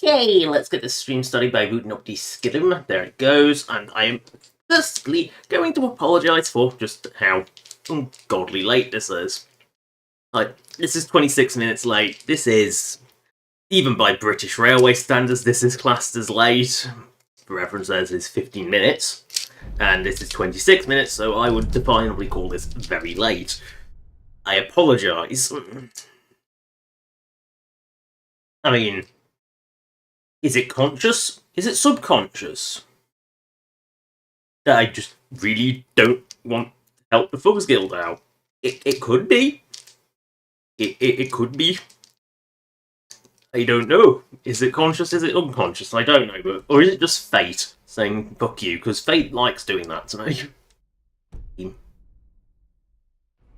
Okay, let's get this stream started by booting up the Skyrim. There it goes, and I am firstly going to apologise for just how ungodly late this is. This is 26 minutes late. This is, even by British Railway standards, this is classed as late. For reference, theirs is 15 minutes, and this is 26 minutes, so I would definably call this very late. I apologise. I mean, is it conscious? Is it subconscious? That I just really don't want to help the Thugs Guild out. It could be. It could be. I don't know. Is it conscious? Is it unconscious? I don't know. But, or is it just fate saying, fuck you? Because fate likes doing that to me.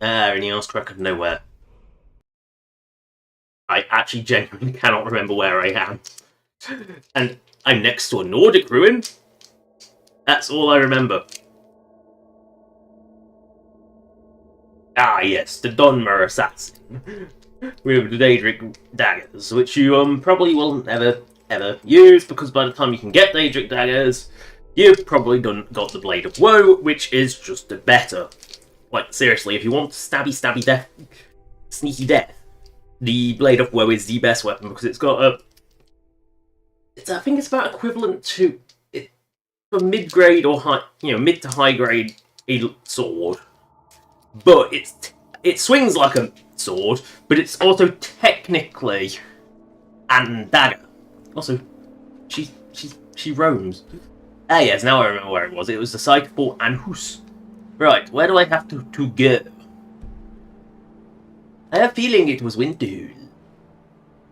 Anything else crack nowhere. I actually genuinely cannot remember where I am. And I'm next to a Nordic ruin? That's all I remember. Ah, yes, the Dunmer assassin. With the Daedric daggers, which you probably will never, ever use, because by the time you can get Daedric daggers, you've probably got the Blade of Woe, which is just the better. Like, seriously, if you want stabby death, sneaky death, the Blade of Woe is the best weapon, because it's got a... I think it's about equivalent to for mid-grade or high, mid to high-grade sword. But it swings like a sword, but it's also technically a dagger. Also, she roams. Ah yes, now I remember where it was. It was the site for Anhus. Right, where do I have to go? I have a feeling it was Winterhull.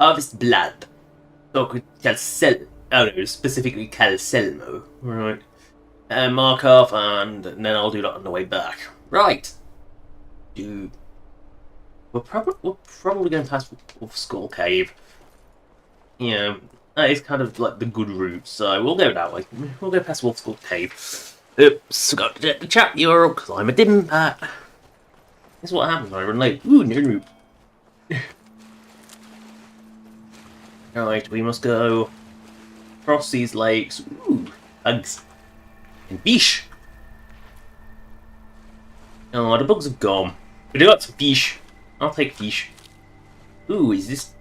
Harvest blood. Specifically Calselmo. Right. And mark off, and then I'll do that on the way back. Right. We're probably going past Wolf Skull Cave. That is kind of like the good route, so we'll go that way. We'll go past Wolf Skull Cave. Oops, got to get the chat URL because I'm a dim pat. This is what happens when I run late. Ooh, new route. Right, we must go across these lakes. Ooh, bugs. And fish. Oh, the bugs have gone. But I got some fish. I'll take fish. Ooh, is this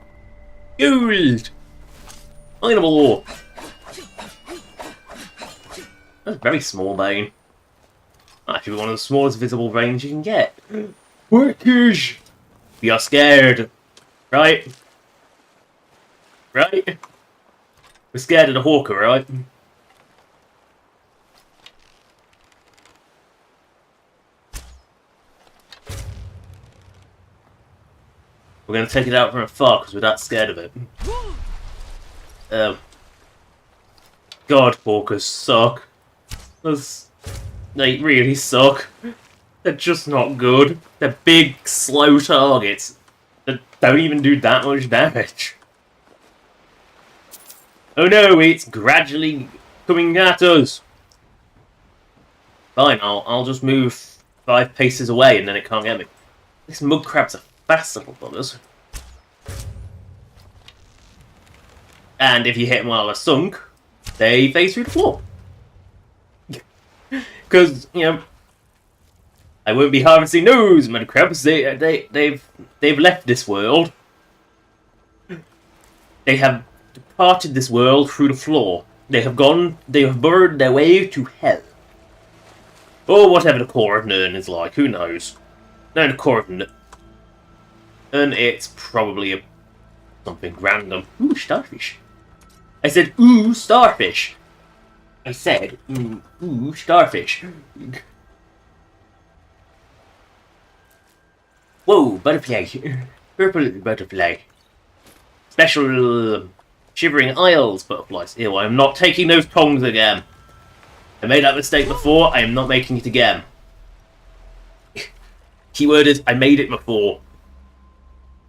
gold? Mineable ore. That's a very small vein. Actually, one of the smallest visible veins you can get. Workers! We are scared. Right? Right? We're scared of the hawker, right? We're going to take it out from afar because we're that scared of it. God, hawkers suck. They really suck. They're just not good. They're big, slow targets that don't even do that much damage. Oh no, it's gradually coming at us. Fine, I'll just move 5 paces away and then it can't get me. These mud crabs are fast little buggers. And if you hit them while they're sunk, they phase through the floor. Because, I won't be harvesting those mud crabs. They've left this world. They have departed this world through the floor. They have burrowed their way to hell. Or whatever the core of Nirn is like, who knows? No, the core of Nirn, it's probably something random. Ooh, starfish. I said, ooh, starfish. I said, ooh, starfish. Whoa, butterfly. Purple butterfly. Special Shivering Isles butterflies. Ew, I am not taking those tongs again. I made that mistake before, I am not making it again. Keyword is, I made it before.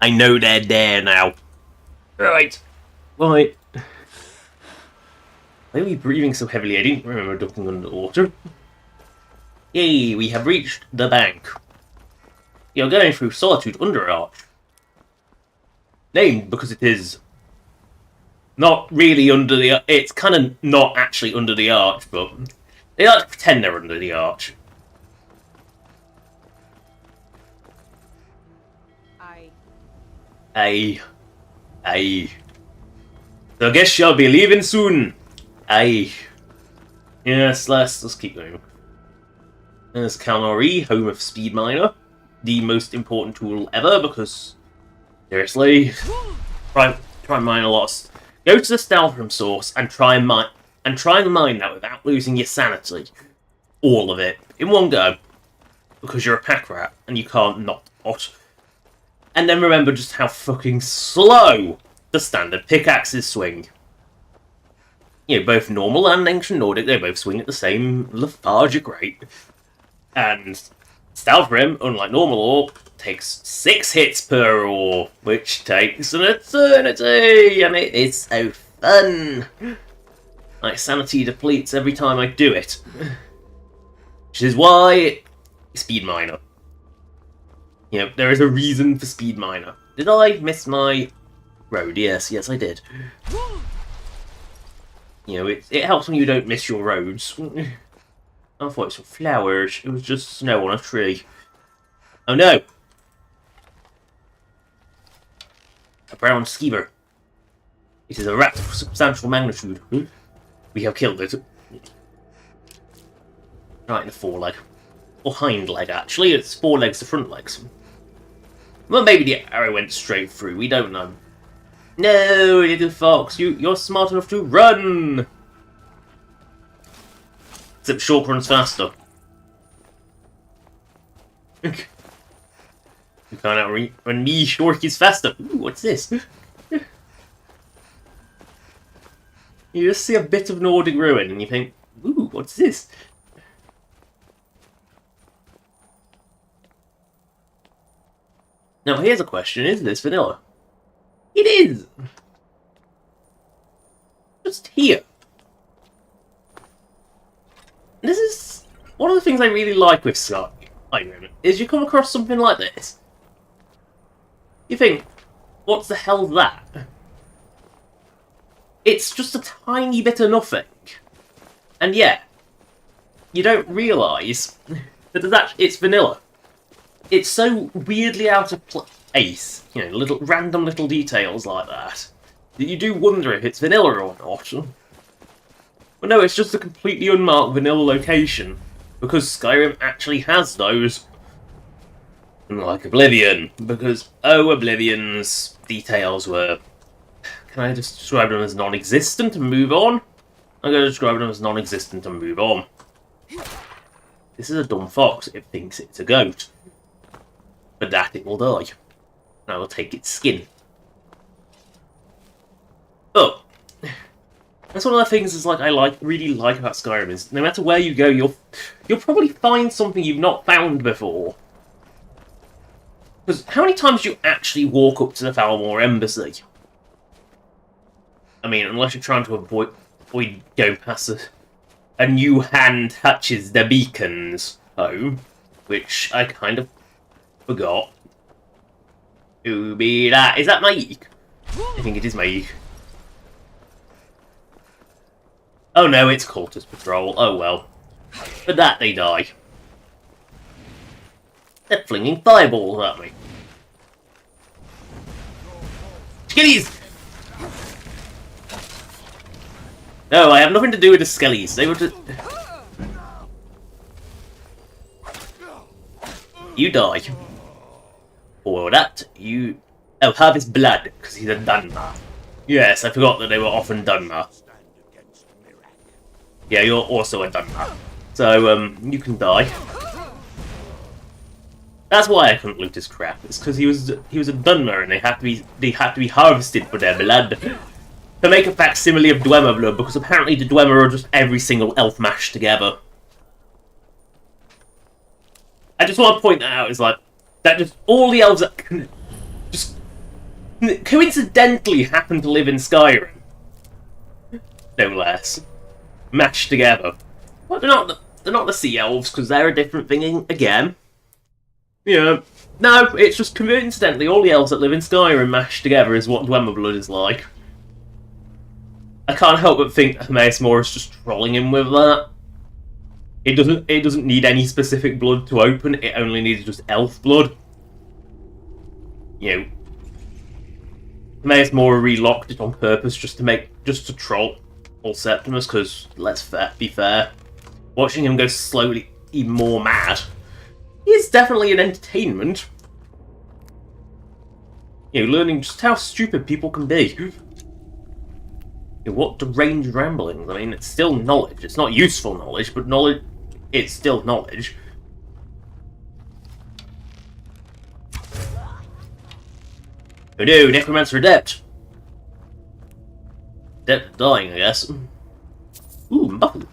I know they're there now. Right. Right. Why are we breathing so heavily? I didn't remember ducking underwater. Yay, we have reached the bank. You're going through Solitude Underarch. Named because it is Not really under the... It's kind of not actually under the arch, but they like to pretend they're under the arch. Aye. So I guess you'll be leaving soon. Aye. Yes, let's keep going. There's Karliah, home of Speed Miner. The most important tool ever, because... Seriously. Try and mine a lot. Go to the Skyrim source and try and mine that without losing your sanity. All of it. In one go. Because you're a pack rat, and you can't not. And then remember just how fucking slow the standard pickaxes swing. You know, both normal and ancient Nordic, they both swing at the same lethargic rate. And Skyrim, unlike normal ore, takes 6 hits per ore, which takes an eternity, and it is so fun. My sanity depletes every time I do it. Which is why Speed Miner. You know, there is a reason for Speed Miner. Did I miss my road? Yes, I did. You know, it helps when you don't miss your roads. I thought it was some flowers. It was just snow on a tree. Oh no! A brown skeever. It is a rat of substantial magnitude. We have killed it. Right in the foreleg. Or hind leg, actually. Its forelegs the front legs. Well, maybe the arrow went straight through. We don't know. No, little fox. You're smart enough to run! Except Shulk runs faster. You can't outrun me, Shulk is faster. Ooh, what's this? You just see a bit of Nordic ruin and you think, ooh, what's this? Now here's a question, is this vanilla? It is! Just here. This is one of the things I really like with Skyrim, is you come across something like this. You think, what the hell's that? It's just a tiny bit of nothing. And yeah, you don't realise that it's vanilla. It's so weirdly out of place, you know, random little details like that you do wonder if it's vanilla or not. But no, it's just a completely unmarked vanilla location, because Skyrim actually has those. Unlike Oblivion, because, oh, Oblivion's details were... Can I just describe them as non-existent and move on? I'm going to describe them as non-existent and move on. This is a dumb fox. It thinks it's a goat. For that, it will die. And I will take its skin. But that's one of the things is I really like about Skyrim is no matter where you go, you'll probably find something you've not found before. Because how many times do you actually walk up to the Falmore Embassy? I mean, unless you're trying to avoid going past a new hand touches the beacons home, which I kind of forgot. Who be that? Is that Maik? I think it is Maik. Oh no, it's Cultist Patrol. Oh well. For that they die. They're flinging fireballs at me. Skellies! No, I have nothing to do with the Skellies. They were just... You die. For that, you... Oh, harvest blood, because he's a Dunmer. Yes, I forgot that they were often Dunmer. Yeah, you're also a Dunmer. So, you can die. That's why I couldn't loot his crap. It's because he was a Dunmer and they had to be harvested for their blood. To make a facsimile of Dwemer blood, because apparently the Dwemer are just every single elf mashed together. I just want to point that out, is like, that just all the elves that just coincidentally happen to live in Skyrim. No less. Mashed together. Well, they're not the sea elves, because they're a different thing again. Yeah. No, it's just coincidentally all the elves that live in Skyrim mashed together is what Dwemer blood is like. I can't help but think Hermaeus Moore is just trolling him with that. It doesn't need any specific blood to open, it only needs just elf blood. You know, Hermaeus Moore relocked it on purpose just to troll all Septimus, because let's be fair, watching him go slowly even more mad is definitely an entertainment. You know, learning just how stupid people can be. You know, what deranged ramblings. I mean, it's still knowledge. It's not useful knowledge, but knowledge, it's still knowledge. Oh no, Necromancer Adept. Adept dying, I guess. Ooh, Muffin.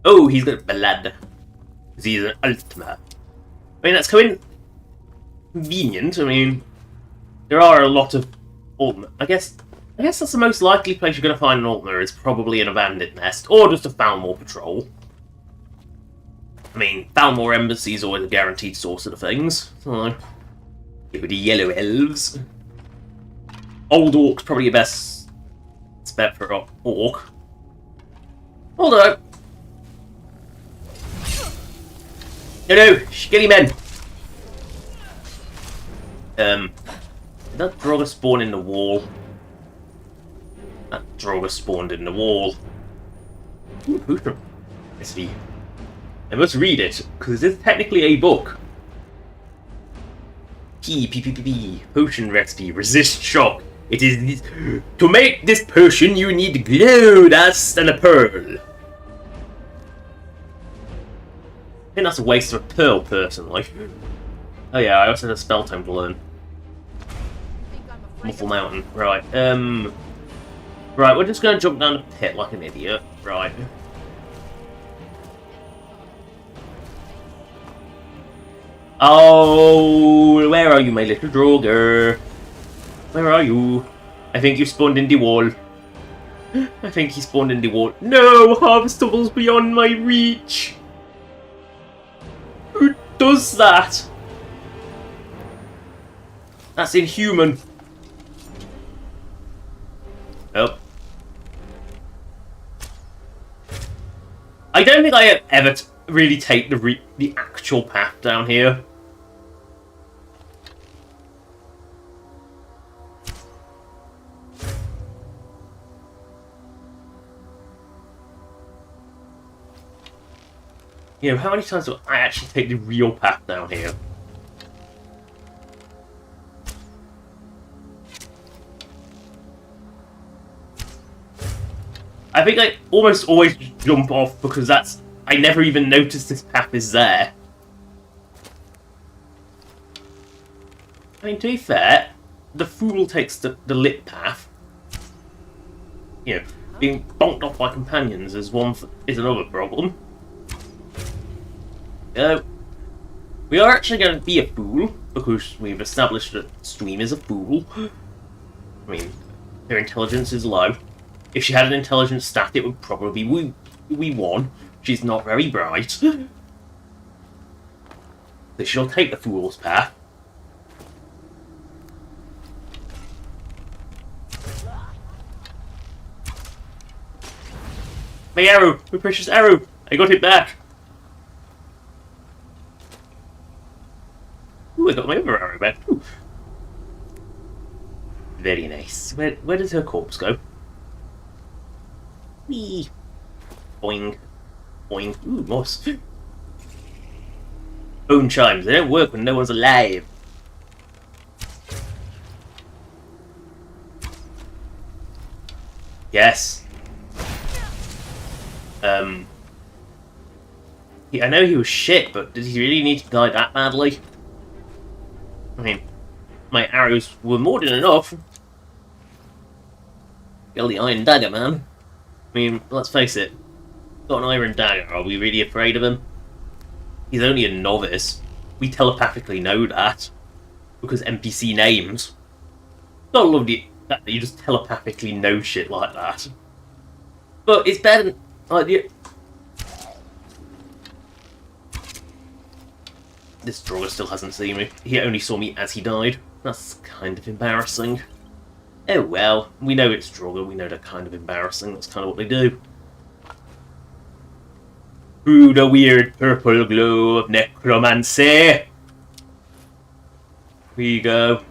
Oh, he's got blood. Because he's an Ultima. I mean, that's convenient. I mean, there are a lot of Ultima. I guess that's the most likely place you're going to find an Ultima is probably an abandoned nest, or just a Falmore patrol. I mean, Falmore Embassy is always a guaranteed source of the things. So, give it the yellow elves. Old Orc's probably your best bet for an Orc. Although, no, skilly men. Did that Draugr spawn in the wall? That Draugr spawned in the wall. Ooh, let's see. I must read it, because it is technically a book. P. Potion recipe. Resist shock. It is... To make this potion, you need glow dust and a pearl. I think that's a waste of a pearl, personally. Oh yeah, I also had a spell tome to learn. Muffle Mountain. Right, Right, we're just gonna jump down the pit like an idiot. Right. Oh, where are you, my little Draugr? Where are you? I think you spawned in the wall. I think he spawned in the wall. No! Harvestables beyond my reach! Who does that? That's inhuman. Oh. I don't think I ever really take the actual path down here. You know, how many times do I actually take the real path down here? I think I almost always jump off because I never even noticed this path is there. I mean, to be fair, the fool takes the lit path. You know, being bonked off by companions is another problem. We are actually going to be a fool, because we've established that Stream is a fool. I mean, her intelligence is low. If she had an intelligence stat, it would probably be we won. She's not very bright. So she'll take the fool's path. My arrow! My precious arrow! I got it back! Ooh, I got my other arrow back. Ooh. Very nice. Where does her corpse go? Whee! Boing. Boing. Ooh, moss. Phone chimes. They don't work when no one's alive. Yes. Yeah, I know he was shit, but did he really need to die that badly? I mean, my arrows were more than enough. Got the iron dagger, man. I mean, let's face it. Got an iron dagger, are we really afraid of him? He's only a novice. We telepathically know that. Because NPC names. Gotta love the fact that you just telepathically know shit like that. But it's better than... Like, this Draugr still hasn't seen me. He only saw me as he died. That's kind of embarrassing. Oh well, we know it's Draugr, we know they're kind of embarrassing, that's kind of what they do. Through the weird purple glow of necromancy. We go.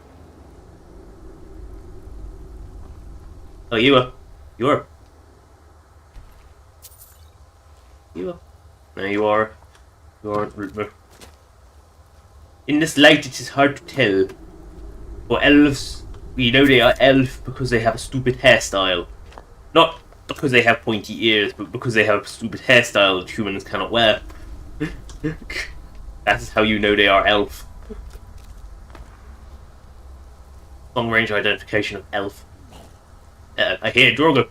Oh, you are. You are. No, you are. You aren't, Rootmer. In this light, it is hard to tell. For elves, we know they are elf because they have a stupid hairstyle. Not because they have pointy ears, but because they have a stupid hairstyle that humans cannot wear. That is how you know they are elf. Long range identification of elf. I hear Draugr.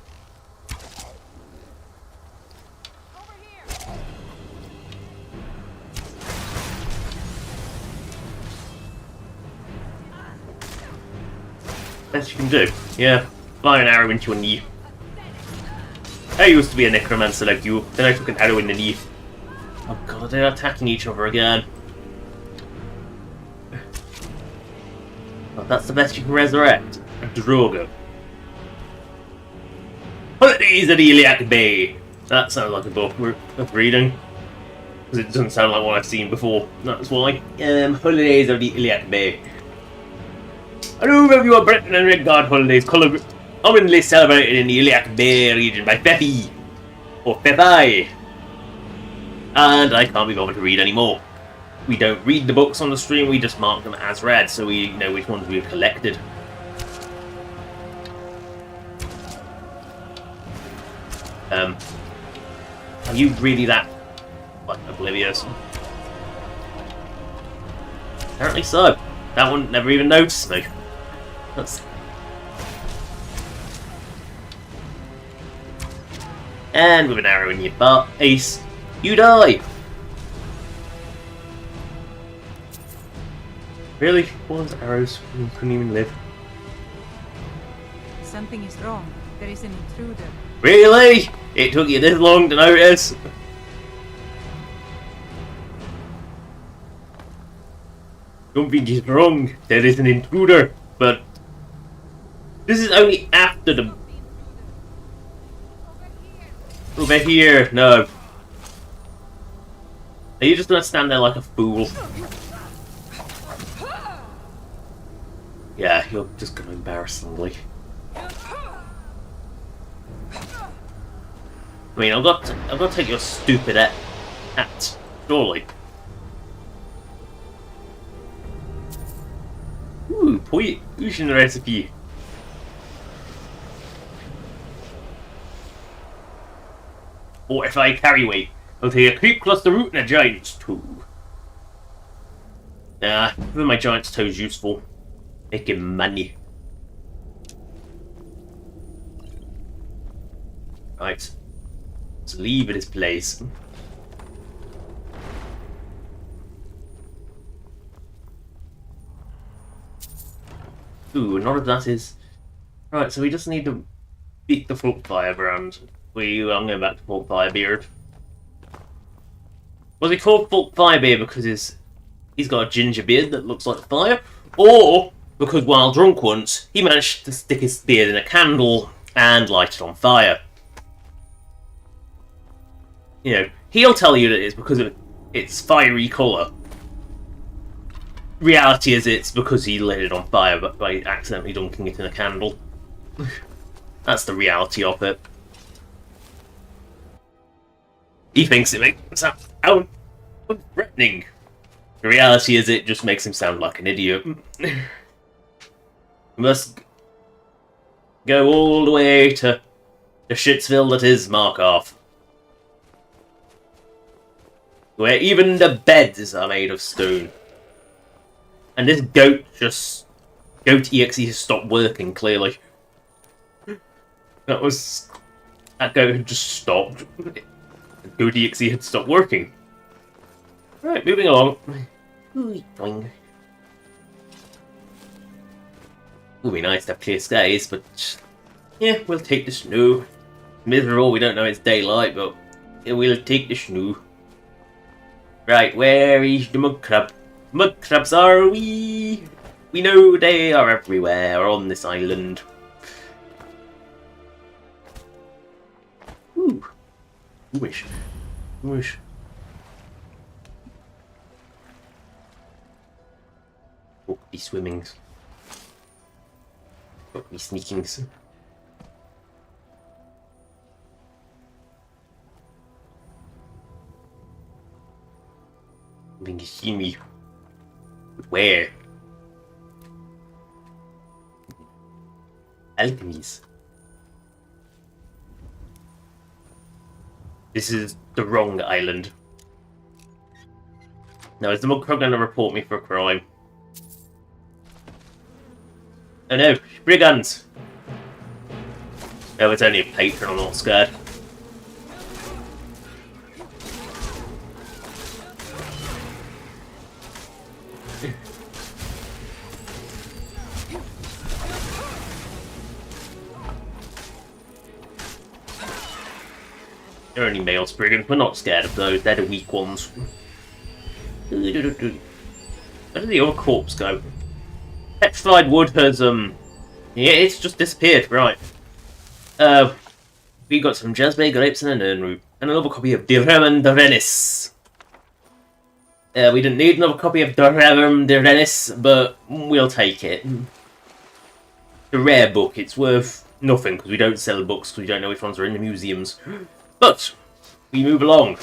Best you can do. Yeah, fire an arrow into your knee. I used to be a necromancer like you, then I took an arrow in the knee. Oh god, they're attacking each other again. Well, that's the best you can resurrect. A Draugr. Holidays at Iliac Bay. That sounds like a book worth reading. Because it doesn't sound like what I've seen before. That's why. Holidays of the Iliac Bay. Hello everyone, Britain and Red Guard holidays commonly celebrated in the Iliac Bay region by Fefi. Or Fefi. And I can't be bothered to read anymore. We don't read the books on the stream, we just mark them as read, so we know which ones we've collected. Are you really that, like, oblivious? Apparently so. That one never even noticed me. That's... And with an arrow in your butt, Ace, you die! Really? All those arrows? You couldn't even live. Something is wrong. There is an intruder. Really? It took you this long to notice? Something is wrong. There is an intruder. But this is only after the... Over here. No. Are you just gonna stand there like a fool? Yeah, you're just gonna embarrassingly. I mean, I've got to take your stupid hat, surely. Ooh, potion recipe. Fortify carry weight. I'll take a creep cluster root and a giant's toe. Nah, even my giant's toe is useful. Making money. Right. Let's leave this place. Ooh, none of that is... Right, so we just need to beat the Folk Firebrand. I'm going back to Folk Firebeard. Was he called Folk Firebeard because he's got a ginger beard that looks like fire? Or because while drunk once, he managed to stick his beard in a candle and light it on fire? You know, he'll tell you that it's because of its fiery colour. Reality is it's because he lit it on fire by accidentally dunking it in a candle. That's the reality of it. He thinks it makes him sound threatening. The reality is it just makes him sound like an idiot. We must go all the way to the Shitsville that is Markarth, where even the beds are made of stone. And this goat EXE has stopped working, clearly. That goat had just stopped. Goat EXE had stopped working. Right, moving along. It would be nice to have clear skies, but yeah, we'll take the snow. Miserable, we don't know it's daylight, but we'll take the snow. Right, where is the mud crab? Mud crabs are we know they are everywhere on this island. Wish. Wish. Oh, these swimmings. Oh, these sneakings. Being see me. Where? Alchemies. This is the wrong island. No, is the mug going to report me for a crime? Oh no, brigands! Oh, it's only a patron, I'm not scared. They're only male brigands, we're not scared of those, they're the weak ones. Where did the other corpse go? Petrified wood has, yeah, it's just disappeared, right. We got some jasmine grapes and an urn root, and another copy of Dirham de Renis. We didn't need another copy of Dirham de Renis, but we'll take it. The rare book, it's worth nothing, because we don't sell books, because we don't know which ones are in the museums. But, we move along.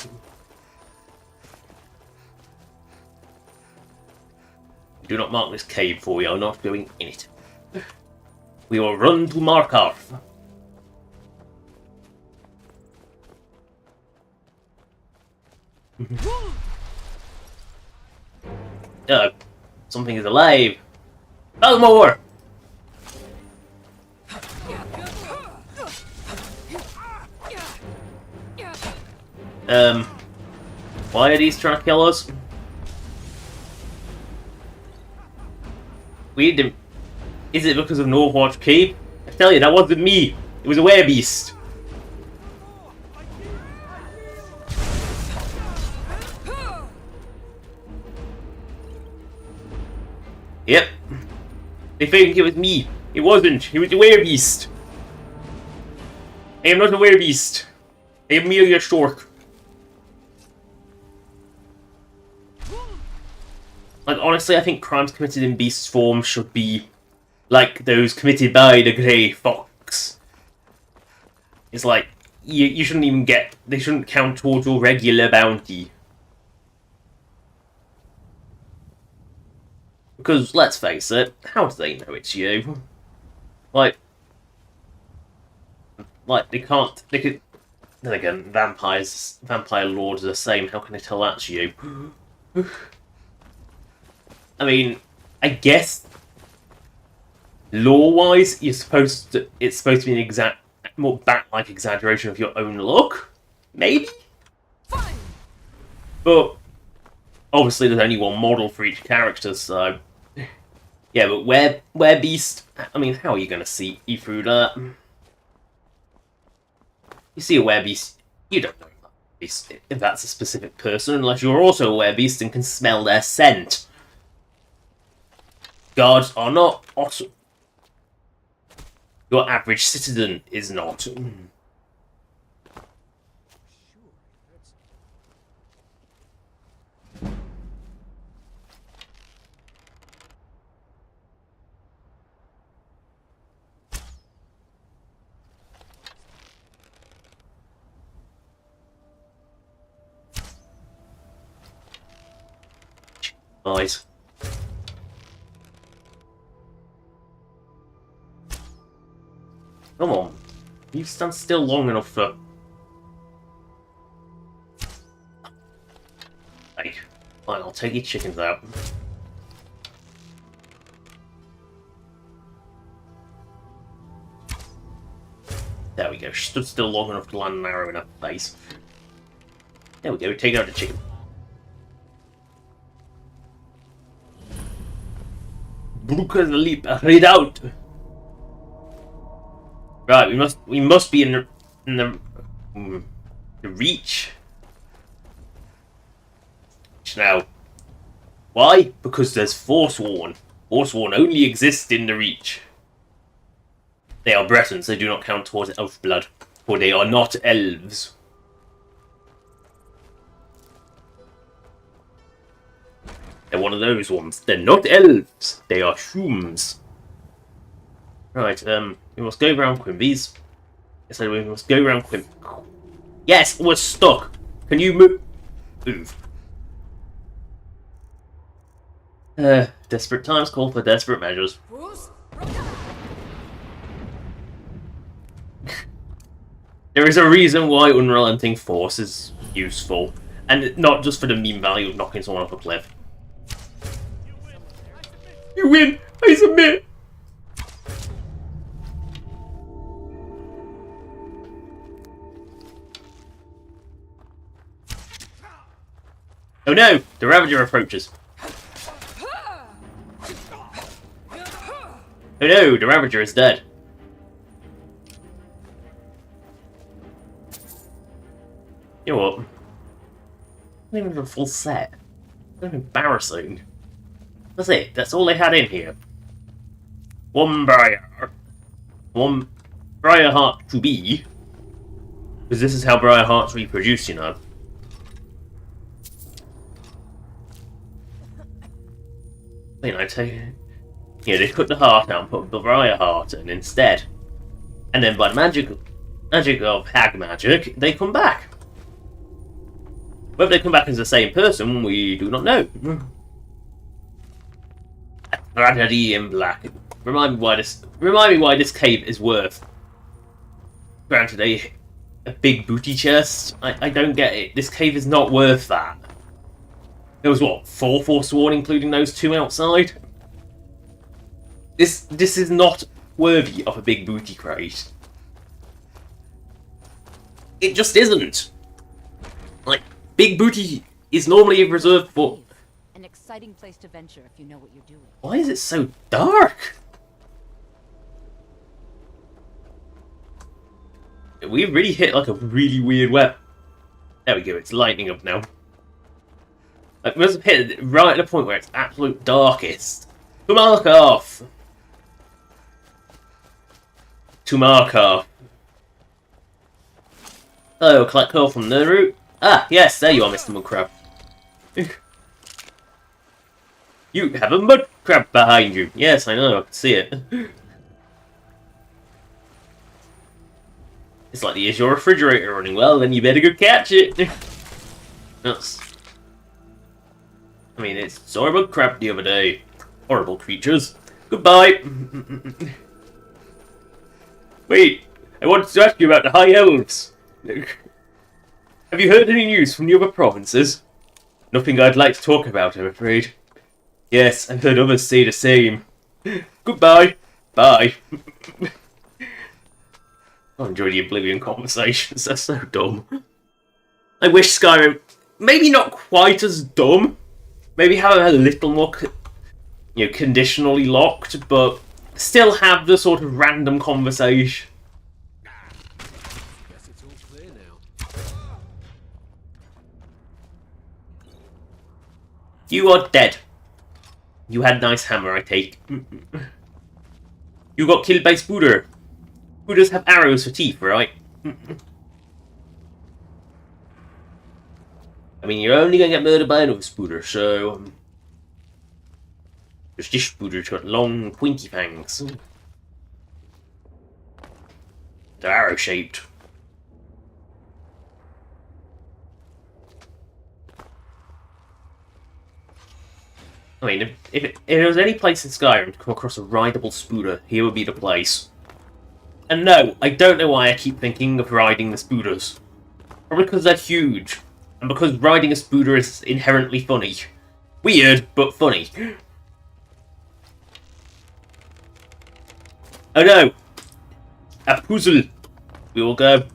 Do not mark this cave, for we are not going in it. We will run to Markarth. Something is alive. Balmore! Why are these trying to kill us? We didn't. Is it because of Northwatch Keep? I tell you, that wasn't me. It was a werebeast. Yep. They think it was me. It wasn't. It was a werebeast. I am not a werebeast. I am merely a stork. Like, honestly, I think crimes committed in beast form should be like those committed by the Grey Fox. It's like, you shouldn't even get... They shouldn't count towards your regular bounty. Because, let's face it, how do they know it's you? Like, they can't... They could... Then again, vampire lords are the same, how can they tell that's you? I mean, I guess lore-wise, it's supposed to be an more bat-like exaggeration of your own look, maybe. Fine. But obviously, there's only one model for each character, so yeah. But werebeast, I mean, how are you going to see through that? You see a werebeast, you don't know if that's a specific person, unless you're also a werebeast and can smell their scent. Guards are not awesome. Your average citizen is not. Right. Come on. You stand still long enough for... Hey, fine, I'll take your chickens out. There we go. She stood still long enough to land an arrow in her face. There we go, take out the chicken. Brooker's leap, read out! Right, we must be in the reach. Now, why? Because there's Forsworn. Forsworn only exist in the reach. They are Bretons, they do not count towards elf blood, for they are not elves. They're one of those ones. They're not elves. They are shrooms. Right, we must go round Quimby's. So we must go round Quimby. Yes, we're stuck. Can you move? Desperate times call for desperate measures. There is a reason why unrelenting force is useful, and not just for the meme value of knocking someone off a cliff. You win! I submit! Oh no! The Ravager approaches. Oh no! The Ravager is dead. You know what? Not even a full set. That's embarrassing. That's it. That's all they had in here. One Briar. One Briar Heart to be. Because this is how Briar Hearts reproduce, you know. You know, they cut the heart out and put the Briar Heart in instead. And then by the magic of hag magic, they come back. Whether they come back as the same person, we do not know. Tragedy in black. Remind me why this cave is worth. Granted, a big booty chest. I don't get it. This cave is not worth that. There was what, 4 Forsworn, including those 2 outside. This is not worthy of a big booty crate. It just isn't. Like, big booty is normally reserved for... An exciting place to venture if you know what you're doing. Why is it so dark? We really hit like a really weird web. There we go, it's lighting up now. Like, we must have hit it right at the point where it's absolute darkest. To Markov! To Markov. Hello, collect coal from the route. Ah, yes, there you are, Mr. Mudcrab. You have a mud crab behind you. Yes, I know, I can see it. It's like, is your refrigerator running? Well, then you better go catch it. That's... I mean, it's saw a mud crab the other day. Horrible creatures. Goodbye. Wait, I wanted to ask you about the High Elves. Have you heard any news from the other provinces? Nothing I'd like to talk about, I'm afraid. Yes, I've heard others say the same. Goodbye. Bye. I enjoy the Oblivion conversations, they're so dumb. I wish Skyrim, maybe not quite as dumb, maybe have a little more, conditionally locked, but still have the sort of random conversation. Guess it's all clear now. You are dead. You had a nice hammer, I take. You got killed by Spooder. Spooders have arrows for teeth, right? I mean, you're only gonna get murdered by another Spooder, so... Just this Spooder's got long, pointy fangs. They're arrow-shaped. I mean, if there was any place in Skyrim to come across a rideable Spooder, here would be the place. And no, I don't know why I keep thinking of riding the Spooders. Probably because they're huge, and because riding a Spooder is inherently funny. Weird, but funny. Oh no! A puzzle! We will go.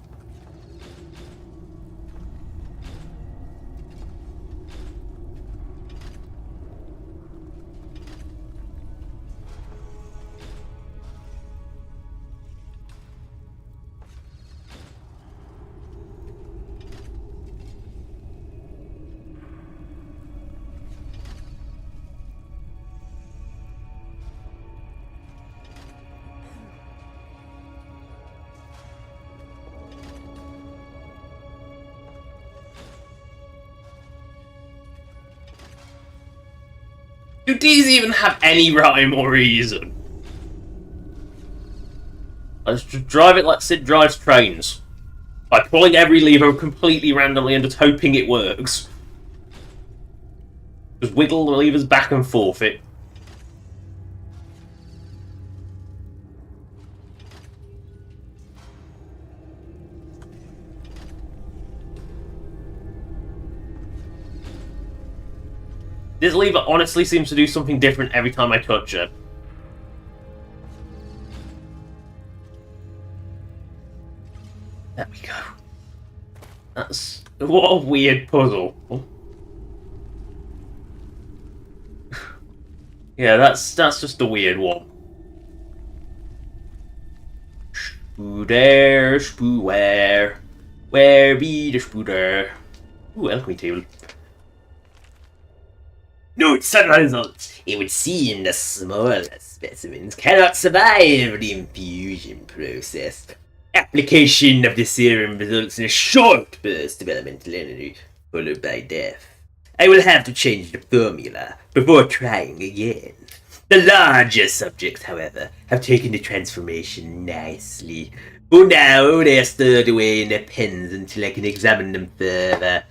Do these even have any rhyme or reason? Let's just drive it like Sid drives trains. By pulling every lever completely randomly and just hoping it works. Just wiggle the levers back and forth. This lever honestly seems to do something different every time I touch it. There we go. That's... what a weird puzzle. Yeah, that's just a weird one. Spooder, spooware. Where be the spooder? Ooh, alchemy table. Note some results. It would seem the smaller specimens cannot survive the infusion process. Application of the serum results in a short burst of elemental energy, followed by death. I will have to change the formula before trying again. The larger subjects, however, have taken the transformation nicely. For now, they are stored away in their pens until I can examine them further.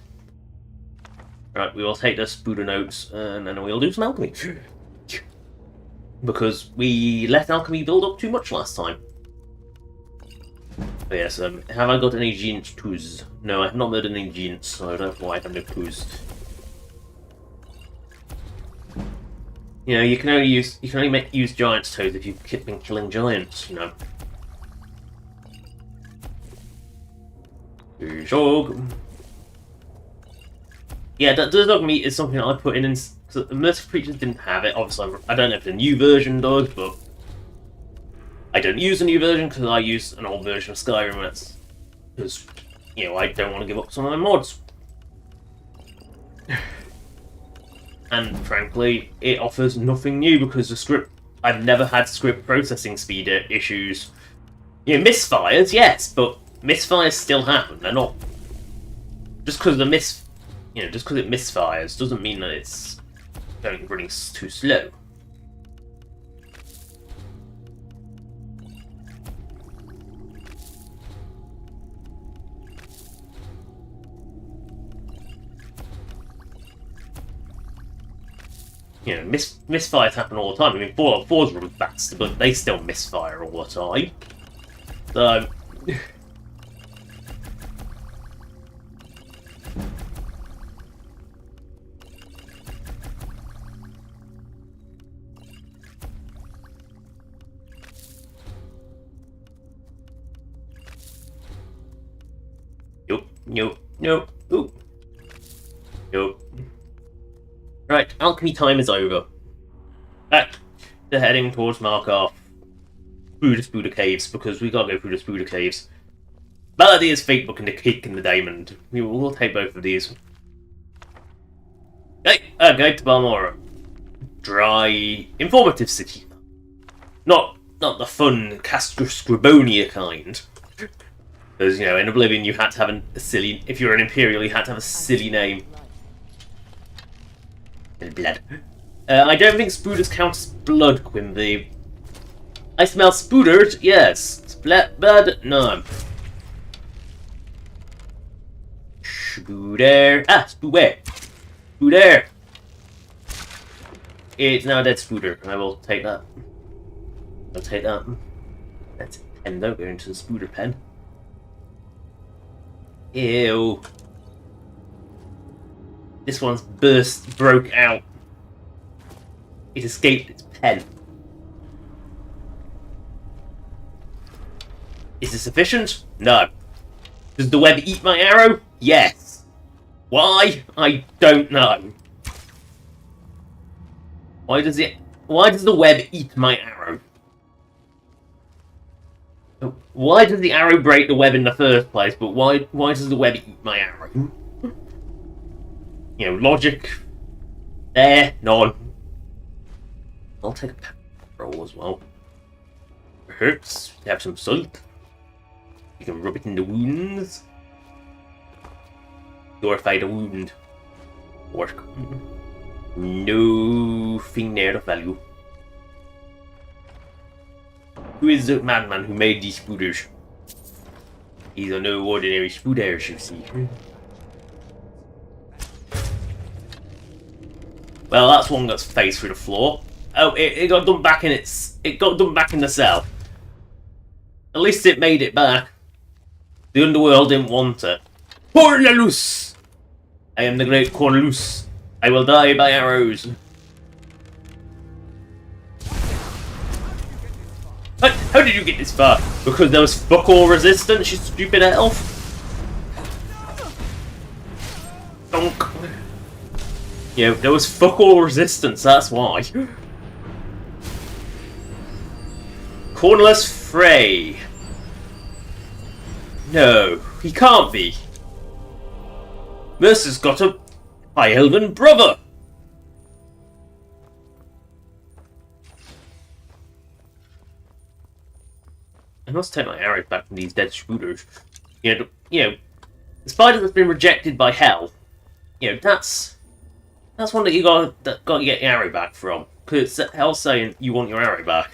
Right, we will take the Spooder notes and then we'll do some alchemy. Because we let alchemy build up too much last time. But yes, have I got any giant tools? No, I have not made any giants, so I don't know why I have no tools. You know, you can only use giants' toes if you've been killing giants, you know. Shog. Yeah, the dog meat is something that I put in, because Immersive Creatures didn't have it. Obviously, I don't know if the new version does, but I don't use the new version because I use an old version of Skyrim. Because, you know, I don't want to give up some of my mods. And frankly, it offers nothing new because the script... I've never had script processing speed issues. You know, misfires, yes, but misfires still happen. They're not... Just because just because it misfires doesn't mean that it's running too slow. You know, misfires happen all the time. I mean, Fallout 4's really fast, but they still misfire all the time. So... Nope. Ooh. Nope. Right, alchemy time is over. Back to heading towards Markarth. Through the Spooder Caves, because we gotta go through the Spooder Caves. Baldie is fate book and the cake and the diamond. We'll take both of these. Hey, Guide to Balmora. Dry, informative city. Not the fun Castra Scribonia kind. Because, you know, in Oblivion you had to have a silly... If you were an Imperial, you had to have a silly name. And blood. I don't think Spooders count as blood, Quimby. I smell Spooders, yes. Blood, no. Spooder. Ah, Spooder. Spooder. It's now a dead Spooder. I will take that. I'll take that. That's 10 though, go into the Spooder pen. Ew. This one's broke out. It escaped its pen. Is this sufficient? No. Does the web eat my arrow? Yes. Why? I don't know. Why does the web eat my arrow? Why does the arrow break the web in the first place, but why does the web eat my arrow? You know, logic. There, none. I'll take a roll as well. It hurts. You have some salt. You can rub it in the wounds. Glorify the wound. Work. No. thing there of value. Who is the madman who made these spooters? These are no ordinary spooters, you see. Well, that's one that's faced through the floor. Oh, it got dumped back in it got dumped back in the cell. At least it made it back. The underworld didn't want it. Cornelius! I am the great Cornelius. I will die by arrows. How did you get this far? Because there was fuck all resistance, you stupid elf. Donk. Yeah, there was fuck all resistance, that's why. Cornelius Frey. No, he can't be. Mercer's got a high elven brother. I must take my arrows back from these dead spooters. You know, the spider that's been rejected by hell. You know, that's one that you got to get your arrow back from. Because hell's saying you want your arrow back.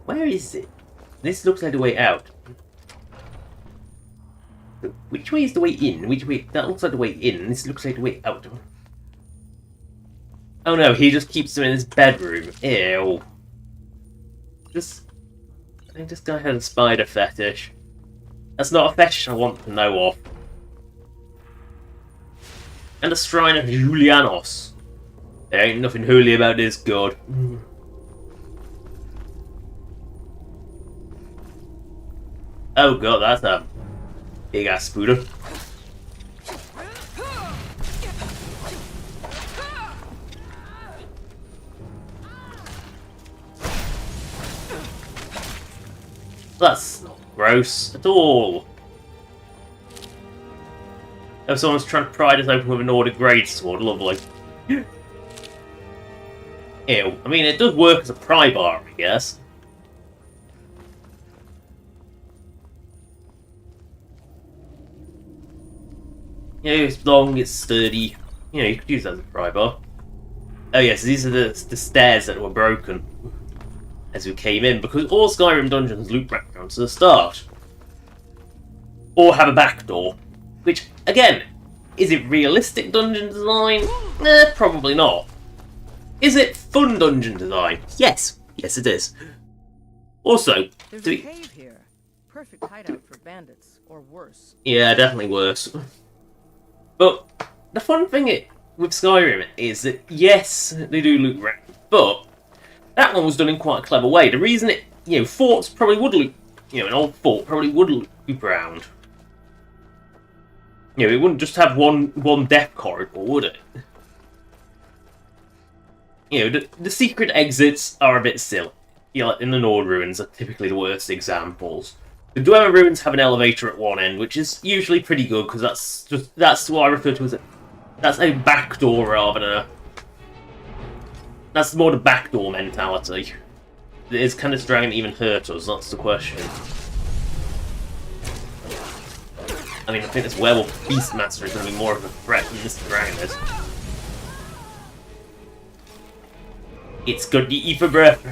Where is it? This looks like the way out. Which way is the way in? Which way? That looks like the way in. This looks like the way out. Oh no, he just keeps them in his bedroom. Ew. I think this guy had a spider fetish. That's not a fetish I want to know of. And a shrine of Julianos. There ain't nothing holy about this god. Oh god, that's a big ass spooter. That's not gross at all. Oh, someone's trying to pry this open with a Nordic greatsword, lovely. Ew. I mean, it does work as a pry bar, I guess. Yeah, it's long, it's sturdy. You know, you could use that as a pry bar. Oh yes, these are the stairs that were broken as we came in, because all Skyrim dungeons loop back down to the start. Or have a back door. Which, again, is it realistic dungeon design? Probably not. Is it fun dungeon design? Yes. Yes, it is. Also, There's a cave here. Perfect hideout for bandits, or worse. Yeah, definitely worse. But the fun thing with Skyrim is that, yes, they do loop around, but that one was done in quite a clever way. The reason forts probably would loop, an old fort probably would loop around. It wouldn't just have one death corridor, would it? The secret exits are a bit silly. Like in the Nord ruins are typically the worst examples. The Dwemer ruins have an elevator at one end, which is usually pretty good because that's what I refer to as that's a backdoor rather than a. That's more the backdoor mentality. Is can this dragon even hurt us? That's the question. I mean, I think this werewolf beastmaster is going to be more of a threat than this dragon is. It's got the ether breath.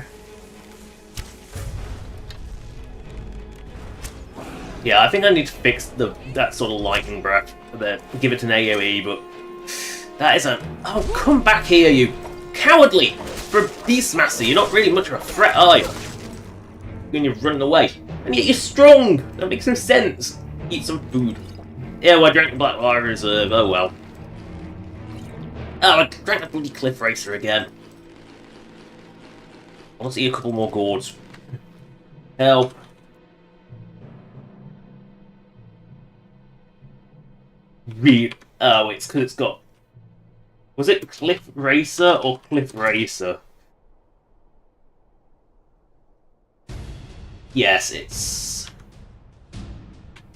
Yeah, I think I need to fix that sort of lightning breath a bit. Give it an AoE, but that is a. Oh, come back here, you cowardly! For a beastmaster, you're not really much of a threat, are you? When you're running away, and yet you're strong. That makes no sense. Eat some food. Yeah, well, I drank the Black Wire Reserve. Oh well. Oh, I drank the bloody Cliff Racer again. I want to eat a couple more gourds. Help. Oh, it's because it's got. Was it Cliff Racer or Cliff Racer? Yes, it's.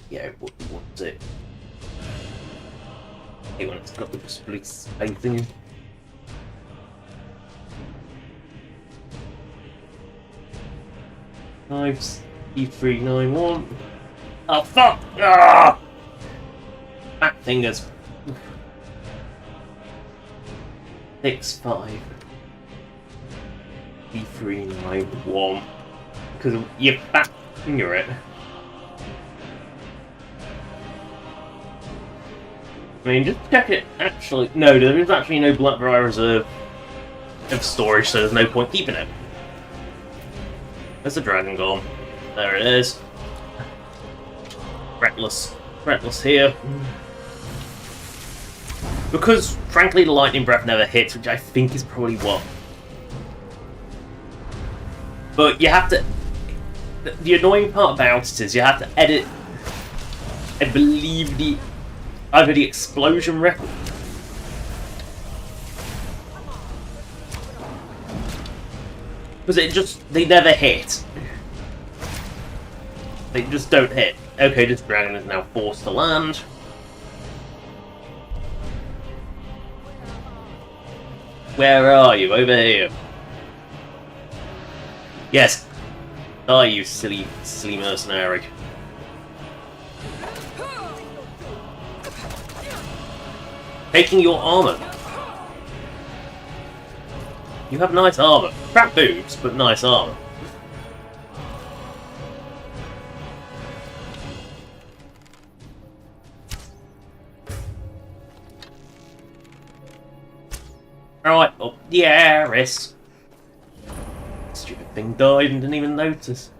Yeah, what's it? Hey, when it's got the split thing. Knives E391. Oh fuck! Ah! Fat fingers. 6-5. D391. Because you're back finger it. I mean, just check it. Actually, no, there is actually no Blackbriar Reserve of storage, so there's no point keeping it. There's the dragon gone. There it is. Reckless here. Because, frankly, the lightning breath never hits, which I think is probably what. But you have to. The annoying part about it is you have to edit. I believe either the explosion record. Because they never hit. They just don't hit. Okay, this dragon is now forced to land. Where are you? Over here. Yes. Die, you silly mercenary. Taking your armor. You have nice armor. Crap boobs, but nice armor. Right, up the Aris. Stupid thing died and didn't even notice.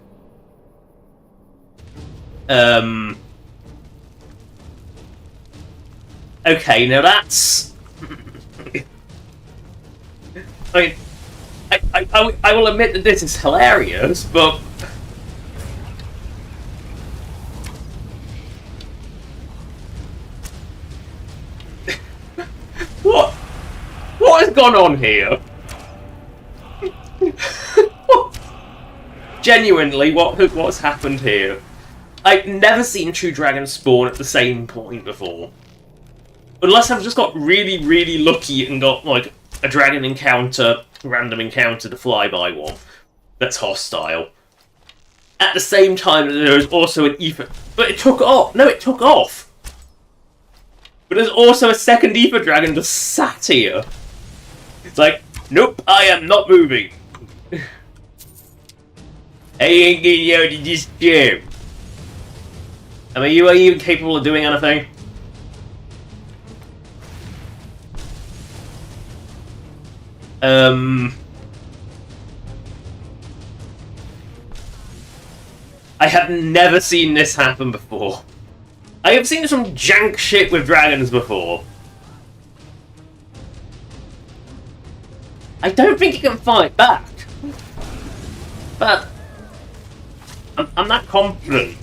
Okay, now that's. I mean, I will admit that this is hilarious, but. What has gone on here? Genuinely, what's happened here? I've never seen two dragons spawn at the same point before. Unless I've just got really, really lucky and got, like, a dragon encounter, random encounter, the flyby one that's hostile. At the same time, there is also an ether. But it took off! No, it took off! But there's also a second ether dragon just sat here. It's like, nope, I am not moving. I ain't getting out of this chair. I mean, are you even capable of doing anything? I have never seen this happen before. I have seen some jank shit with dragons before. I don't think he can fight back. But I'm not confident.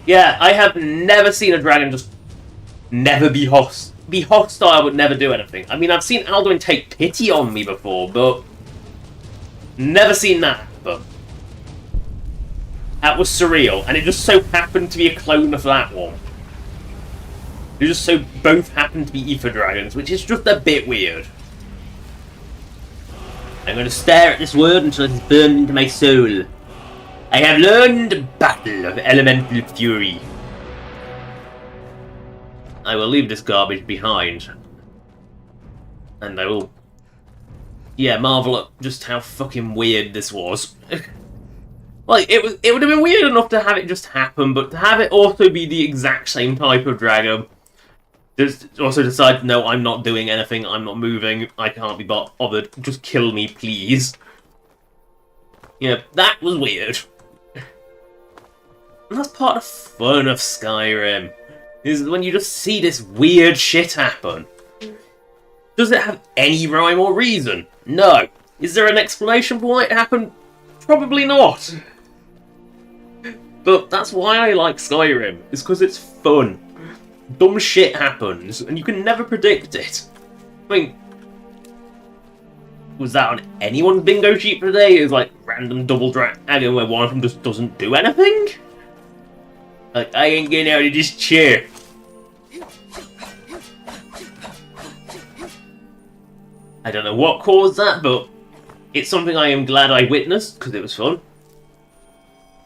Yeah, I have never seen a dragon just never be hostile but never do anything. I mean, I've seen Alduin take pity on me before, but never seen that happen. That was surreal, and it just so happened to be a clone of that one. They just so both happen to be ether dragons, which is just a bit weird. I'm going to stare at this word until it is burned into my soul. I have learned the battle of elemental fury. I will leave this garbage behind. And I will... yeah, marvel at just how fucking weird this was. Like, it would have been weird enough to have it just happen, but to have it also be the exact same type of dragon... just also decide, no, I'm not doing anything, I'm not moving, I can't be bothered, just kill me, please. Yeah, that was weird. And that's part of the fun of Skyrim, is when you just see this weird shit happen. Does it have any rhyme or reason? No. Is there an explanation for why it happened? Probably not. But that's why I like Skyrim, is because it's fun. Dumb shit happens, and you can never predict it. I mean, was that on anyone's bingo sheet for today? Is like random double dragon where one of them just doesn't do anything? Like, I ain't getting out of this chair. I don't know what caused that, but it's something I am glad I witnessed, because it was fun.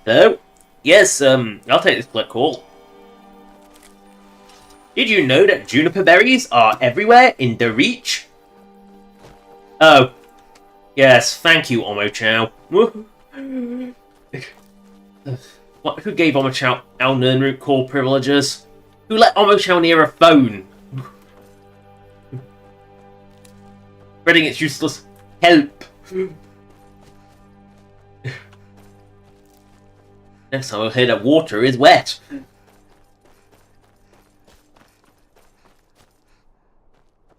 So, yes, I'll take this collect call. Did you know that juniper berries are everywhere in the Reach? Oh. Yes, thank you, Omochow. What, who gave Omochow our Nernroot call privileges? Who let Omochow near a phone? Spreading its useless help. Next time I'll hear that water is wet.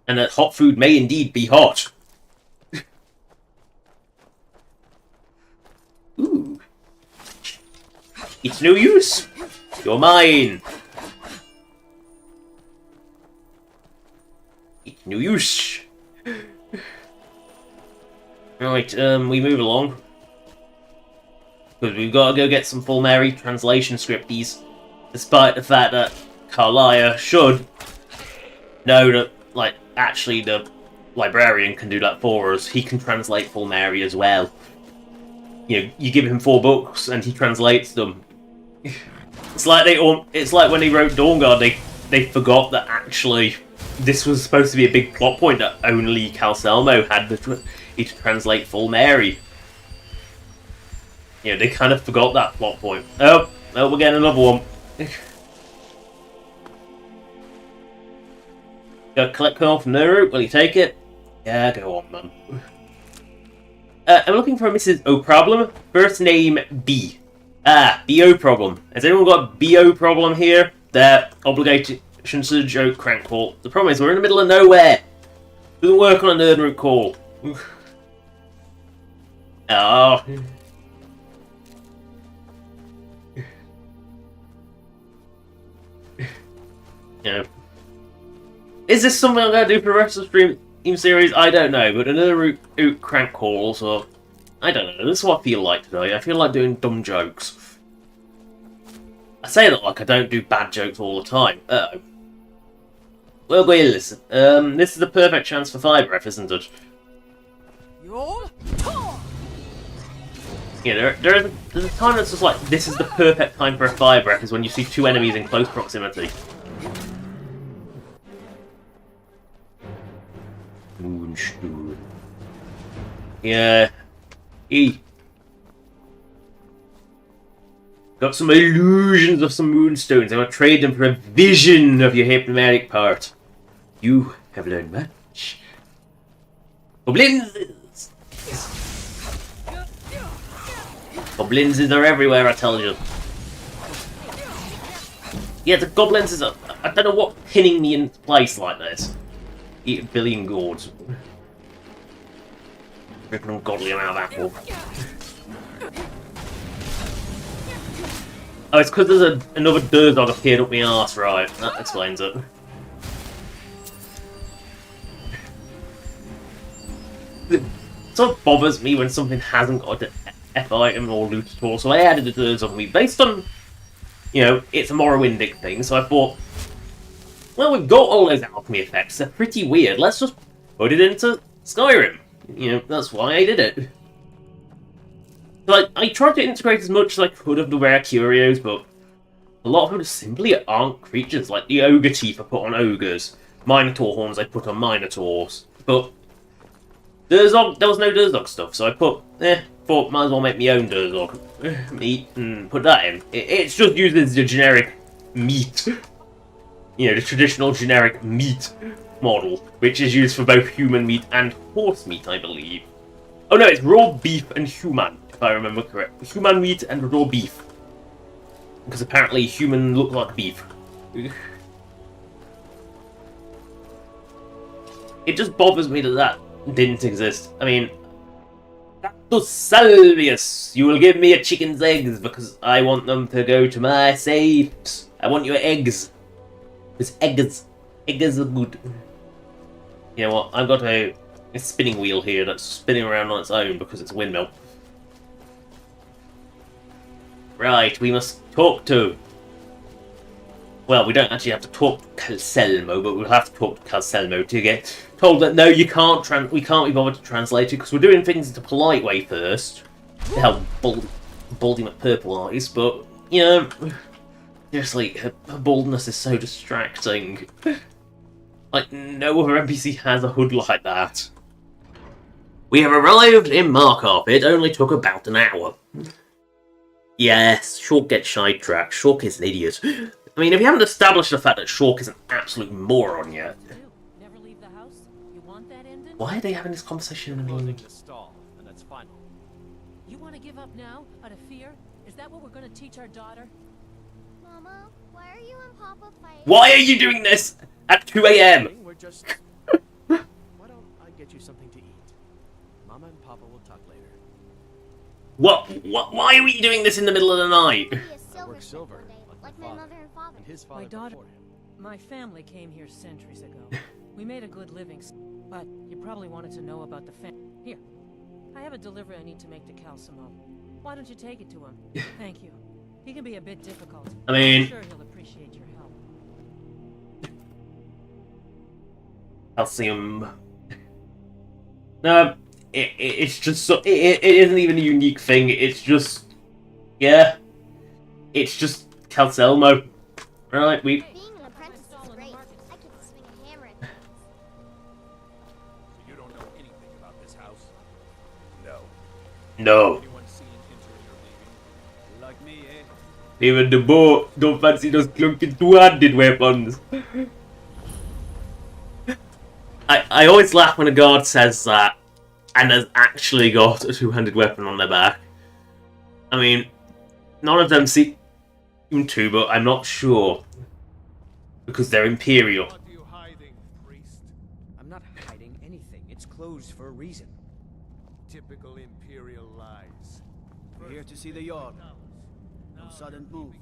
And that hot food may indeed be hot. Ooh. It's no use. You're mine. It's no use. Right, we move along. Because we've got to go get some Full Mary translation scripties. Despite the fact that Karliah should know that, like, actually the librarian can do that for us. He can translate Full Mary as well. You know, you give him 4 books and he translates them. It's like when they wrote Dawnguard, they forgot that actually this was supposed to be a big plot point that only Calcelmo had to translate Full Mary. You know, they kind of forgot that plot point. Oh, we're getting another one. Got collect call from Nuru. Will you take it? Yeah, go on, man. I'm looking for Mrs. O Problem. First name B. Ah, BO Problem. Has anyone got BO Problem here? Their obligation to joke crank call. The problem is we're in the middle of nowhere. Doesn't work on a Nerdroot call. Oh. Yeah. Is this something I'm going to do for the rest of the stream series? I don't know, but another crank calls, or I don't know. This is what I feel like today. I feel like doing dumb jokes. I say that like I don't do bad jokes all the time. Uh-oh. Well, listen. This is the perfect chance for fire breath, isn't it? Yeah, there's a time that's just like, this is the perfect time for a fire breath, is when you see 2 enemies in close proximity. Moonstone. Yeah. Got some illusions of some moonstones. I'm gonna trade them for a vision of your hypnomatic part. You have learned much. Goblins! Goblins are everywhere, I tell you. Yeah, the goblins is I don't know what pinning me in place like this. Eat a billion gourds. Ripping ungodly amount of apple. Oh, it's because there's another Durdog appeared up my arse, right? That explains it. It sort of bothers me when something hasn't got an F item or loot at all, so I added the Durdog on me based on, you know, it's a Morrowindic thing, so I thought, well, we've got all those alchemy effects, they're pretty weird, let's just put it into Skyrim. You know, that's why I did it. Like, I tried to integrate as much as I could of the rare curios, but a lot of them simply aren't creatures. Like, the ogre teeth I put on ogres, minotaur horns I put on minotaurs, but there was no Durdog stuff, so I thought, might as well make my own Durdog meat and put that in. It's just used as the generic meat. You know, the traditional generic meat model, which is used for both human meat and horse meat, I believe. Oh no, it's raw beef and human, if I remember correctly. Human meat and raw beef. Because apparently human look like beef. It just bothers me that that didn't exist. I mean, Cactus Salvius, you will give me a chicken's eggs because I want them to go to my safes. I want your eggs. Because eggs are good. You know what, I've got a spinning wheel here that's spinning around on its own because it's a windmill. Right, we must talk to... Well, we don't actually have to talk to Calcelmo, but we'll have to talk to Calcelmo to get told that no, we can't be bothered to translate it because we're doing things the polite way first. To help Baldie McPurple eyes, but, you know... Seriously, her baldness is so distracting. Like, no other NPC has a hood like that. We have arrived in Markov. It only took about an hour. Yes, Shulk gets sidetracked. Shulk is an idiot. I mean, if you haven't established the fact that Shulk is an absolute moron yet. Never leave the house? You want that ending? Why are they having this conversation in the middle of Closing the stall, and that's final. You want to give up now, out of fear? Is that what we're going to teach our daughter? Mama, why are you and Papa fighting? Why are you doing this at 2 AM? We're just... Why don't I get you something to eat? Mama and Papa will talk later. What? Why are we doing this in the middle of the night? Be a I work silversmith silver, one day, like like my my father. mother and father. And his father My daughter, before him. my family came here centuries ago. We made a good living, but you probably wanted to know about the Here, I have a delivery I need to make to Calcimo. Why don't you take it to him? Thank you. He can be a bit difficult. I mean- I'm sure he'll appreciate your help. Calcium. No, it's just so. It isn't even a unique thing. It's just. Yeah. It's just Calcelmo. Right, we. Being an apprentice is great. I get to swing a hammer at things. You don't know anything about this house? No. No. Anyone seen entering or leaving? Like me, eh? Even the boat don't fancy those clunky two-handed weapons. I always laugh when a guard says that and has actually got a two-handed weapon on their back. I mean, none of them seem to, but I'm not sure. Because they're Imperial. What are you hiding, priest? I'm not hiding anything. It's closed for a reason. Typical Imperial lies. We're here to see the Jarl. No sudden moves.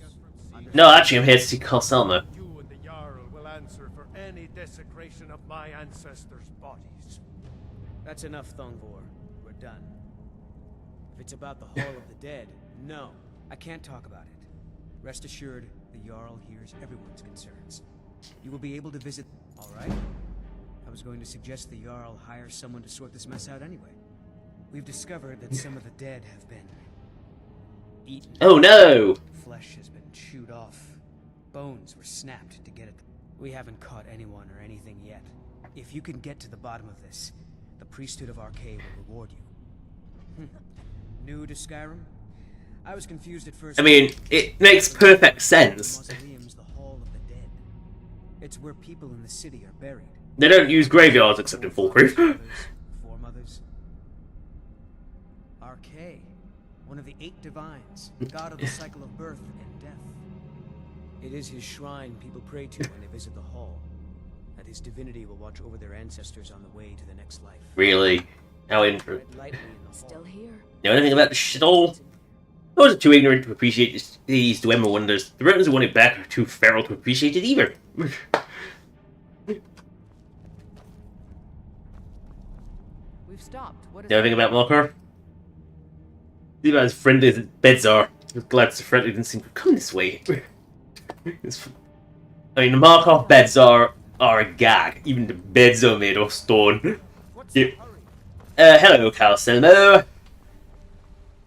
No, actually, I'm here to see Calcelmo. You and the Jarl will answer for any desecration of my ancestors' bodies. That's enough, Thongvor. We're done. If it's about the Hall of the Dead, no, I can't talk about it. Rest assured, the Jarl hears everyone's concerns. You will be able to visit. All right. I was going to suggest the Jarl hire someone to sort this mess out anyway. We've discovered that some of the dead have been eaten. Oh no! Flesh has been chewed off. Bones were snapped to get it. We haven't caught anyone or anything yet. If you can get to the bottom of this, the priesthood of Arcade will reward you. New to Skyrim? I was confused at first. I mean, it makes perfect sense. Mausoleum's the Hall of the Dead. It's where people in the city are buried. They don't use graveyards except in Full Proof. Foremothers. Arcade, one of the 8 divines, god of the cycle of birth and death. It is his shrine people pray to when they visit the hall. That his divinity will watch over their ancestors on the way to the next life. Really? How interesting. Tread lightly in the hall. Still here. Know anything about this shit all? I wasn't too ignorant to appreciate these Dwemer wonders. The Romans who wanted back are too feral to appreciate it either. We've stopped. What is Know anything about Markov? See about as friendly as beds are. I was glad so friendly didn't seem to come this way. I mean, the Markov beds are a gag. Even the beds are made of stone. What's Yeah. the hurry? Hello, Calcelmo.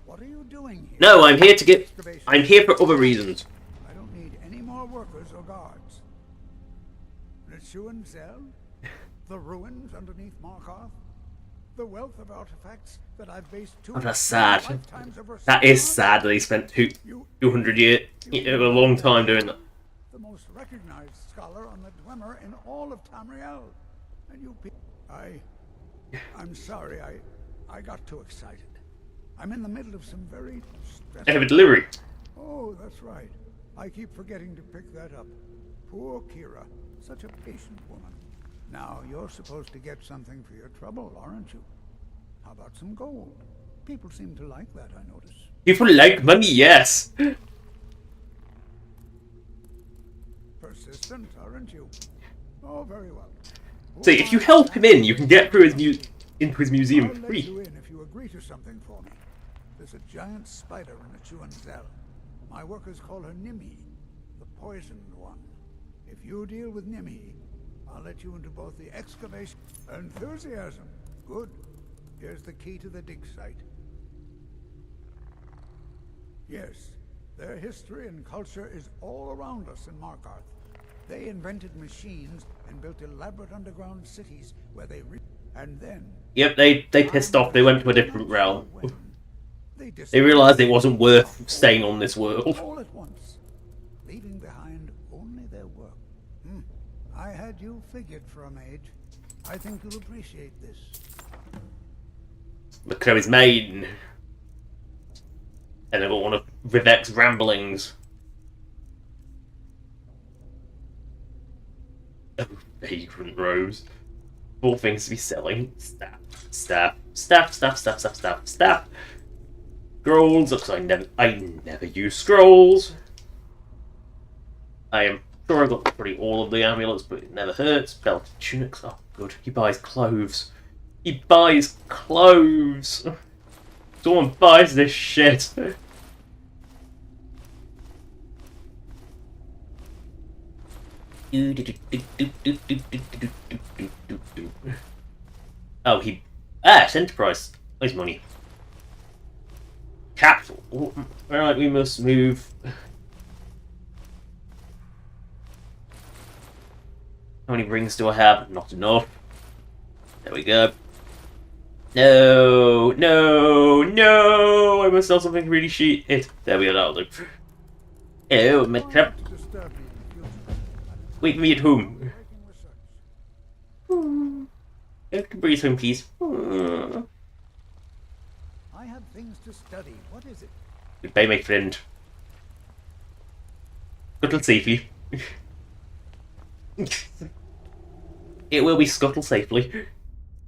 What are you doing here? No, I'm here to get. Excavation. I'm here for other reasons. I don't need any more workers or guards. The Schuan cell, the ruins underneath Markov, the wealth of artifacts that I've based two Oh, that's sad. lifetimes of research That is on. sad that they spent You, 200 years, a long time doing that. the most recognized scholar on the Dwemer in all of Tamriel, and you people. I'm sorry. I got too excited. I'm in the middle of some very I have stressful. a delivery. Oh, that's right. I keep forgetting to pick that up. Poor Kira. Such a patient woman. Now, you're supposed to get something for your trouble, aren't you? How about some gold? People seem to like that, I notice. People like money, yes. Persistent, aren't you? Oh, very well. So if you help him in, you can get through into his museum I'll let free. you in if you agree to something for me. There's a giant spider in the Chuan cell. My workers call her Nimi, the poisoned one. If you deal with Nimi, I'll let you into both the excavation... Enthusiasm. Good. Here's the key to the dig site. Yes, Their history and culture is all around us in Markarth. They invented machines and built elaborate underground cities where and then... Yep, they pissed off. They went to a different realm. They They realised it wasn't worth staying on this world. all at once, leaving behind only their work. I had you figured for a mage. I think you'll appreciate this. Look how he's made. And I got one of Vivek's ramblings. Oh, vagrant rose. All things to be selling. Staff. Scrolls. Looks like I never use scrolls. I am sure I got pretty all of the amulets, but it never hurts. Belted tunics. Oh, good. He buys clothes. He buys clothes. Someone buys this shit. Oh, it's Enterprise. Where's money? Capital. Alright, we must move. How many rings do I have? Not enough. There we go. No! I must sell something really shit. There we go, that'll do. Hello, Metcalf. Wait for me at home. I can breathe home, please. I have things to study. What is it? Goodbye, my friend. Scuttle safely. It will be scuttle safely.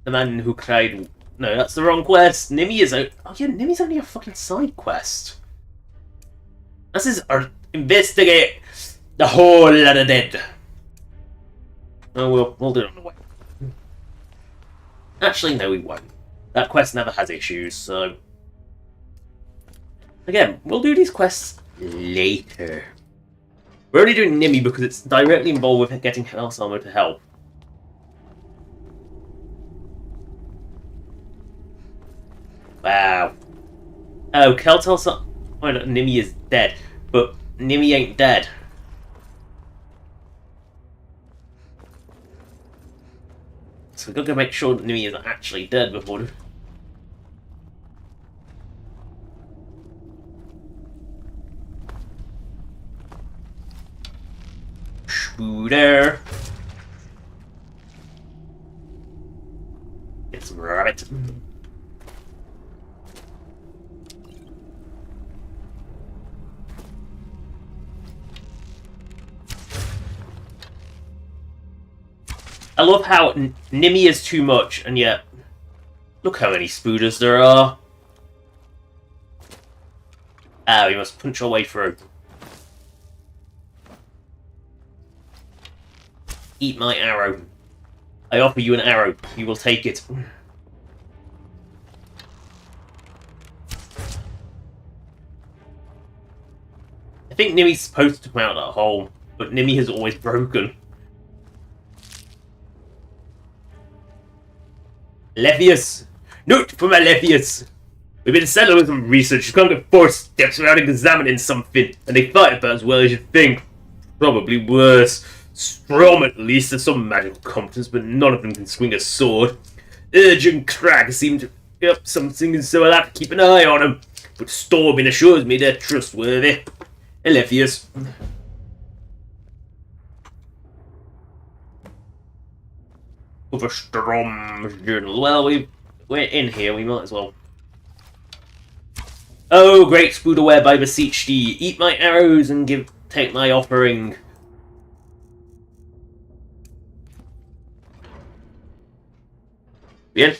The man who cried... No, that's the wrong quest. Nimmy is out... Oh yeah, Nimmy's only a fucking side quest. This is our... Investigate the whole lot of dead. Oh, we'll do it on the way. Actually, no, we won't. That quest never has issues, so... Again, we'll do these quests later. We're only doing Nimmy because it's directly involved with getting House Armor to help. Wow. Oh, Kel tells us Nimmy is dead, but Nimmy ain't dead. So we've got to make sure that Nimmy is actually dead before... Shooter. Get some rabbit. I love how Nimmy is too much, and yet look how many spooders there are. Ah, we must punch our way through. Eat my arrow. I offer you an arrow. You will take it. I think Nimmy's supposed to come out of that hole, but Nimmy has always broken. Lephius! Note from Lephius! We've been settled with some research. You can't get 4 steps without examining something, and they fight about as well as you think. Probably worse. Strom at least has some magical competence, but none of them can swing a sword. Urge and Crag seem to be up something, and so I'll have to keep an eye on them. But Storming assures me they're trustworthy. Lephius. Over Strom's journal. Well, we're in here, we might as well. Oh, great Spooderweb, I beseech thee, eat my arrows and take my offering. Bien.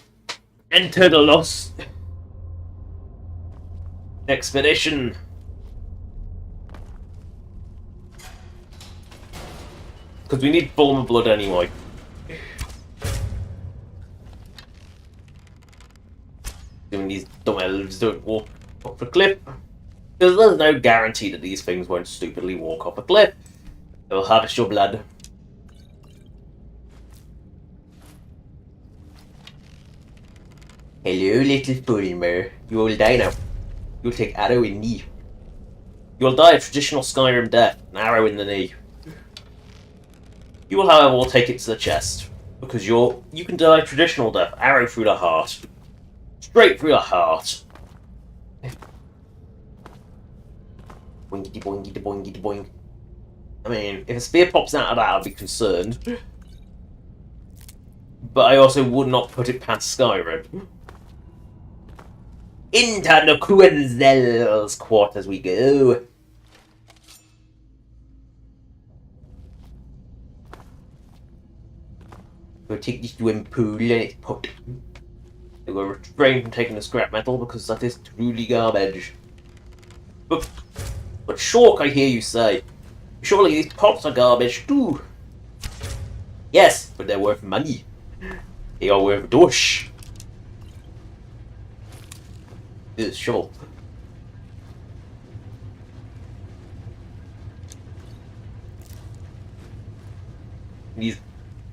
Enter the lost expedition. Because we need Bulma blood anyway. Assuming these dumb elves don't walk off a cliff. Because there's no guarantee that these things won't stupidly walk off a cliff. They'll harvest your blood. Hello, little Bulma. You will die now. You'll take arrow in knee. You will die a traditional Skyrim death, an arrow in the knee. You will, however, will take it to the chest, because you can die a traditional death, arrow through the heart. Straight through the heart. Boingity boingity boingity boing. I mean, if a spear pops out of that, I'd be concerned. But I also would not put it past Skyrim. Into the Quenzel's quarters we go. We'll take this to a pool and it's put. They were refrained from taking the scrap metal because that is truly garbage. But Shork, I hear you say. Surely these pots are garbage too. Yes, but they're worth money. They are worth dosh. This shovel.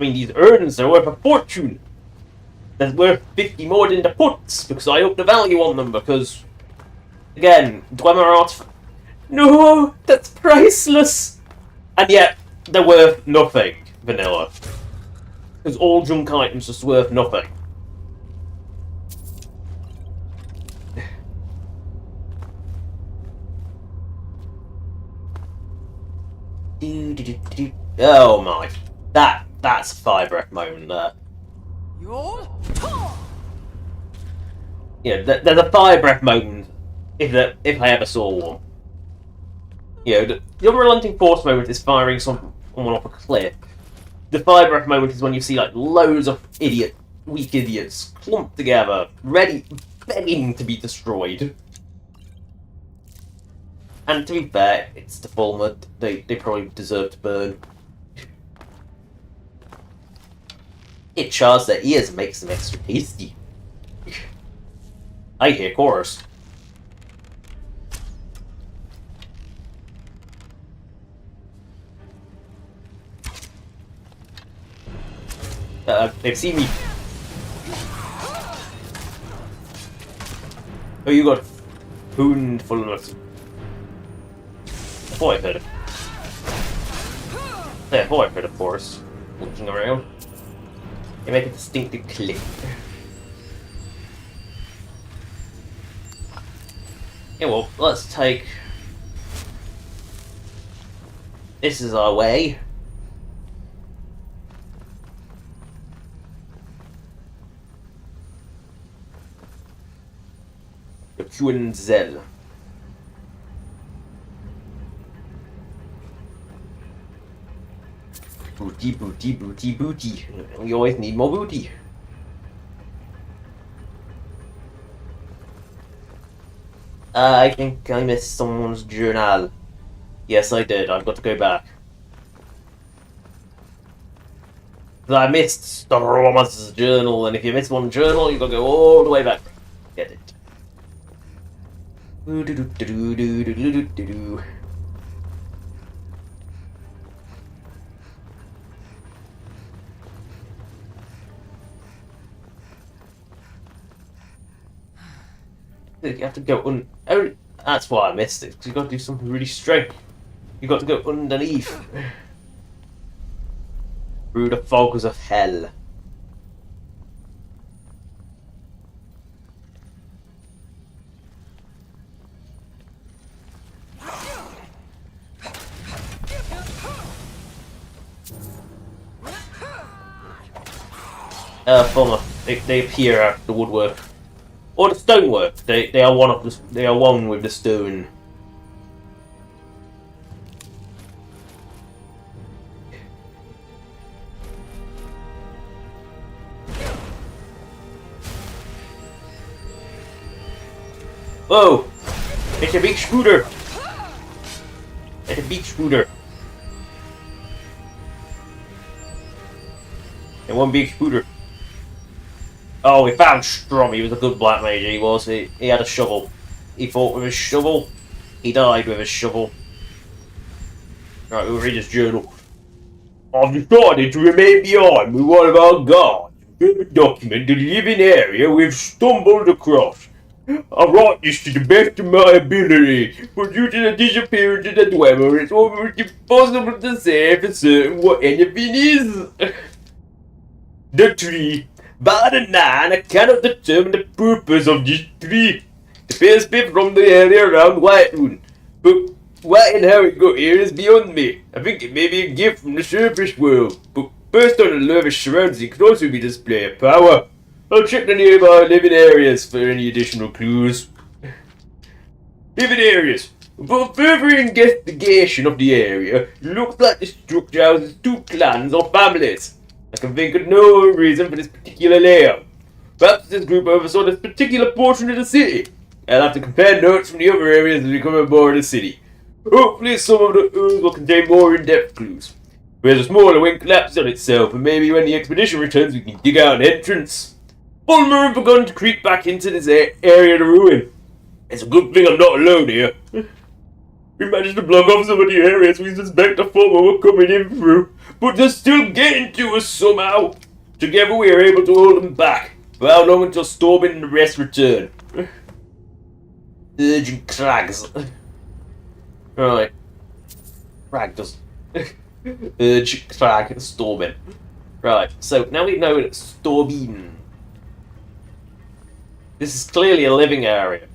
These urns are worth a fortune. They're worth 50 more than the puts because I up the value on them because, again, DeviantART. No, that's priceless. And yet, they're worth nothing, vanilla. Because all junk items are just worth nothing. Oh my. That's a fire breath moment there. Yeah, there's a fire breath moment if I ever saw one. You know, the unrelenting force moment is firing someone off a cliff. The fire breath moment is when you see like loads of weak idiots clumped together, ready, begging to be destroyed. And to be fair, it's the Fulmer. They probably deserve to burn. It chars their ears and makes them extra tasty. I hear chorus. They've seen me. Oh, you got Hoonfulness. I thought I heard it. Yeah, I thought I heard a forest looking around. They make a distinctive click. Yeah, well, let's take... This is our way. The Quenzel. Booty, booty, booty, booty. We always need more booty. I think I missed someone's journal. Yes, I did. I've got to go back. I missed Storm's journal, and if you miss one journal, you've got to go all the way back. Get it. You have to go oh, that's why I missed it, because you've got to do something really strange. You've got to go underneath. Through the fogs of hell. Fulmer. They appear at the woodwork. Or the stonework. They are one with the stone. Whoa! It's a big scooter! It's a big scooter. And one big scooter. Oh, we found Strom. He was a good black mage, he was. He had a shovel. He fought with his shovel. He died with his shovel. Right, we'll read his journal. I've decided to remain behind with one of our guards to document the living area we've stumbled across. I wrote this to the best of my ability, but due to the disappearance of the dweller, it's almost impossible to say for certain what anything is. The tree. Bar the 9, I cannot determine the purpose of this tree. It appears to be from the area around Whitewood, but why and how it got here is beyond me. I think it may be a gift from the surface world, but based on the lavish surroundings, it could also be a display of power. I'll check the nearby living areas for any additional clues. Living areas. Upon further investigation of the area, it looks like the structure houses 2 clans or families. I can think of no reason for this particular layout. Perhaps this group oversaw this particular portion of the city. I'll have to compare notes from the other areas as we come aboard the city. Hopefully some of the ooze will contain more in-depth clues. Whereas a smaller wing collapsed on itself, and maybe when the expedition returns we can dig out an entrance. Ulmer have begun to creep back into this area of the ruin. It's a good thing I'm not alone here. We managed to block off some of the areas we suspect the former were coming in through, but they're still getting to us somehow. Together we are able to hold them back. For how long until Stormin and the rest return? Urgent crags. Right. Crag does. Urge crag Stormin. Right, so now we know that Stormin. This is clearly a living area.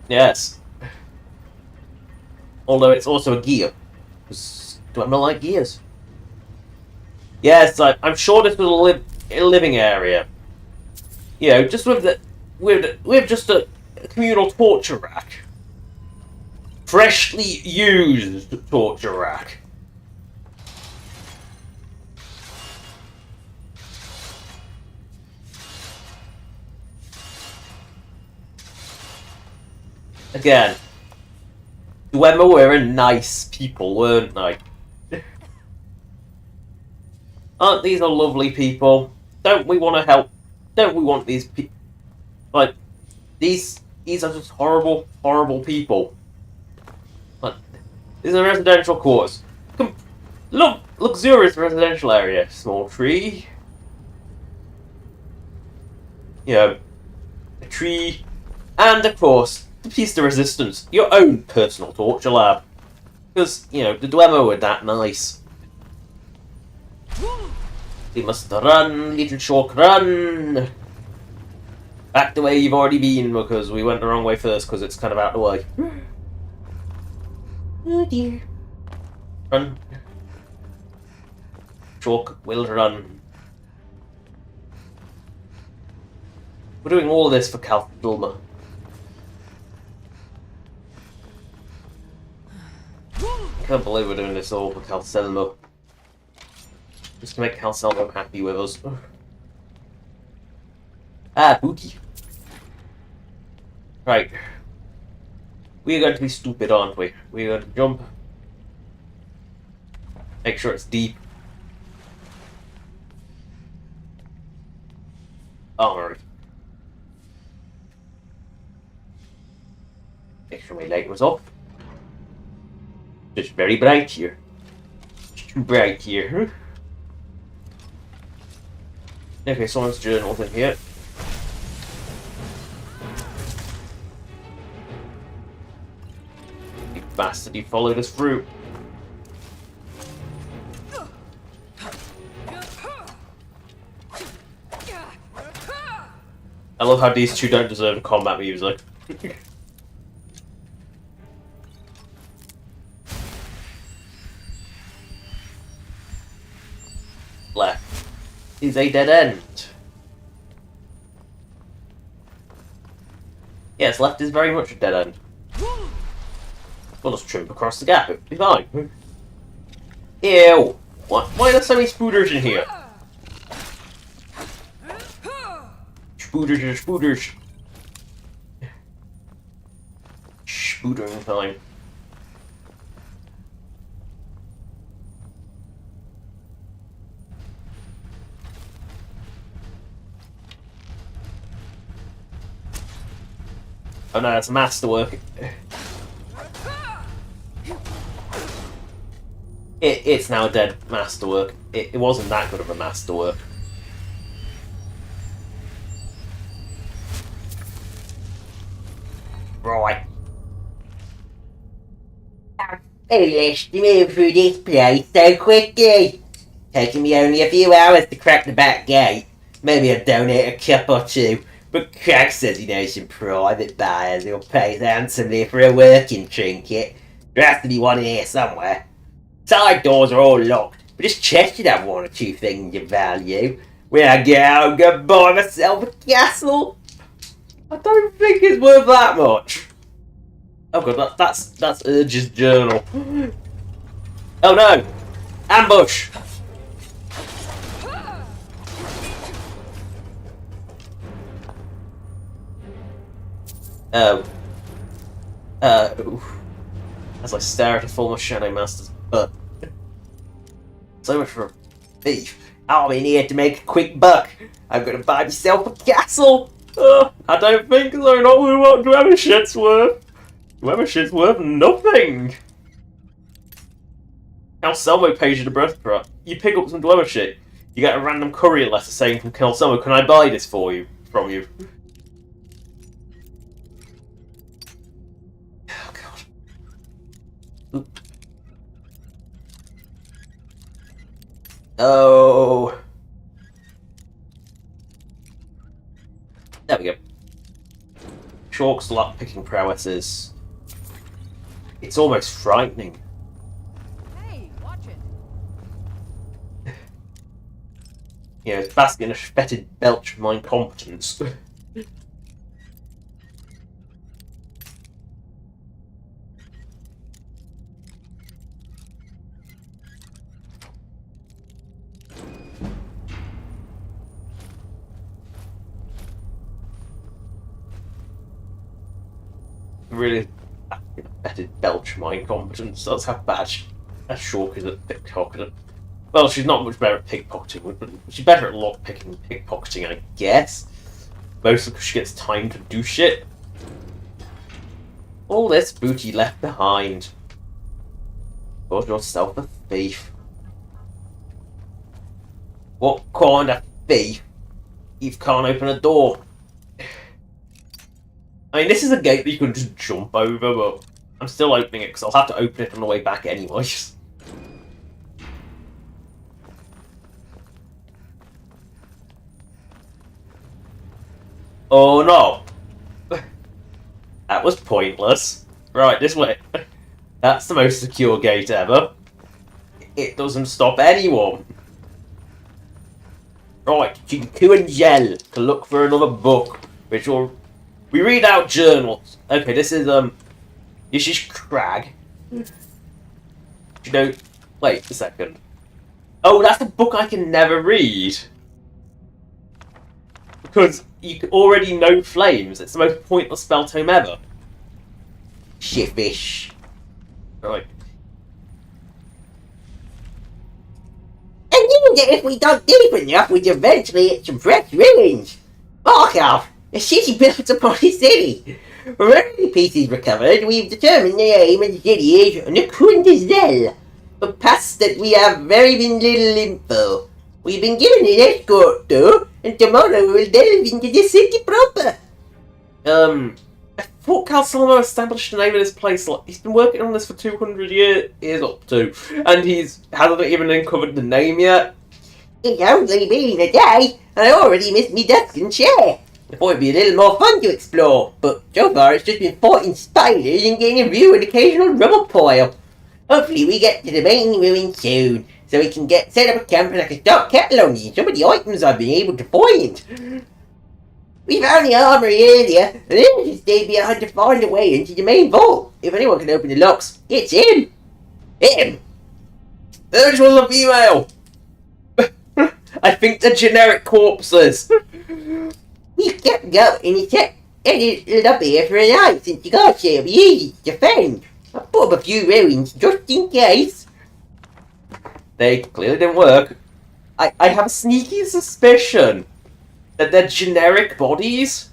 Yes. Although it's also a gear. Do I not like gears? Yes, I'm sure this was a living area. You know, just with just a communal torture rack. Freshly used torture rack. Again, Dwemer were nice people, weren't they? Aren't these a lovely people? Don't we want to help? Don't we want these people? Like, these are just horrible, horrible people. Like, this is a residential course. Look, luxurious residential area. Small tree. You know, a tree. And, of course, the piece de resistance. Your own personal torture lab. Because, you know, the Dwemer were that nice. We must run, little Shork, run! Back the way you've already been, because we went the wrong way first, because it's kind of out the way. Oh dear. Run. Shork will run. We're doing all this for Kalthulma. I can't believe we're doing this all for Calcelmo. Just to make Calcelmo happy with us. Ah, booty. Right. We are going to be stupid, aren't we? We are going to jump. Make sure it's deep. Alright. Make sure my light was off. It's very bright here. It's too bright here. Okay, someone's journal's in here. You bastard, you followed us through. I love how these two don't deserve combat music. Left is a dead end. Yes, left is very much a dead end. We'll just trimp across the gap, it'll be fine. Ew! What? Why are there so many spooters in here? Spooters are spooters. Spootering time. Oh no, it's masterwork. It's now a dead masterwork. It wasn't that good of a masterwork. Right. I'm foolish to move through this place so quickly. Taking me only a few hours to crack the back gate. Maybe I'll donate a cup or two. But Crag says he knows some private buyers who'll pay handsomely for a working trinket. There has to be one in here somewhere. Side doors are all locked, but this chest should have one or two things of value. When I get out, I'm gonna buy myself a castle. I don't think it's worth that much. Oh god, that's Urge's journal. Oh no! Ambush! As I stare at a former Shadow Master's butt. So much for a thief. I'm in here to make a quick buck. I'm gonna buy myself a castle. I don't think so. Not with what Dwemer shit's worth. Dwemer shit's worth nothing. Calcelmo pays you the birthright. You pick up some Dwemer shit. You get a random courier letter saying from Calcelmo, "Can I buy this for you?" From you. Oh god. Oop. Oh. There we go. Chalk's lock-picking prowesses. It's almost frightening. Hey, watch it. You know, it's basking in a fetid belch of my incompetence. Really fetid belch of my incompetence. That's how bad Shawk is at pickpocketing. Well, she's not much better at pickpocketing, but she's better at lockpicking than pickpocketing, I guess. Mostly because she gets time to do shit. All this booty left behind. Call yourself a thief. What kind of thief? You can't open a door. I mean, this is a gate that you can just jump over, but I'm still opening it because I'll have to open it on the way back anyways. Oh no! That was pointless. Right, this way. That's the most secure gate ever. It doesn't stop anyone. Right, Q and Gel to look for another book, which will... We read out journals. Okay, this is Crag. You know, wait a second. Oh, that's a book I can never read. Because you already know flames. It's the most pointless spell tome ever. Shiffish. Right. I knew that if we dug deep enough, we'd eventually hit some fresh ruins. Mark off! The city built upon the city. From early pieces recovered, we've determined the aim of the city is Nukundazell. But past that we have very little info. We've been given an escort though, and tomorrow we'll delve into the city proper. I thought Calcelmo established the name of this place. Like, he's been working on this for 200 years up to, and hasn't even uncovered the name yet. It's only been a day, and I already missed me desk and chair. I thought it'd be a little more fun to explore, but so far it's just been fighting spiders and getting a view of an occasional rubble pile. Hopefully we get to the main ruin soon, so we can set up a camp and I can start cataloguing some of the items I've been able to find. We found the armory earlier, and then just stayed behind to find a way into the main vault. If anyone can open the locks, it's him! Him! There's one of the female! I think they're generic corpses. We've kept going and it's up here for a night since the guard say it'll be easy to defend. I put up a few ruins just in case. They clearly didn't work. I have a sneaky suspicion that they're generic bodies.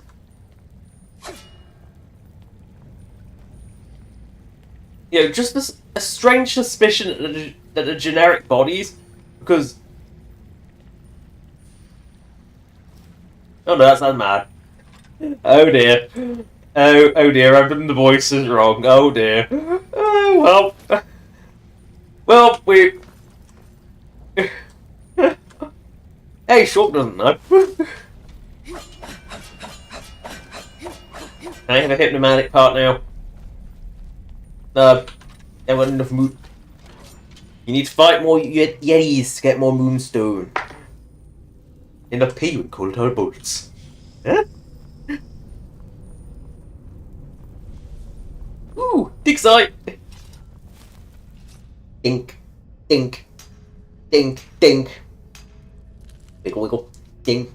You know, just a strange suspicion that they're generic bodies, because... Oh no, that's not mad. Oh dear. Oh dear, I've done the voices wrong. Oh dear. Oh, well. Well, we... Hey, Short doesn't know. I have a hypnomatic part now. I want enough moon. You need to fight more Yetis to get more moonstone. In a pay with cold hard bullets. Huh? Ooh, dig sight! Dink, dink, dink, dink. Wiggle, wiggle, dink,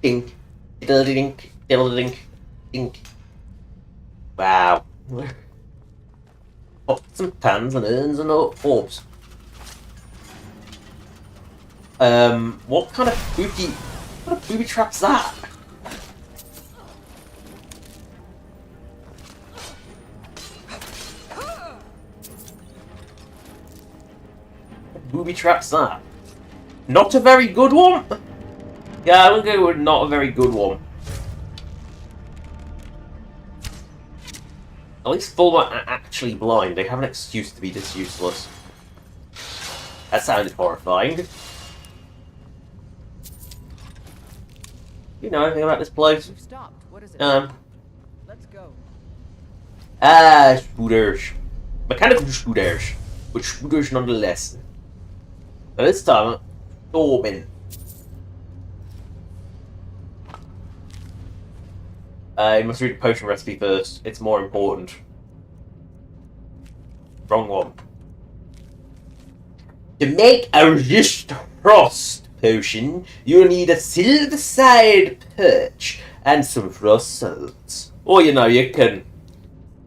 dink, diddle dink, diddle dink, dink. Wow. Pots and pans and urns and orbs. What kind of booby trap's that? What booby trap's that? Not a very good one? Yeah, I would go with not a very good one. At least Fulmer are actually blind. They have an excuse to be this useless. That sounded horrifying. You know anything about this place? We've stopped. What is it? Let's go. Scooters. Mechanical scooters. But scooters nonetheless. Now this time, Dormin. You must read the potion recipe first. It's more important. Wrong one. To make a resist frost potion, you'll need a silver side perch and some frost salts. Or you know, you can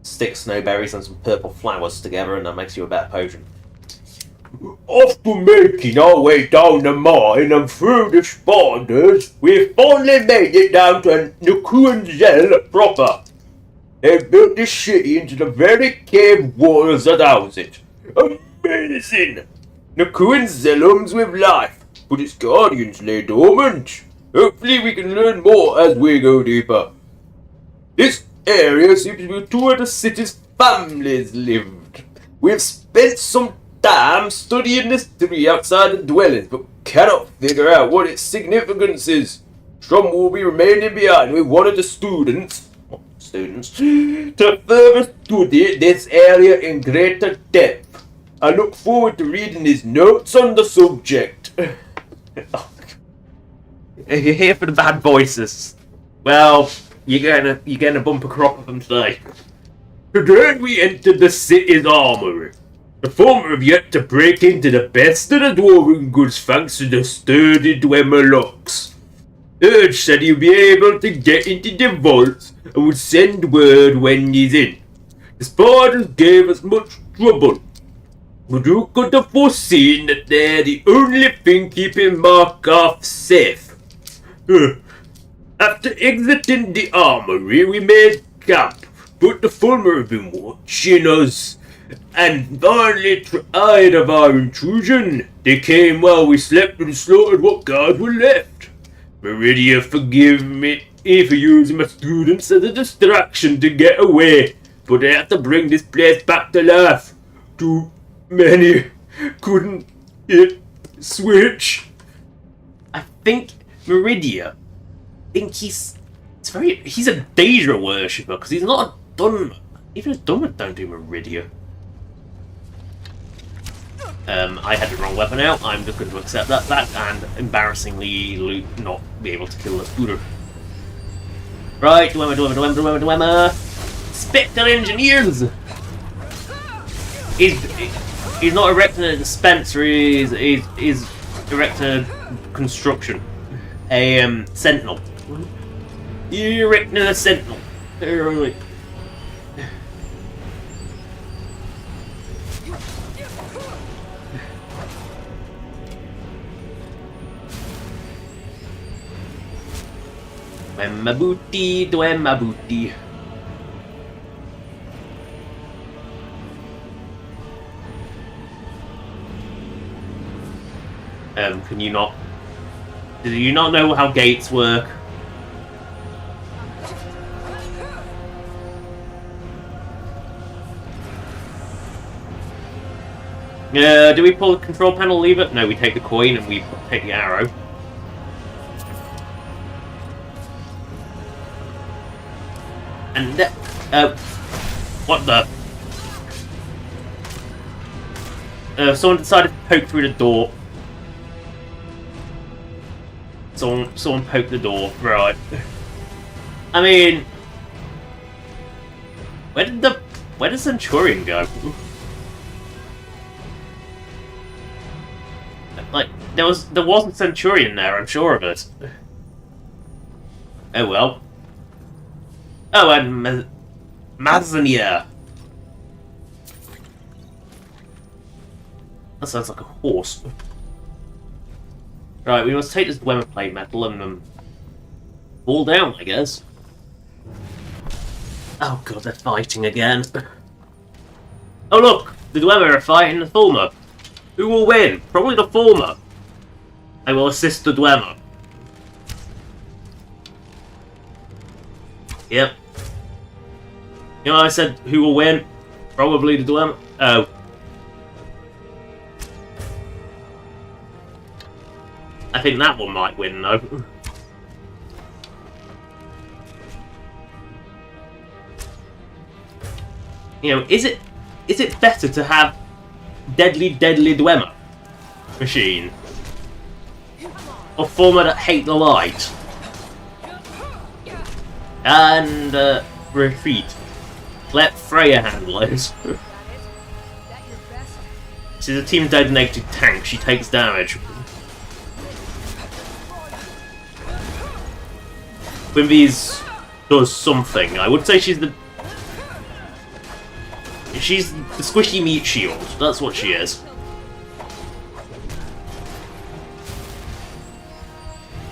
stick snowberries and some purple flowers together and that makes you a better potion. After making our way down the mine and through the spiders, we've finally made it down to Nukuanzel proper. They've built this city into the very cave walls that house it. Amazing! Nukuanzel hums with life, but its guardians lay dormant. Hopefully we can learn more as we go deeper. This area seems to be where the city's families lived. We've spent some time studying this tree outside the dwellings, but cannot figure out what its significance is. Some will be remaining behind with one of the students to further study this area in greater depth. I look forward to reading his notes on the subject. If you're here for the bad voices, well, you're getting a bumper crop of them today. Today we entered the city's armory. The former have yet to break into the best of the dwarven goods thanks to the sturdy Dwemer locks. Urge said he'll be able to get into the vaults and would send word when he's in. The spiders gave us much trouble, but who could have foreseen that they're the only thing keeping Markov safe? After exiting the armory, we made camp, but the Fulmer have been watching us. And finally tired of our intrusion, they came while we slept and slaughtered what guards were left. Meridia, forgive me for using my students as a distraction to get away, but I have to bring this place back to life. Too many couldn't hit switch. I think Meridia, he's a Daedra worshipper, because he's not a Dunmer. Even a Dunmer don't do Meridia. I had the wrong weapon out. I'm just going to accept that fact and embarrassingly not be able to kill the scooter. Right, Dwemer. Spectre Engineers! He's not erecting a dispenser, he's erecting a construction. A sentinel. You're erecting a sentinel. Right. Dwemma booty. Can you not? Do you not know how gates work? Do we pull the control panel lever? No, we take the coin and we take the arrow. And what the? Someone decided to poke through the door. Someone poked the door, right? I mean, where did Centurion go? Like, there wasn't Centurion there, I'm sure of it. Oh well. Oh, and Mazania. That sounds like a horse. Right, we must take this Dwemer plate metal and fall down, I guess. Oh god, they're fighting again. Oh look, the Dwemer are fighting the former. Who will win? Probably the former. I will assist the Dwemer. Yep. You know, I said who will win? Probably the Dwemer. Oh. I think that one might win, though. You know, is it better to have deadly Dwemer machine or former that hate the light and retreat? Let Freya handle it. She's a team designated tank. She takes damage. Quimby's does something. I would say she's the squishy meat shield. That's what she is.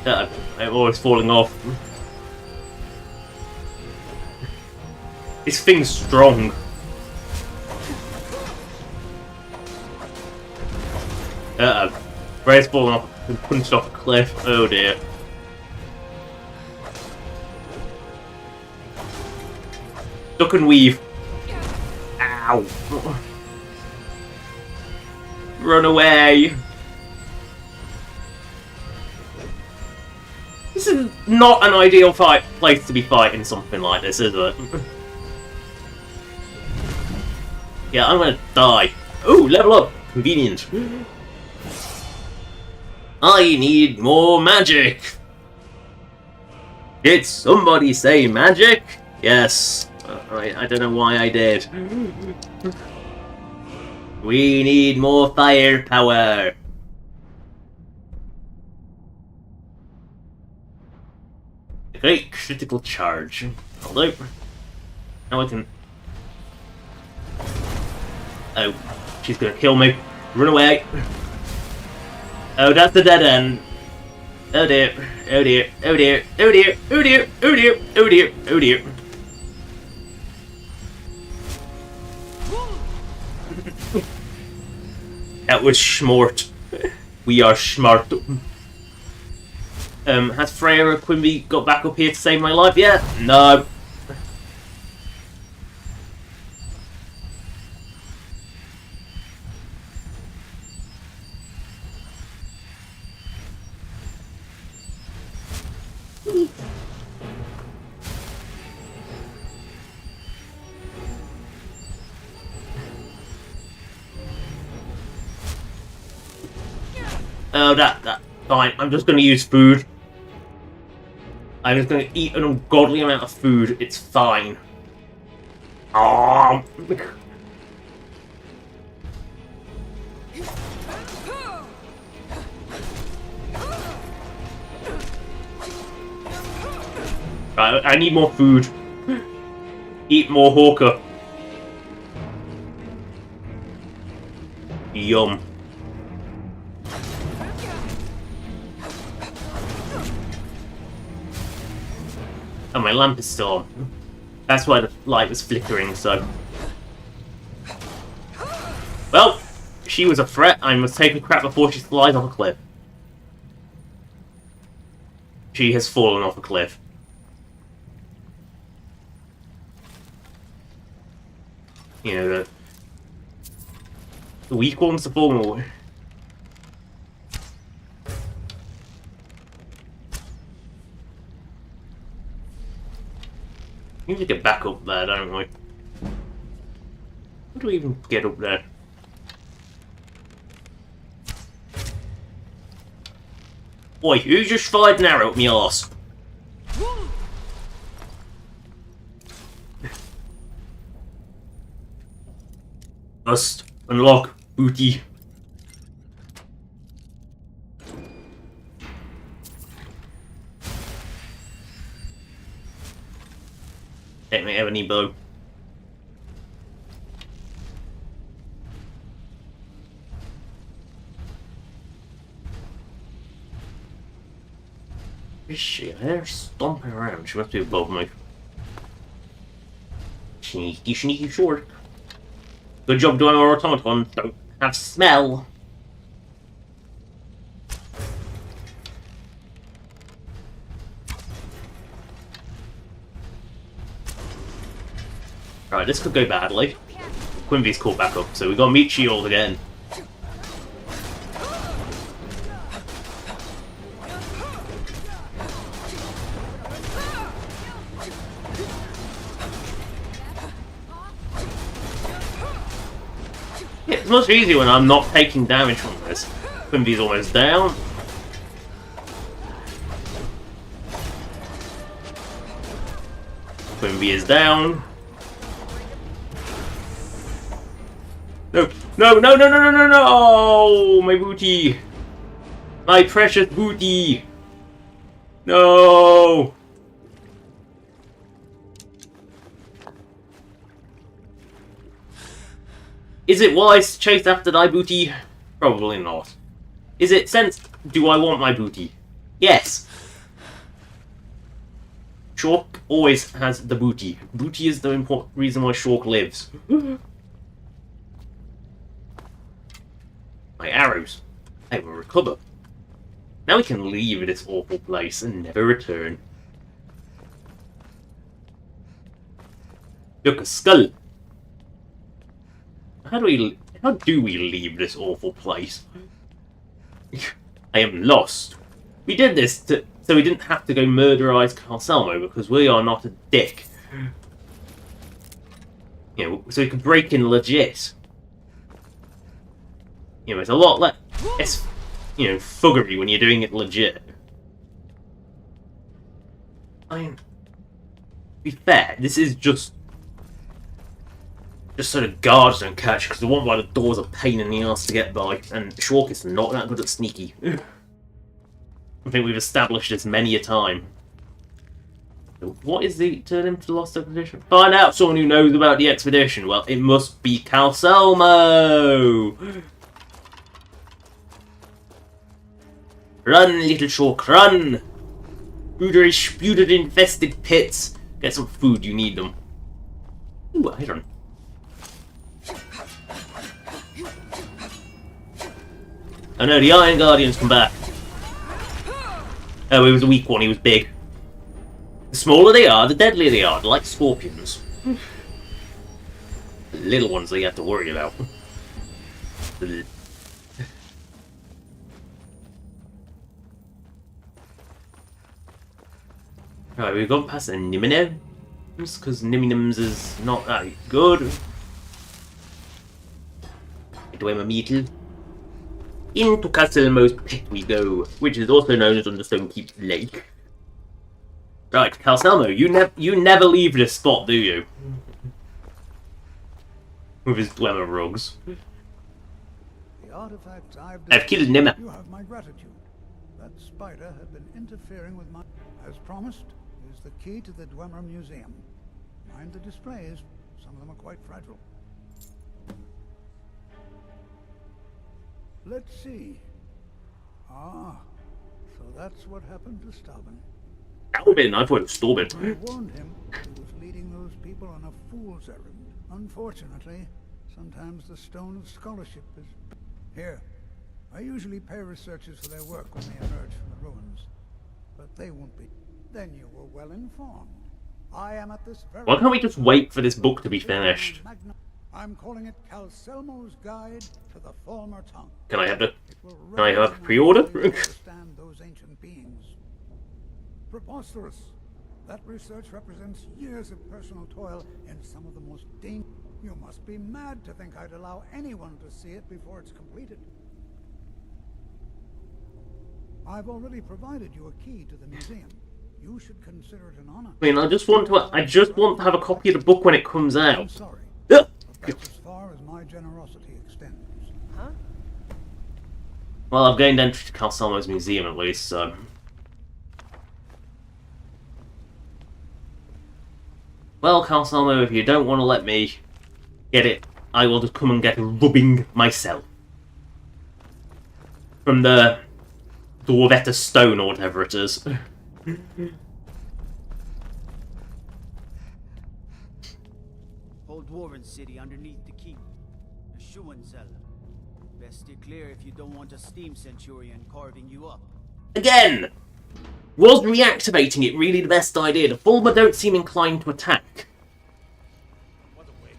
I'm always falling off. This thing's strong. Ray's falling off and punched off a cliff. Oh dear. Duck and weave. Ow. Run away. This is not an ideal place to be fighting something like this, is it? Yeah, I'm gonna die. Ooh, level up. Convenient. I need more magic. Did somebody say magic? Yes. I don't know why I did. We need more firepower. Great critical charge. Although, now I can. Oh, she's gonna kill me. Run away. Oh, that's the dead end. Oh dear. Oh dear. Oh dear. Oh dear. Oh dear. Oh dear. Oh dear. Oh dear. That was smart. We are smart. Has Freya or Quimby got back up here to save my life yet? No. Oh, that. Fine, I'm just gonna use food. I'm just gonna eat an ungodly amount of food. It's fine. Oh. Right, I need more food. Eat more Hawker. Yum. Oh, my lamp is still on. That's why the light was flickering, so... Well, she was a threat. I must take a crap before she flies off a cliff. She has fallen off a cliff. You know, The weak ones, the formal. We need to get back up there, don't we? How do we even get up there? Oi, who just fired an arrow at me arse? Must unlock booty. Let me have any bow. Is she there stomping around? She must be above me. Sneaky, sneaky short. Good job doing our automaton. Don't have smell. Right, this could go badly. Quimby's caught back up, so we got meat shield again. Yeah, it's much easier when I'm not taking damage from this. Quimby's almost down. Quimby is down. No, no, no, no, no, no, no, no! Oh, my booty! My precious booty! No! Is it wise to chase after thy booty? Probably not. Is it sense? Do I want my booty? Yes! Shork always has the booty. Booty is the important reason why Shork lives. My arrows. I will recover. Now we can leave this awful place and never return. Look, a skull. How do we leave this awful place? I am lost. We did this so we didn't have to go murderize Carselmo because we are not a dick. You know, so we could break in legit. You know, it's a lot less, you know, fuggery when you're doing it legit. I mean, to be fair, this is just so the guards don't catch, because the one by the door's a pain in the ass to get by, and Shork is not that good at sneaky. I think we've established this many a time. What is the turn him to the lost expedition? Find out someone who knows about the expedition. Well, it must be Carselmo! Run, little Shork, run! Through spewed infested pits. Get some food, you need them. Ooh, iron. Oh no, the Iron Guardians come back. Oh, he was a weak one, he was big. The smaller they are, the deadlier they are, like scorpions. The little ones that you have to worry about. Right, we've gone past the Niminims, because Niminims is not that good. Do I have a metal? Into Castlemo's pit we go, which is also known as Understonekeep Lake. Right, Carselmo, you never leave this spot, do you? With his Dwemer rugs. The artifacts I've killed Nimmer. You have my gratitude. That spider had been interfering with my... As promised, is the key to the Dwemer Museum. Mind the displays. Some of them are quite fragile. Let's see. Ah, so that's what happened to Stubborn. Albin, I thought it was Storbin. I warned him he was leading those people on a fool's errand. Unfortunately, sometimes the stone of scholarship is... Here, I usually pay researchers for their work when they emerge from the ruins. But they won't be. Then you were well informed. I am at this very... Why can't we just wait for this book to be finished? I'm calling it Calselmo's Guide to the Former Tongue. Can I have the? It will Can I have revolutionize pre-order? the way we understand those ancient beings. Preposterous. That research represents years of personal toil in some of the most dangerous. You must be mad to think I'd allow anyone to see it before it's completed. I've already provided you a key to the museum. You should consider it an honor. I mean, I just want to have a copy of the book when it comes I'm out. sorry. Ugh. That's as far as my generosity extends. Huh? Well, I've gained entry to Calselmo's museum at least, so. Well, Calselmo, if you don't want to let me get it, I will just come and get a rubbing myself. From the Dwarvetta Stone or whatever it is. Old Dwarven city underneath the keep. The Schuenzell. Best stay clear if you don't want a steam centurion carving you up. Again! Was reactivating it really the best idea? The Fulmer don't seem inclined to attack. What a waste.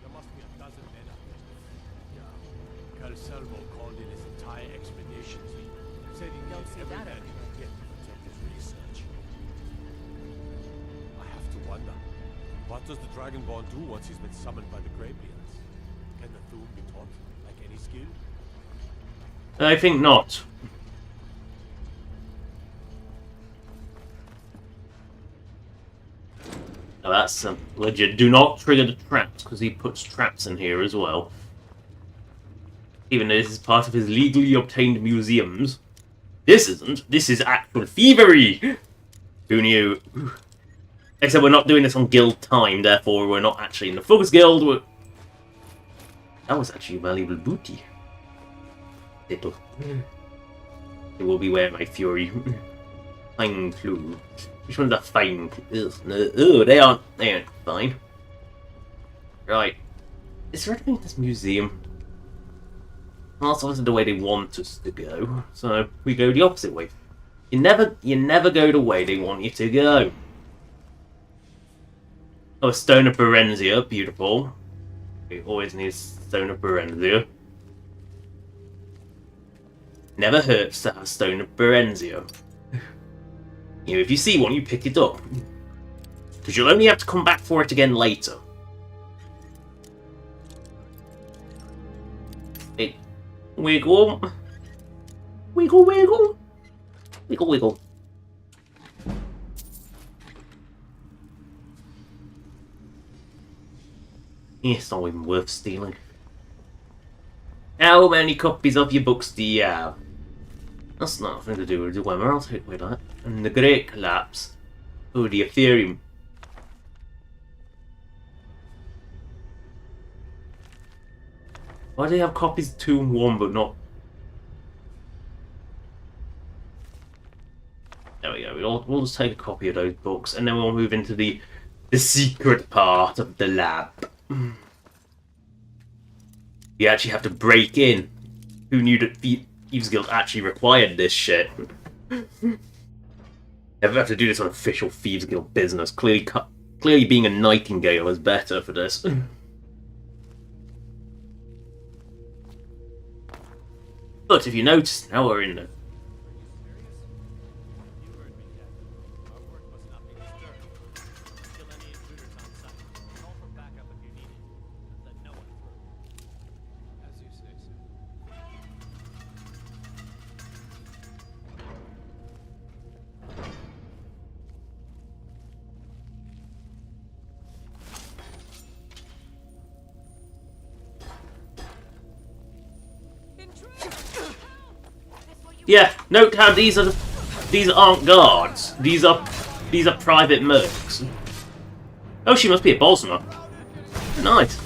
There must be a dozen men up there. Yeah. Calselmo called in his entire expedition team. Said he Don't needs see every that man every he can get to protect his research. I have to wonder, what does the Dragonborn do once he's been summoned by the Greybeards? Can the Thune be taught like any skill? I think not. Now that's legit. Do not trigger the traps, because he puts traps in here as well. Even though this is part of his legally obtained museums. This isn't. This is actual thievery! Who knew? Except we're not doing this on guild time, therefore we're not actually in the Thugs Guild. That was actually a valuable booty. Little. It will beware my fury. Fine clue. Which one's a fine clue? Oh, they aren't fine. Right. Is there anything in this museum? Well, that's obviously the way they want us to go. So we go the opposite way. You never go the way they want you to go. Oh, a Stone of Berenzia, beautiful. We always need a Stone of Berenzia. Never hurts to have a Stone of Berenzia. You know, if you see one, you pick it up. Because you'll only have to come back for it again later. It wiggle. Wiggle, wiggle. Wiggle, wiggle. It's not even worth stealing. How many copies of your books do you have? That's nothing to do with the Wemmer, I'll take with that. And the Great Collapse. Oh, the Ethereum. Why do they have copies 2 and 1 but not... There we go, we'll just take a copy of those books and then we'll move into the secret part of the lab. You actually have to break in. Who knew that Thieves Guild actually required this shit? Never have to do this on official Thieves Guild business. Clearly being a nightingale is better for this. But if you notice, now we're in the... Yeah, note how these aren't guards. These are private mercs. Oh, she must be a Bolsomer. Nice.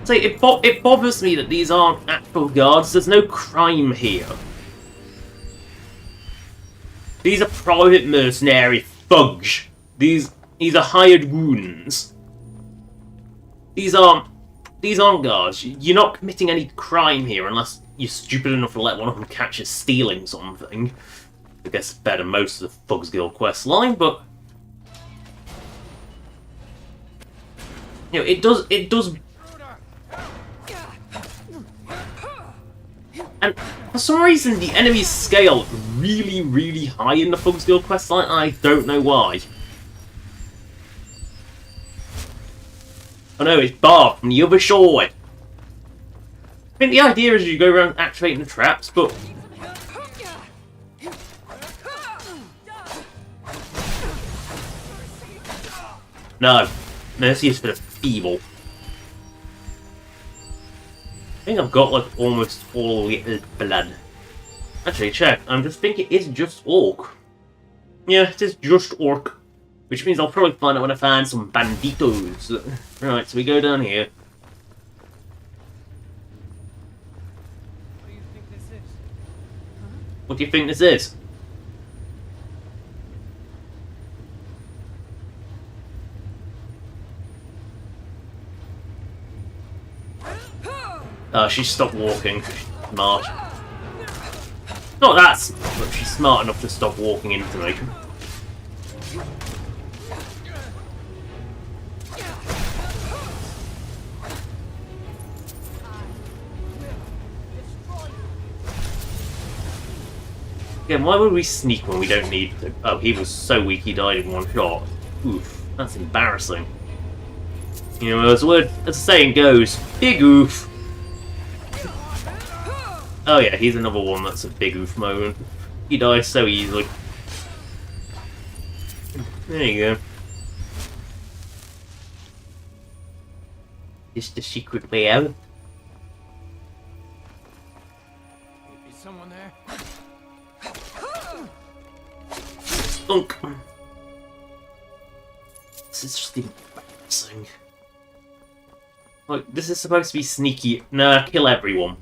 Say, it bothers me that these aren't actual guards. There's no crime here. These are private mercenary thugs. These are hired goons. These aren't guards. You're not committing any crime here unless you're stupid enough to let one of them catch you stealing something. I guess it's better most of the Thugs Guild quest line, but You know, it does. And for some reason, the enemies scale really, really high in the Thugs Guild questline. I don't know why. Oh no, it's Bob from the other shore. I think the idea is you go around activating the traps, but... No. Mercy is for the feeble. I think I've got, like, almost all the blood. Actually, check. I'm just thinking it's just Orc. Yeah, it is just Orc. Which means I'll probably find out when I find some banditos. Right, so we go down here. What do you think this is? What do you think this is? Oh, she stopped walking. Smart. Not that smart, but she's smart enough to stop walking into me. Again, why would we sneak when we don't need to? Oh, he was so weak he died in one shot. Oof, that's embarrassing. You know, as the saying goes, big oof. Oh yeah, he's another one that's a big oof moment. He dies so easily. There you go. Is the secret way out? Is someone there? Stunk. This is just embarrassing. Like, this is supposed to be sneaky. Nah, kill everyone.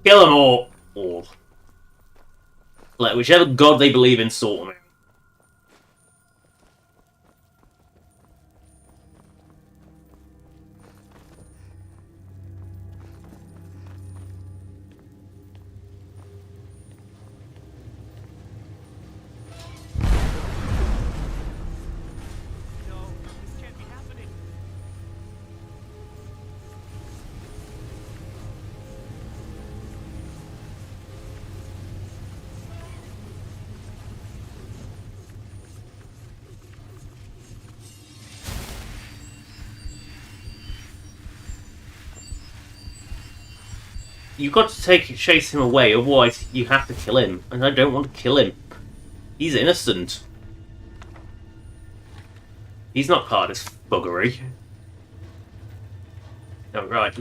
Kill them all. Let whichever god they believe in sort them out. You've got to chase him away, otherwise you have to kill him. And I don't want to kill him. He's innocent. He's not part of this buggery. Oh, right.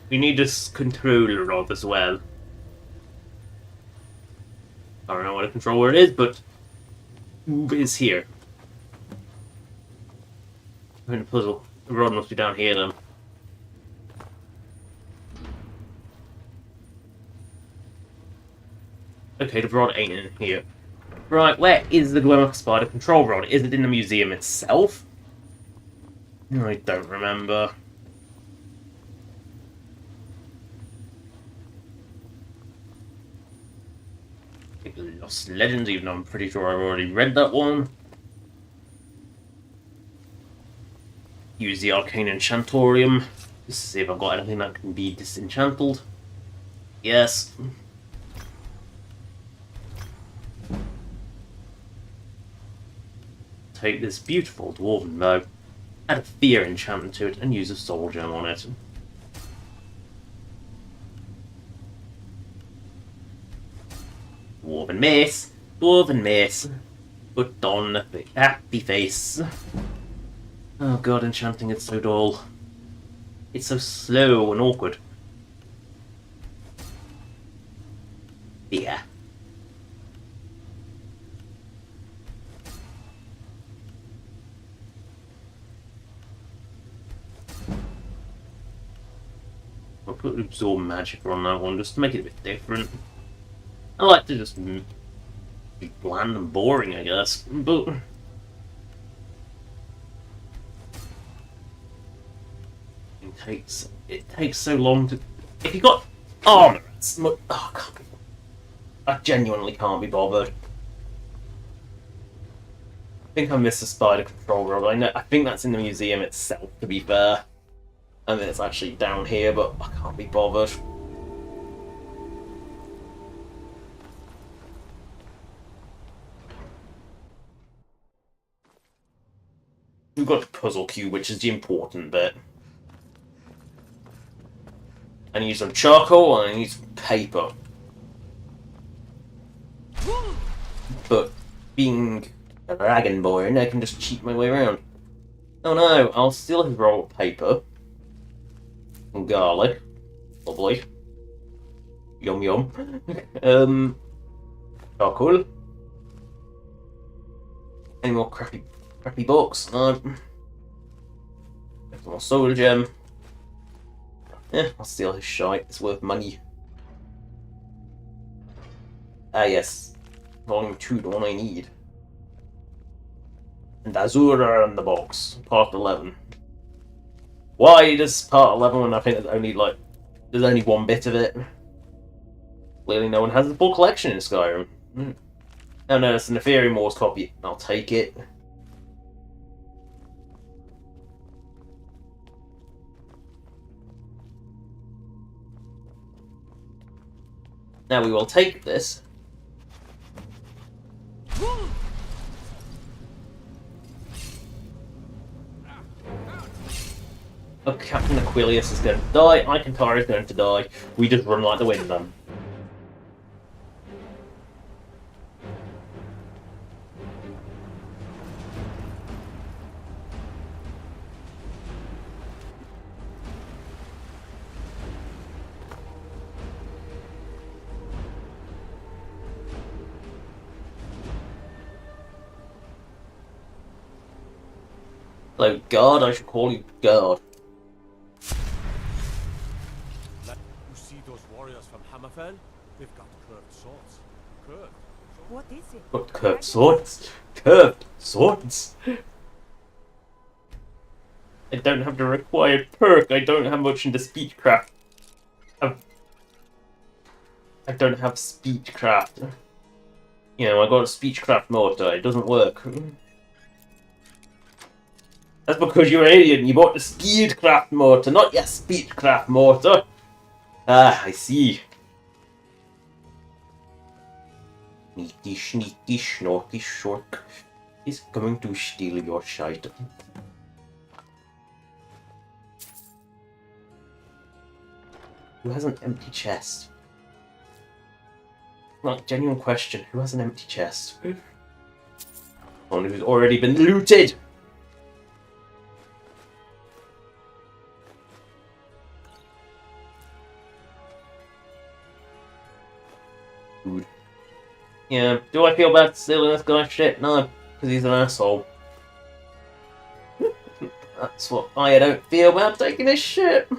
We need this controller rod as well. I don't know what a controller it is, but Oob is here. I'm in a puzzle. The rod must be down here then. Okay, the rod ain't in here. Right, where is the Glimmer Spider control rod? Is it in the museum itself? I don't remember. Lost Legends, even though I'm pretty sure I've already read that one. Use the Arcane Enchantorium. Just to see if I've got anything that can be disenchanted. Yes. Take this beautiful dwarven bow, add a fear enchantment to it, and use a soul gem on it. Dwarven mace, put on a happy face. Oh god, enchanting is so dull. It's so slow and awkward. Yeah. I'll put Absorb Magic on that one just to make it a bit different. I like to just be bland and boring, I guess, but it takes so long to. If you got armor, oh, I genuinely can't be bothered. think I missed the spider control rod. I think that's in the museum itself, to be fair. And then it's actually down here, but I can't be bothered. We've got the puzzle cube, which is the important bit. I need some charcoal and I need some paper. But being a dragonborn, I can just cheat my way around. Oh no, I'll steal his roll of paper. Some garlic. Lovely. Yum yum. Charcoal. Any more crappy books? No. Some more soul gem. I'll steal his shite. It's worth money. Ah yes. Volume 2, the one I need. And Azura in the box. Part 11. Why does part 11 when I think there's only one bit of it? Clearly no one has the full collection in Skyrim. Oh no, it's an Ethereum Wars copy. I'll take it. Now we will take this. Oh, Captain Aquilius is going to die. Ikantara is going to die. We just run like the wind then. Hello, guard. I should call you guard. You see those warriors from Hammerfell? They've got curved swords. Curved. What is it? Got curved swords. Curved swords. I don't have the required perk. I don't have much into speechcraft. I don't have speechcraft. You know, I got a speechcraft mortar. It doesn't work. That's because you're an idiot and you bought the speedcraft mortar, not your speechcraft mortar. Ah, I see. Sneaky, sneaky, snorky shark is going to steal your shite. Who has an empty chest? Like, genuine question. Who has an empty chest? One who's already been looted! Food. Yeah, do I feel bad stealing this guy's shit? No, because he's an asshole. That's what I don't feel about taking his shit.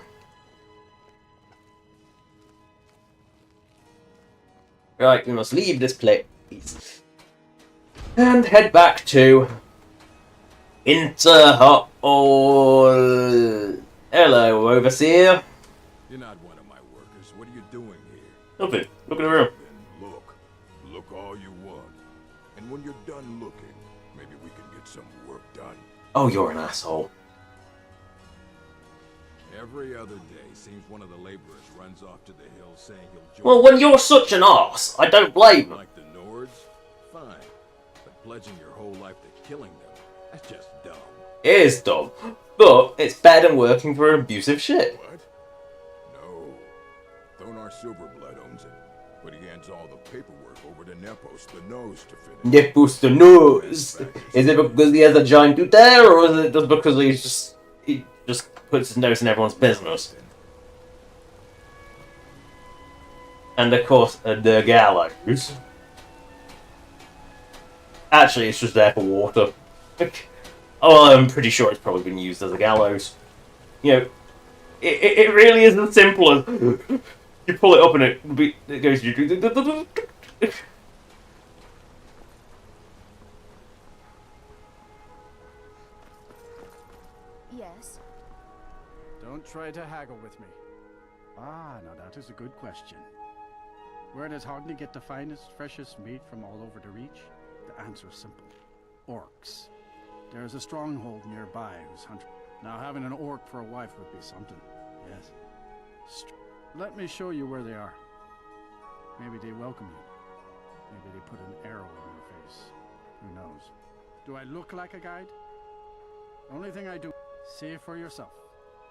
Right, we must leave this place. And head back to Interhall. Hello, Overseer. You're not one of my workers. What are you doing here? Nothing. Look at the room. Then look all you want. And when you're done looking, maybe we can get some work done. Oh, you're an asshole. Every other day, seems one of the laborers runs off to the hill saying he'll join. Well, when you're such an arse, I don't blame him. Like the Nords? Fine. But pledging your whole life to killing them, that's just dumb. It is dumb, but it's better than working for an abusive shit. What? No. Thonar Silverblood owns it, but he hands all the paperwork over to Nepos the Nose to finish. Nepos the Nose! Is it because he has a giant tooth there, or is it just because he just puts his nose in everyone's business? And of course, the gallows. Actually, it's just there for water. Oh, I'm pretty sure it's probably been used as a gallows. You know, it really is as simple as you pull it up and it goes. Yes. Don't try to haggle with me. Ah, now that is a good question. Where does Hogni get the finest, freshest meat from all over the Reach? The answer is simple. orcs. There's a stronghold nearby whose hunter. Now having an orc for a wife would be something. Yes. Let me show you where they are. Maybe they welcome you. Maybe they put an arrow in your face. Who knows? Do I look like a guide? Only thing I do. See it for yourself.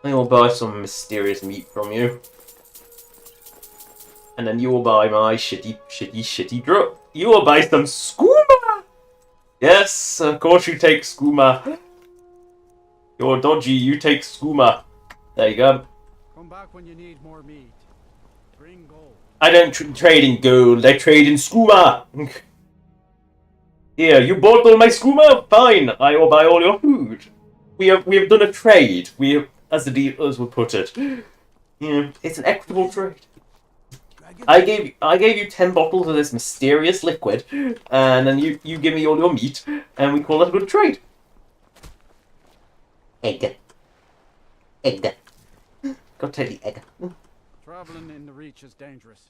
I will buy some mysterious meat from you. And then you will buy my shitty drug. You will buy some skooma! Yes, of course you take skooma. You're dodgy, you take skooma. There you go. Come back when you need more meat. Bring gold. I don't trade in gold, I trade in skooma. Here, you bought all my skooma? Fine, I will buy all your food. We have done a trade. We have, as the dealers would put it. Yeah, it's an equitable trade. I gave you 10 bottles of this mysterious liquid, and then you give me all your meat, and we call it a good trade. Egg. Go take the egg. Traveling in the Reach is dangerous.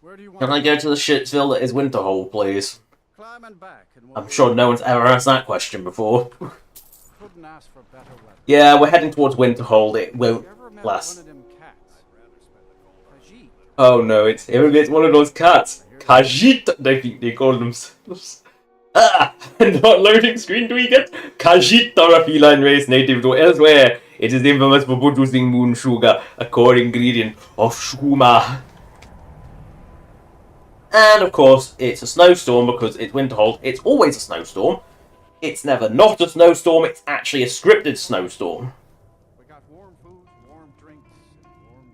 Where do you want? Can I go to the shitsville that is Winterhold, please? Climb and back and I'm sure no one's ever asked that question before. couldn't ask for better weather. Yeah, we're heading towards Winterhold. It won't last. Oh no, it's one of those cats. Khajiit, I think they call themselves. Ah! Not loading screen, do we get? Khajiit are a feline race native to elsewhere. It is infamous for producing moon sugar, a core ingredient of skooma. And of course, it's a snowstorm because it's Winterhold. It's always a snowstorm. It's never not a snowstorm, it's actually a scripted snowstorm. We got warm food, warm drinks,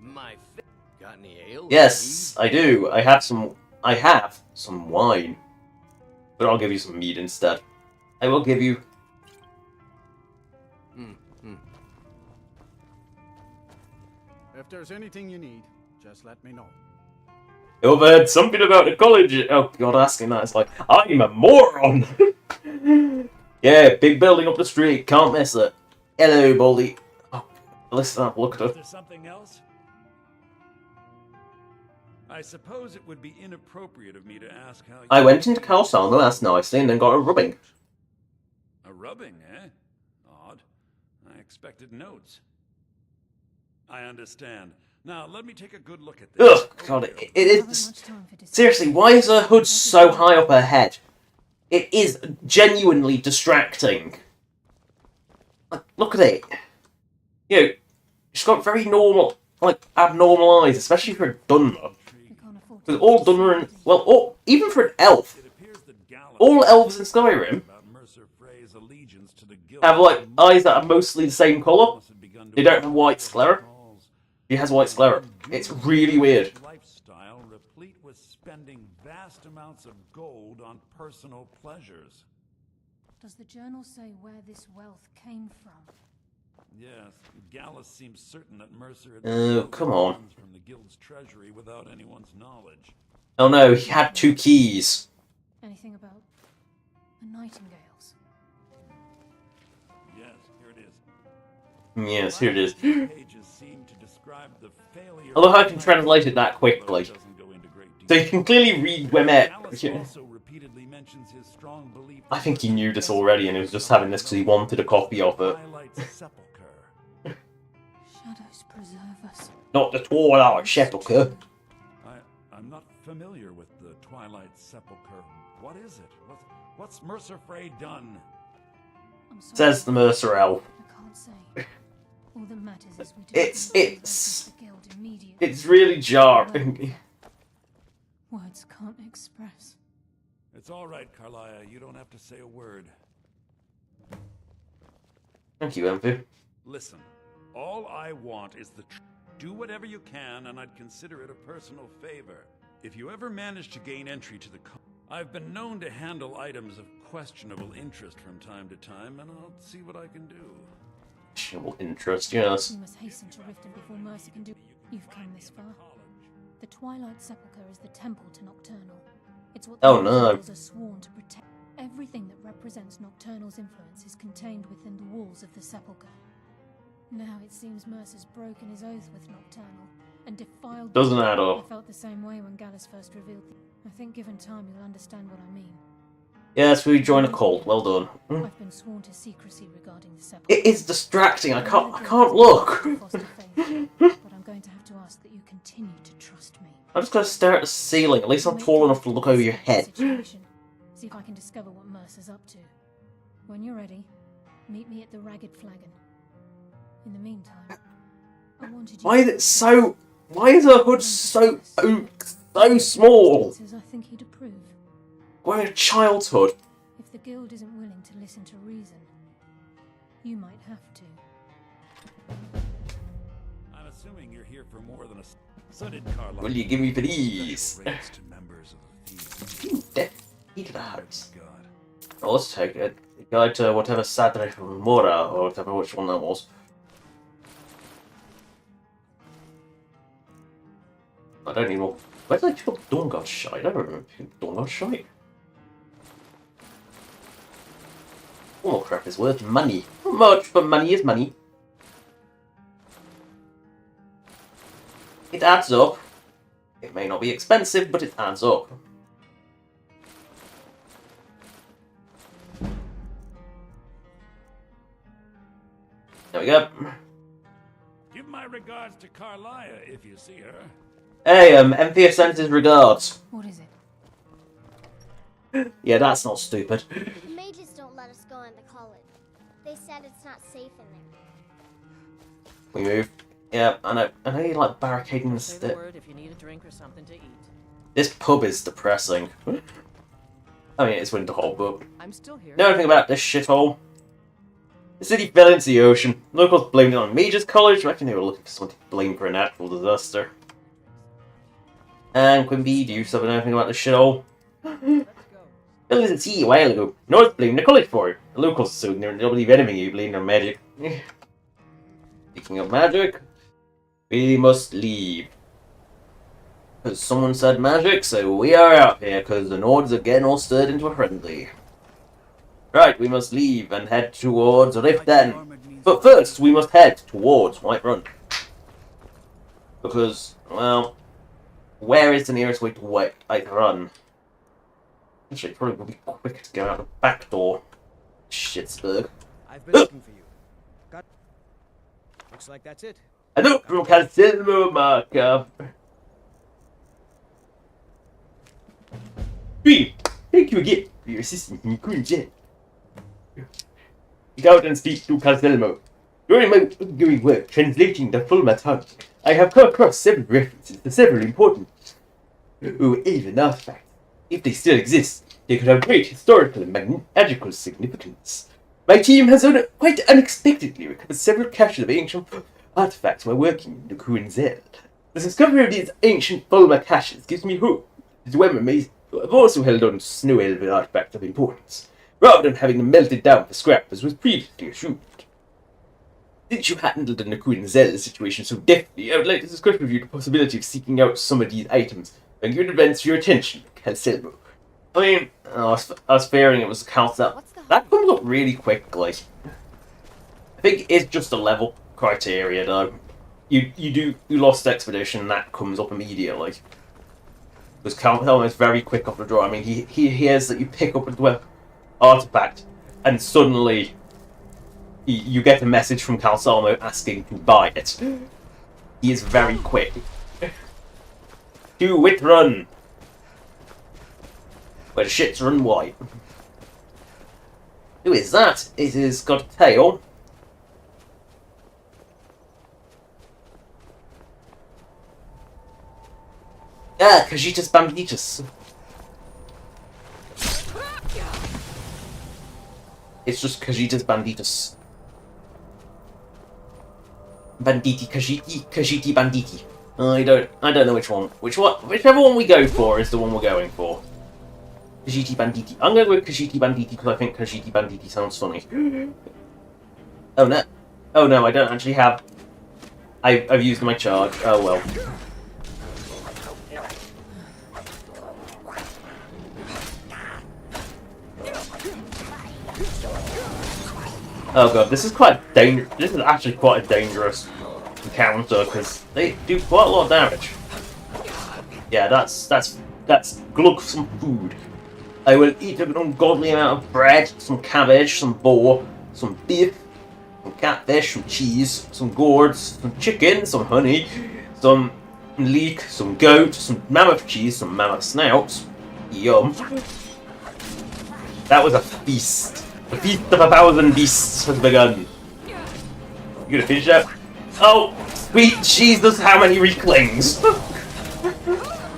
and My got any ale? Yes, I do. I have some wine. But I'll give you some meat instead. I will give you... If there's anything you need, just let me know. I overheard something about the college. Oh god, asking that is like, I'm a moron! Yeah, big building up the street, can't miss it. Hello, Baldie. Oh, listen up, look at Is her. there something else? I suppose it would be inappropriate of me to ask how I went into Karliah last nicely and then got a rubbing. A rubbing, eh? Odd. I expected notes. I understand. Now, let me take a good look at this. Ugh, god, it is... Seriously, why is her hood so high up her head? It is genuinely distracting. Like, look at it. You know, she's got very normal, like, abnormal eyes, especially for a Dunmer. Because all Dunmer and... Well, even for an elf. All elves in Skyrim have, like, eyes that are mostly the same colour. They don't have white sclera. She has white sclera. It's really weird. Lifestyle replete with spending vast amounts of gold on personal pleasures. Does the journal say where this wealth came from? Yes, Gallus seems certain that Mercer had Oh, come on. funds from the guild's treasury without anyone's knowledge. Oh no, he had 2 keys. Anything about the Nightingales? Yes, here it is. Yes, here it is. Pages seem to describe the failure. I love how I can translate it that quickly. So you can clearly read Wemet. Also repeatedly mentions his strong belief. I think he knew this already and he was just having this because he wanted a copy of it. Shadows preserve us. Not the Twilight Sepulchre. I'm not familiar with the Twilight Sepulchre. What is it? What's Mercer Frey done? I'm sorry, Says the Mercer Elf. I can't say. All that matters is we do the guild immediately. It's really jarring. Words can't express. It's all right, Karliah. You don't have to say a word. Thank you, Emphy. Listen, all I want is do whatever you can, and I'd consider it a personal favor. If you ever manage to gain entry to the I've been known to handle items of questionable interest from time to time, and I'll see what I can do. Questionable interest, yes. We must hasten to Riften before Mercer can do. You've come this far. The Twilight Sepulchre is the temple to Nocturnal. It's what the Nocturnals are sworn to protect. Everything that represents Nocturnal's influence is contained within the walls of the Sepulchre. Now it seems Mercer's broken his oath with Nocturnal and defiled. Doesn't add up. I felt the same way when Gallus first revealed. I think given time you'll understand what I mean. Yes, we join a cult. Well done. I've been sworn to secrecy regarding the sepulchre. It is distracting. I can't look. But I'm going to have to ask that you continue to trust me. I'm just gonna stare at the ceiling. At least I'm tall enough to look over your head. See if I can discover what Mercer's up to. When you're ready, meet me at the Ragged Flagon. In the meantime, I wanted you. Why is it so? Why is her hood so small? I think he'd approve. Wearing a child's hood. If the guild isn't willing to listen to reason, you might have to. I'm assuming you're here for more than a. So did Karliah. Will you give me these? Rates to members of the thieves. Key to the house. God. Oh, let's take it. Guide to whatever Saturday from Mora, or whatever which one that was. I don't even know. Where did I pick up Dawn God Shite? I don't remember picking up Dawn God Shite. Oh crap is worth money. Not much, but money is money. It adds up. It may not be expensive, but it adds up. There we go. Give my regards to Karliah if you see her. Hey, Enthea sends his regards. What is it? Yeah, that's not stupid. The mages don't let us go into college. They said it's not safe in there. We move. Yeah, I know you like barricading the Say the word if you need a drink or something to eat. This pub is depressing. I mean, it's Winterhold, but I'm still here. know anything about this shithole? The city fell into the ocean. Locals blamed it on Mage's College. I reckon they were looking for someone to blame for a natural disaster. And Quimby, do you know anything about this shithole? Buildings at sea a while ago. No one's blamed the college for it. The locals assumed they don't believe anything you blame their magic. Speaking of magic, we must leave. Because someone said magic, so we are out here, because the Nords are getting all stirred into a frenzy. Right, we must leave and head towards Rift End. But first, we must head towards Whiterun. Because, well, where is the nearest way to Whiterun? Actually, it probably would be quicker to go out the back door. Shitsburg. I've been looking for you. Looks like that's it. I don't from Casilmo marker. Thank you again for your assistance in Queen Jen. Get out and speak to Casilmo. During my ongoing work translating the Fulma tongue, I have come across several references to several important even artifacts. If they still exist, they could have great historical and magical significance. My team has quite unexpectedly recovered several caches of ancient artifacts while working in the Kuinzel. The discovery of these ancient Fulma caches gives me hope that Dwemer may have also held on to snow elven artifacts of importance, rather than having them melted down for scrap as was previously assumed. Since you handled the Kuinzel situation so deftly, I would like to discuss with you the possibility of seeking out some of these items and give events for your attention, Calcelmo. I mean, I was fearing it was a council. That comes up really quickly. I think it's just a level criteria, though. You lost expedition, that comes up immediately. Because Calcelmo is very quick off the draw. I mean, he hears that you pick up a artifact, and suddenly you get a message from Calcelmo asking to buy it. He is very quick. To Whiterun, where the shits run white. Who is that? It has got a tail. Ah, Cajitas Banditas. It's just Cajitas Banditas. Banditi, Kajiti Banditi. I don't know which one. Whichever one we go for is the one we're going for. Kajiti Banditi. I'm going to go with Kajiti Banditi because I think Kajiti Banditi sounds funny. Oh no. Oh no, I don't actually have... I've used my charge. Oh well. Oh god, this is quite dangerous. This is actually quite a dangerous encounter because they do quite a lot of damage. Yeah, that's glug some food. I will eat an ungodly amount of bread, some cabbage, some boar, some beef, some catfish, some cheese, some gourds, some chicken, some honey, some leek, some goat, some mammoth cheese, some mammoth snouts. Yum. That was a feast. The feast of 1,000 beasts has begun. You gonna finish that? Oh, sweet Jesus, how many Reeklings?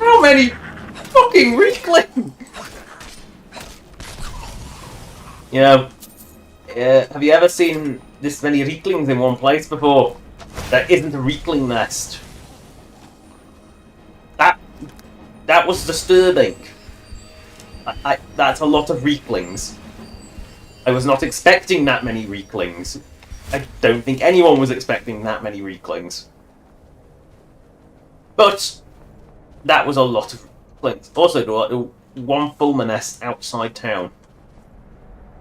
How many fucking Reeklings? You know, have you ever seen this many Reeklings in one place before? That isn't a Reekling nest. That was disturbing. That's a lot of Reeklings. I was not expecting that many Reeklings. I don't think anyone was expecting that many Reeklings. But that was a lot of Reeklings. Also, one Fulmer nest outside town.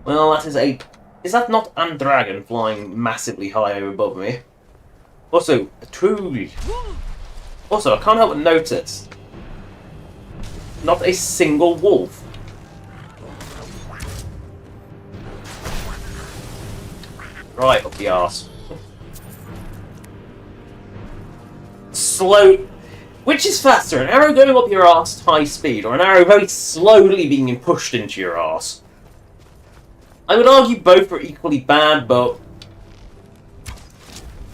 Well, that is a... Is that not a dragon flying massively high above me? Also, truly... Also, I can't help but notice... Not a single wolf. Right up the arse. Slow... Which is faster, an arrow going up your arse at high speed, or an arrow very slowly being pushed into your arse? I would argue both are equally bad, but...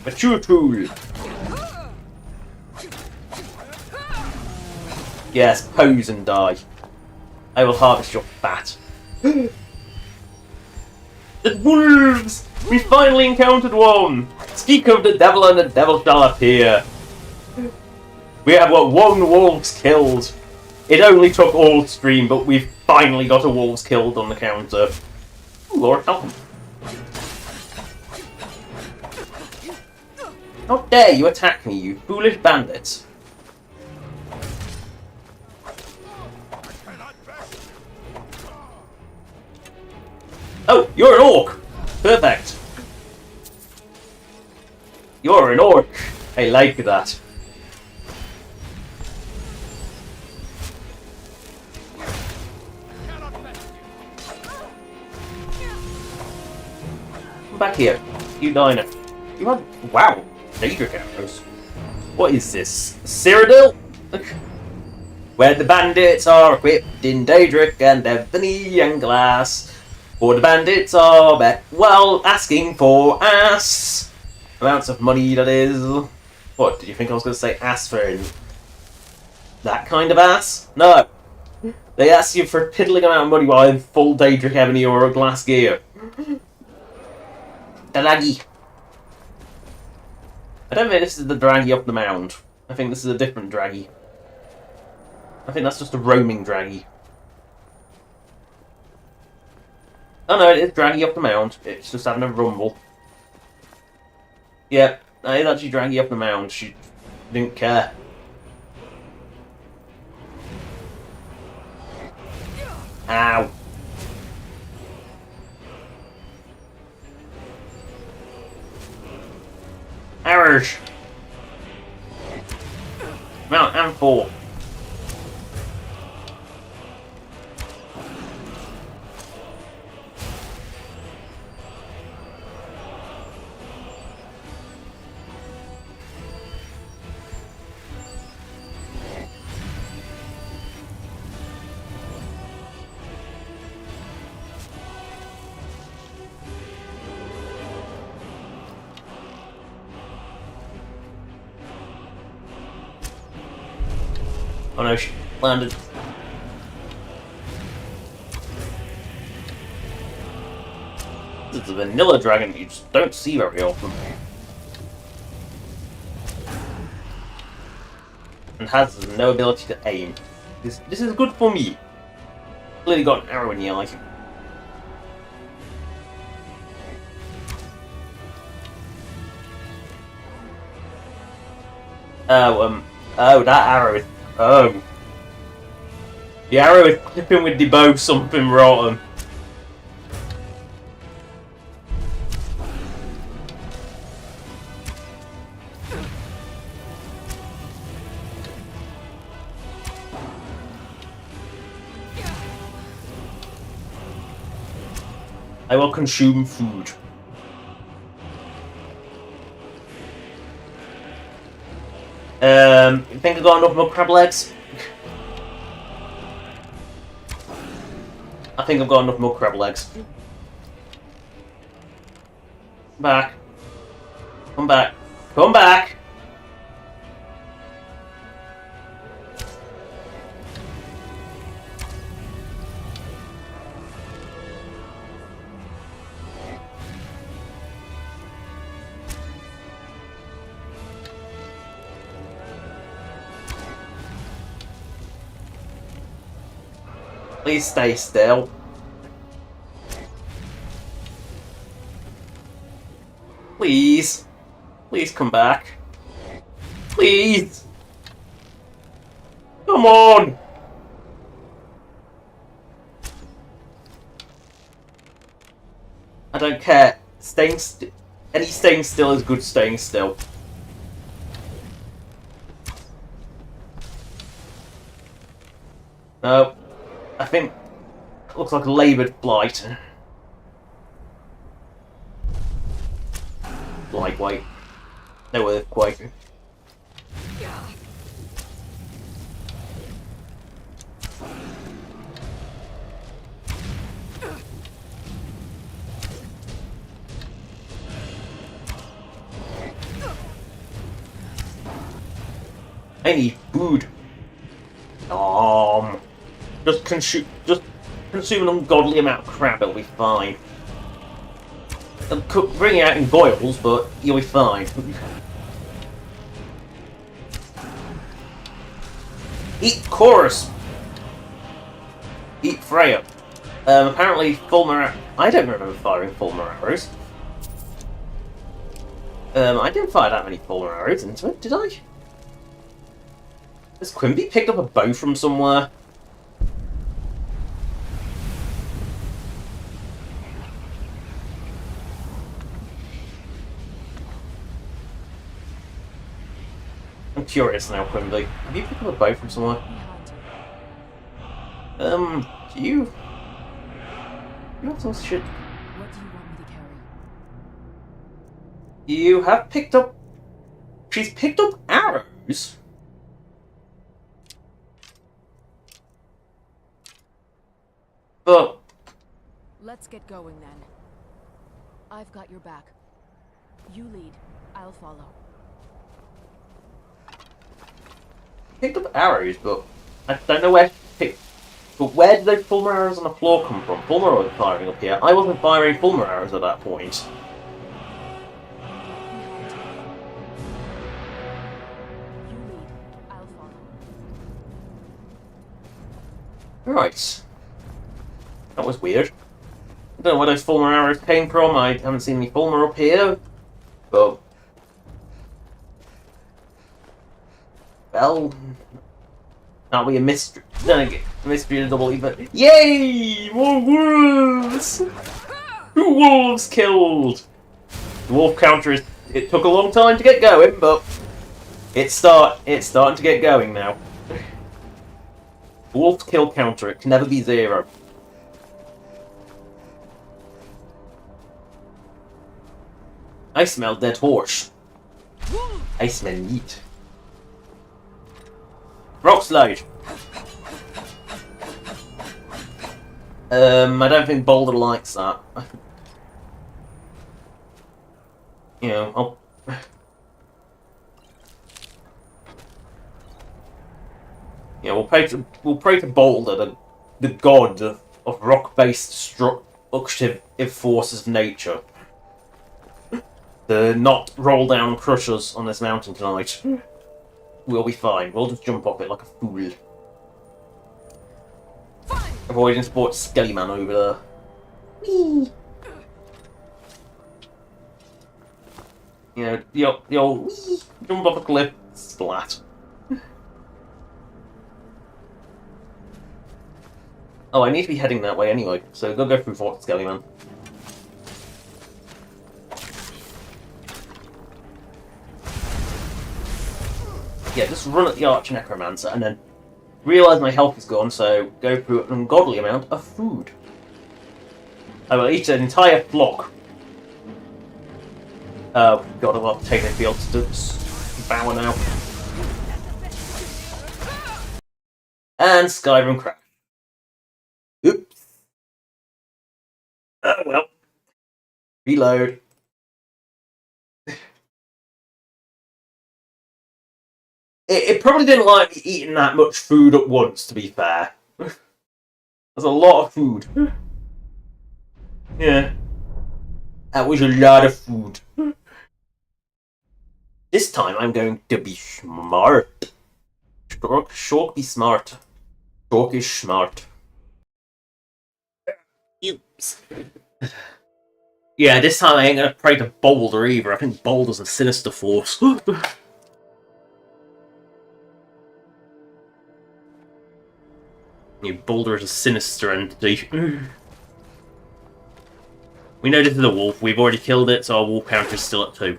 Mature. Yes, pose and die. I will harvest your fat. The wolves! We finally encountered one! Speak of the devil and the devil shall appear. We have what, 1 wolf's killed. It only took all stream, but we've finally got a wolf's killed on the counter. Ooh, Lord help him. How dare you attack me, you foolish bandits! Oh, you're an orc! Perfect. You're an orc. I like that. Come back here. You diner. You have... Wow. Daedric arrows. What is this? Cyrodiil? Where the bandits are equipped in Daedric and ebony and glass. For the bandits are asking for ass amounts of money, that is. What, did you think I was going to say ass for that kind of ass? No. They ask you for a piddling amount of money while in full Daedric ebony or glass gear. Draggy. I don't think this is the draggy up the mound. I think this is a different draggy. I think that's just a roaming draggy. Oh no, it is draggy up the mound. It's just having a rumble. Yep, it is actually draggy up the mound. She didn't care. Ow. Arrows. Mount and 4. Oh no, she landed. This is a vanilla dragon you just don't see very often. And has no ability to aim. This is good for me. Clearly got an arrow in the eye. Oh, that arrow is... Oh. The arrow is clipping with the bow something rotten. I will consume food. You think I've got enough more crab legs? I think I've got enough more crab legs. Come back. Come back. Come back! Please stay still. Please. Please come back. Please. Come on. I don't care. Any staying still is good staying still. No. I think it looks like a laboured flight. Lightweight. No earthquake. I need food. Just consume an ungodly amount of crab, it'll be fine. It'll bring it out in boils, but you'll be fine. Eat Chorus! Eat Freya. Apparently Fulmer... I don't remember firing Fulmer arrows. I didn't fire that many Fulmer arrows into it, did I? Has Quimby picked up a bow from somewhere? I'm curious now, Quimby. Have you picked up a bow from somewhere? Do you... You have some shit... What do you want me to carry? You have picked up... She's picked up arrows? But... Let's get going then. I've got your back. You lead. I'll follow. Picked up arrows, but I don't know where to pick. But where did those Fulmer arrows on the floor come from? Fulmer was firing up here. I wasn't firing Fulmer arrows at that point. You lead. I'll follow. Right. That was weird. I don't know where those Fulmer arrows came from. I haven't seen any Fulmer up here. But... well... that'll be a mystery. Then again, a mystery to double even. Yay! More wolves! 2 wolves killed! The wolf counter is... it took a long time to get going, but... it's starting to get going now. The wolf kill counter, it can never be 0. I smell dead horse. I smell meat. Rock slide. I don't think Baldie likes that. You know, yeah, we'll pray to Baldie, the god of rock-based destructive forces of nature. To not roll down crushers on this mountain tonight. We'll be fine. We'll just jump off it like a fool. Fine. Avoiding sports skelly man over there. Whee! You know, the old whee! Jump off a cliff, splat. Oh, I need to be heading that way anyway, so go through Fort Skelly man. Yeah, just run at the Arch Necromancer and then realise my health is gone, so go through an ungodly amount of food. I will eat an entire flock. Oh god, I'll take the field to devour now. And Skyrim crash. Oops. Oh well. Reload. It probably didn't like me eating that much food at once, to be fair. There's a lot of food. Yeah. That was a lot of food. This time I'm going to be smart. Shork be smart. Shork is smart. Oops. Yeah, this time I ain't gonna pray to Baldie either. I think Baldie's a sinister force. Baldie is a sinister entity. We know this is a wolf. We've already killed it, so our wolf count is still at 2.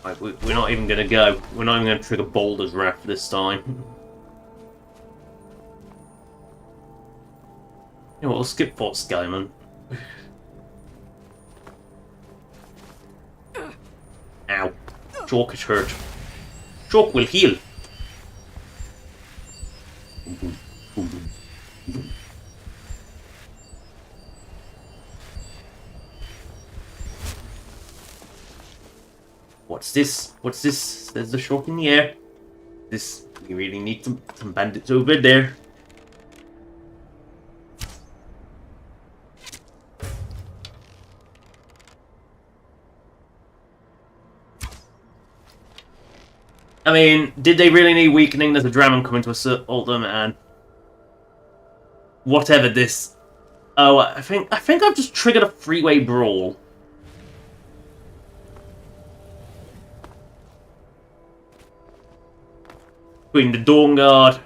Right, we're not even gonna go. We're not even gonna trigger Baldie's wrath this time. You know what, we'll skip Fort Skyman. Ow. Chalk is hurt. Chalk will heal. What's this? What's this? There's the Chalk in the air. This, we really need some bandits over there. I mean, did they really need weakening? There's a Dragon coming to assault them, and whatever this. Oh, I think I've just triggered a freeway brawl. Between the Dawn Guard,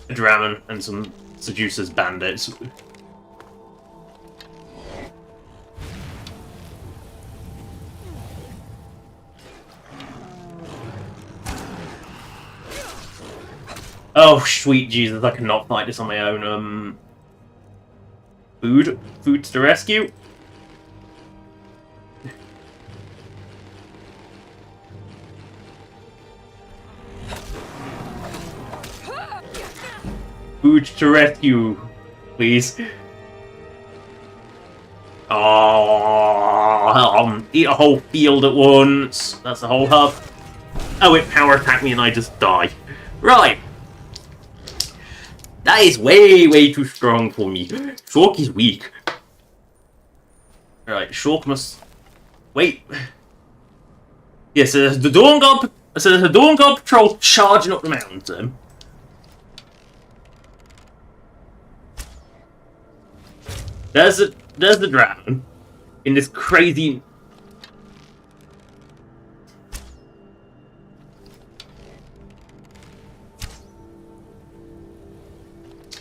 a Dragon, and some Seducer's bandits. Oh, sweet Jesus, I cannot fight this on my own. Food to the rescue. Food to rescue, please. Oh, eat a whole field at once. That's the whole hub. Oh, it power attacked me and I just die. Right. That is way, way too strong for me. Shulk is weak. Alright, Shulk must... Wait. Yeah, so there's the Dawn Guard... So there's the Dawn Guard patrol charging up the mountain. There's the dragon. In this crazy...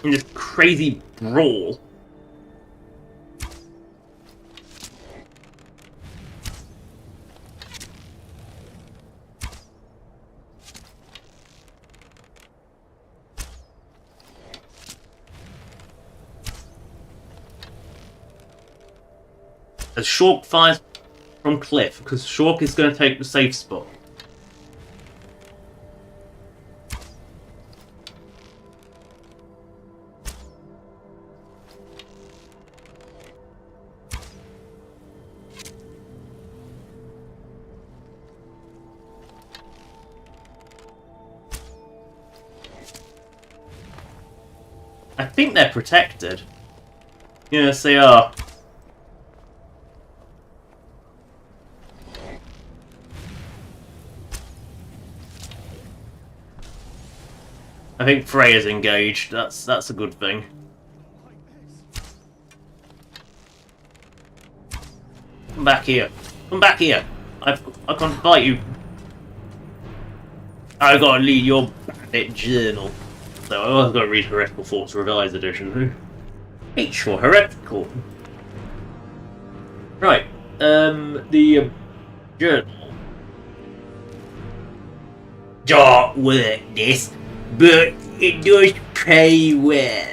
In this crazy brawl. As Shulk fires from cliff, because Shulk is going to take the safe spot. I think they're protected. Yes, they are. I think Freya's engaged. That's a good thing. Come back here. Come back here. I can't fight you. I gotta lead your bandit journal. So I've got to read Heretical Thoughts Revised Edition. H for Heretical. Right. The journal. don't work this, but it does pay well.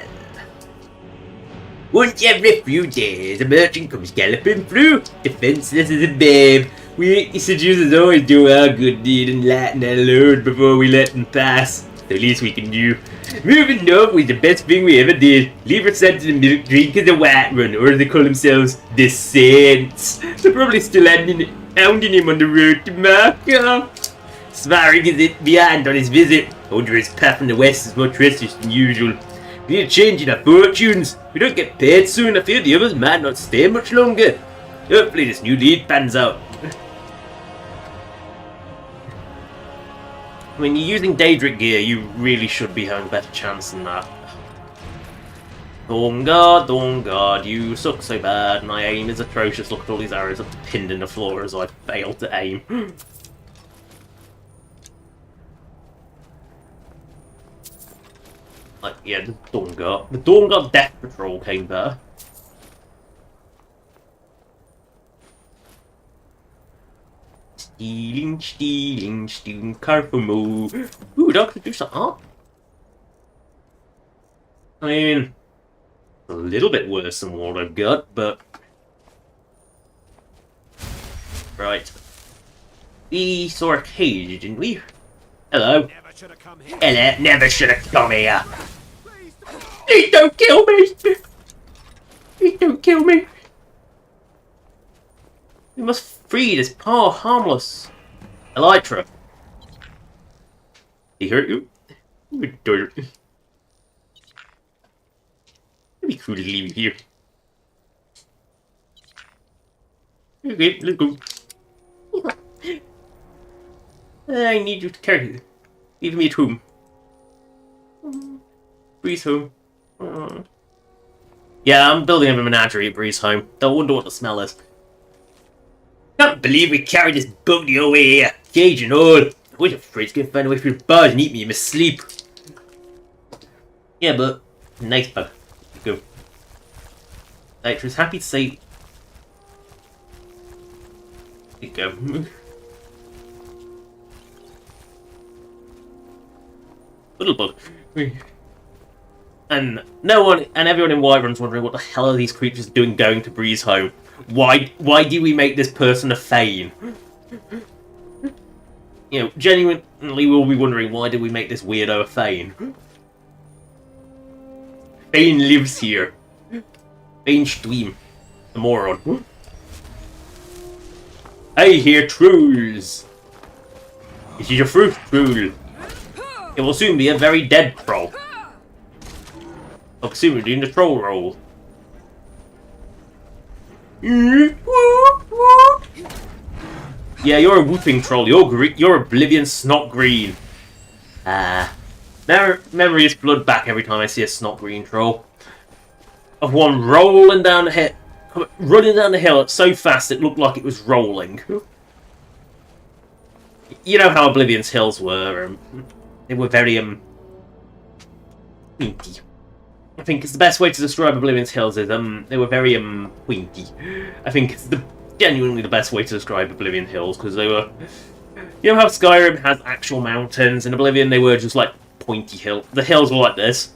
Once every few days, a merchant comes galloping through, defenseless as a babe. We seducers always do our good deed and lighten our load before we let them pass. The least we can do. Moving north was the best thing we ever did. Leave us sent to the milk drink as a white run, or as they call themselves, the Saints. They're probably still hounding him on the road to Marco. Svarring is it behind on his visit. Under his path from the west is more treacherous than usual. We need a change in our fortunes. We don't get paid soon. I fear the others might not stay much longer. Hopefully this new lead pans out. When you're using Daedric gear, you really should be having a better chance than that. Dawn Guard, you suck so bad. My aim is atrocious. Look at all these arrows I've pinned in the floor as I failed to aim. Like, yeah, the Dawn Guard. The Dawn Guard Death Patrol came better. Stealing, careful move. Ooh, Doctor, do some art. I mean, a little bit worse than what I've got, but... Right. We saw a cage, didn't we? Hello. Hello, never should have come here. Please don't kill me. Please don't kill me. We must free this poor, harmless Elytra. He hurt you? You dirt. It'd be cool to leave you here. Okay, let's go. I need you to carry it. Leave me at home. Breeze home. Yeah, I'm building a menagerie at Breeze home. Don't wonder what the smell is. Can't believe we carried this Baldie away here. Cage and all. I was afraid to find a way through the bars and eat me in my sleep. Yeah, but nice bug. Go. Elytra's happy to say. There you go. Little bug. And no one and everyone in Wyvern's wondering what the hell are these creatures doing going to Breeze home? Why do we make this person a Thane? You know, genuinely we'll be wondering why did we make this weirdo a Thane? Thane lives here. Thane Stream. The moron. I hear trolls. This is a fruit troll. It will soon be a very dead troll. I'll soon be doing the troll roll. Yeah, you're a whooping troll. You're Oblivion Snot Green. Memories flood back every time I see a Snot Green troll. Of one rolling down the hill, running down the hill so fast it looked like it was rolling. You know how Oblivion's hills were. They were very pointy. I think it's the best way to describe Oblivion's hills is they were very pointy. I think it's genuinely the best way to describe Oblivion hills because they were. You know how Skyrim has actual mountains, in Oblivion they were just like pointy hills. The hills were like this.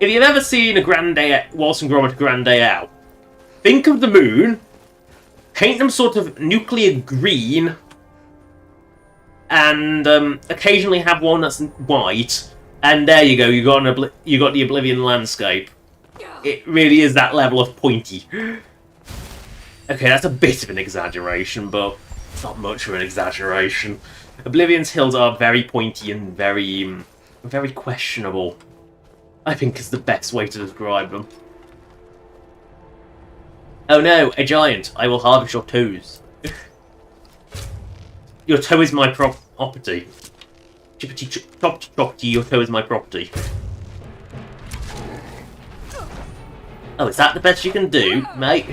If you've ever seen a Wallace and Gromit Grand Day Out, think of the moon, paint them sort of nuclear green, and occasionally have one that's white, and there you go. You got the Oblivion landscape. It really is that level of pointy. Okay, that's a bit of an exaggeration, but it's not much of an exaggeration. Oblivion's hills are very pointy and very questionable. I think is the best way to describe them. Oh no, a giant! I will harvest your toes. Your toe is my property. Chippity choppity, your toe is my property. Oh, is that the best you can do, mate?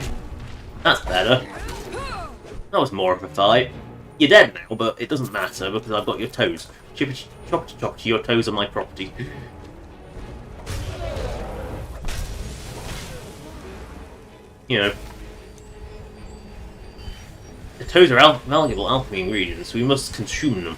That's better. That was more of a fight. You're dead now, but it doesn't matter because I've got your toes. Chippity choppity, your toes are my property. You know. The toes are valuable alchemy ingredients, so we must consume them.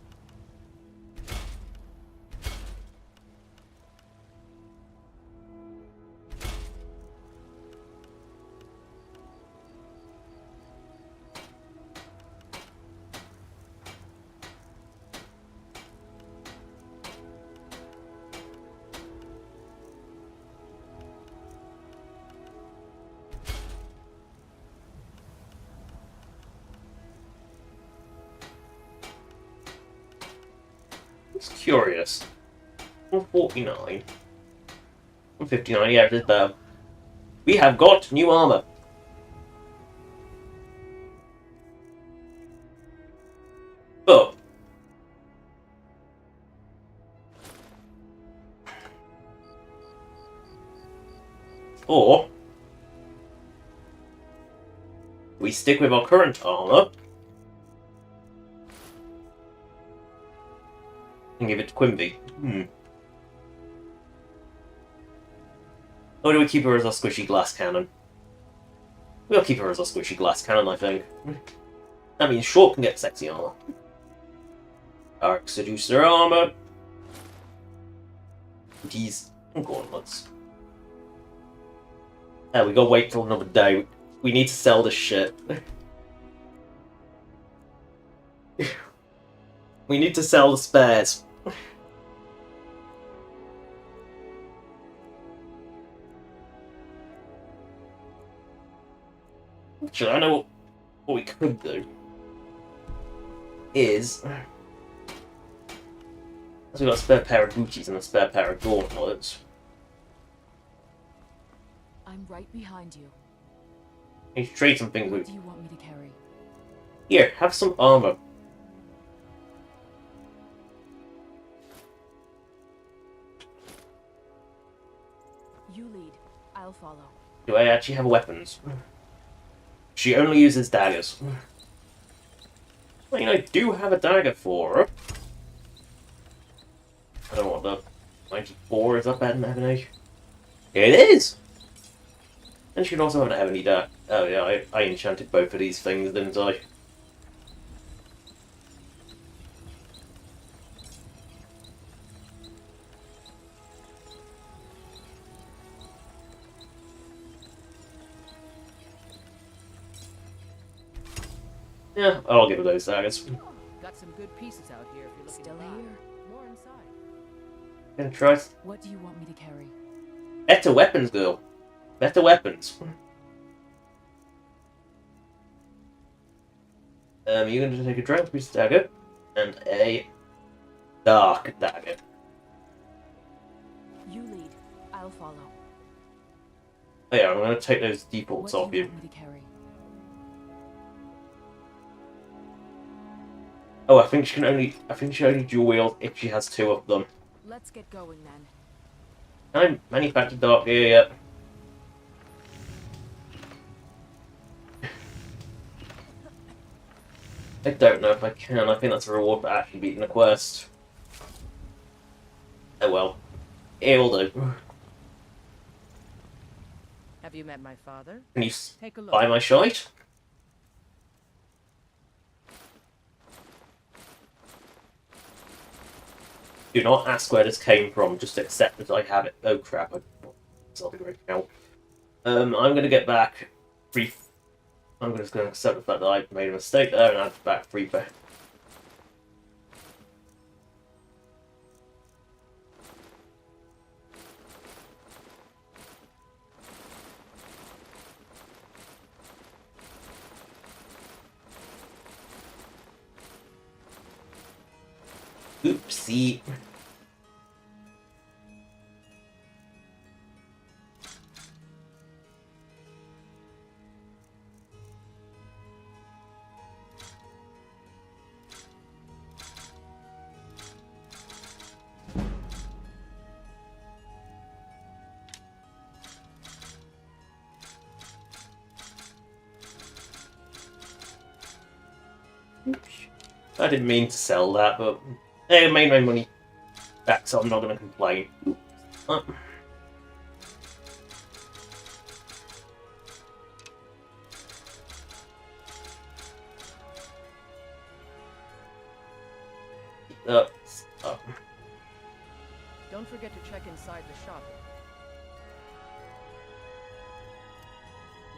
It's curious. 149. 159, yeah, it is better. We have got new armor. But or we stick with our current armor and give it to Quimby. Or do we keep her as a squishy glass cannon? We'll keep her as a squishy glass cannon, I think. I mean, Short can get sexy armor. Dark Seducer armor. These gauntlets. Yeah, we gotta wait till another day. We need to sell this shit. We need to sell the spares. Actually, I know what we could do is, as we've got a spare pair of booties and a spare pair of gauntlets. I'm right behind you. I need to trade some things What with do you want me to carry? Here, have some armor. You lead. I'll follow. Do I actually have weapons? She only uses daggers. I mean, I do have a dagger for her. I don't want the 94, is that bad in Ebony? It is! And she can also have an Ebony dagger. Oh yeah, I enchanted both of these things, didn't I? Yeah, I'll give her those daggers. Got some good pieces out here if you're looking Still to buy. here. More inside. Gonna try. What do you want me to carry? Better weapons, girl. Better weapons. You're going to take a Dragon Priest dagger and a dark dagger. You lead. I'll follow. Oh yeah, I'm going to take those defaults What off do you you. want me to carry? Oh, I think she only dual wield if she has two of them. Let's get going then. Can I manufacture dark gear yet? I don't know if I can. I think that's a reward for actually beating the quest. Oh well. It'll do. Have you met my father? Can you Take a look. buy my shite? Do not ask where this came from, just accept that I have it. Oh crap, it's not a great count. I'm gonna get back free. I'm just gonna accept the fact that I made a mistake there and add back free pay. Oopsie. I didn't mean to sell that, but I made my money back, so I'm not going to complain. Don't forget to check inside the shop.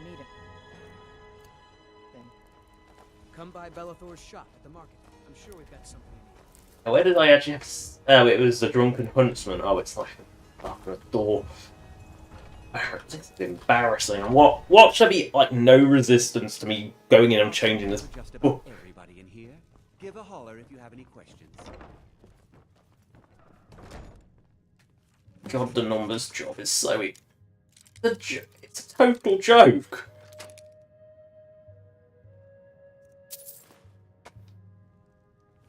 Need it. Then Come by Bellathor's shop at the market. I'm sure we've got something. Where did I actually have... Oh, it was the Drunken Huntsman. Oh, it's like after a door. This is embarrassing. And what should be, like, no resistance to me going in and changing this Just book? about everybody in here. Give a holler if you have any questions. God, the numbers job is so... It's a total joke.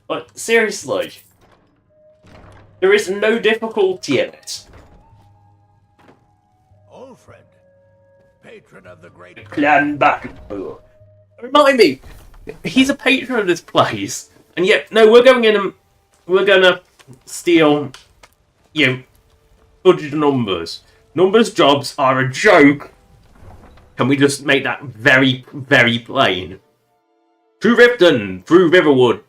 But seriously, there is no difficulty in it. Alfred, patron of the great Clan battle. Remind me, he's a patron of this place, and yet no, we're going in and we're gonna steal, you know, budget numbers. Numbers jobs are a joke. Can we just make that very, very plain? Through Riften, through Riverwood.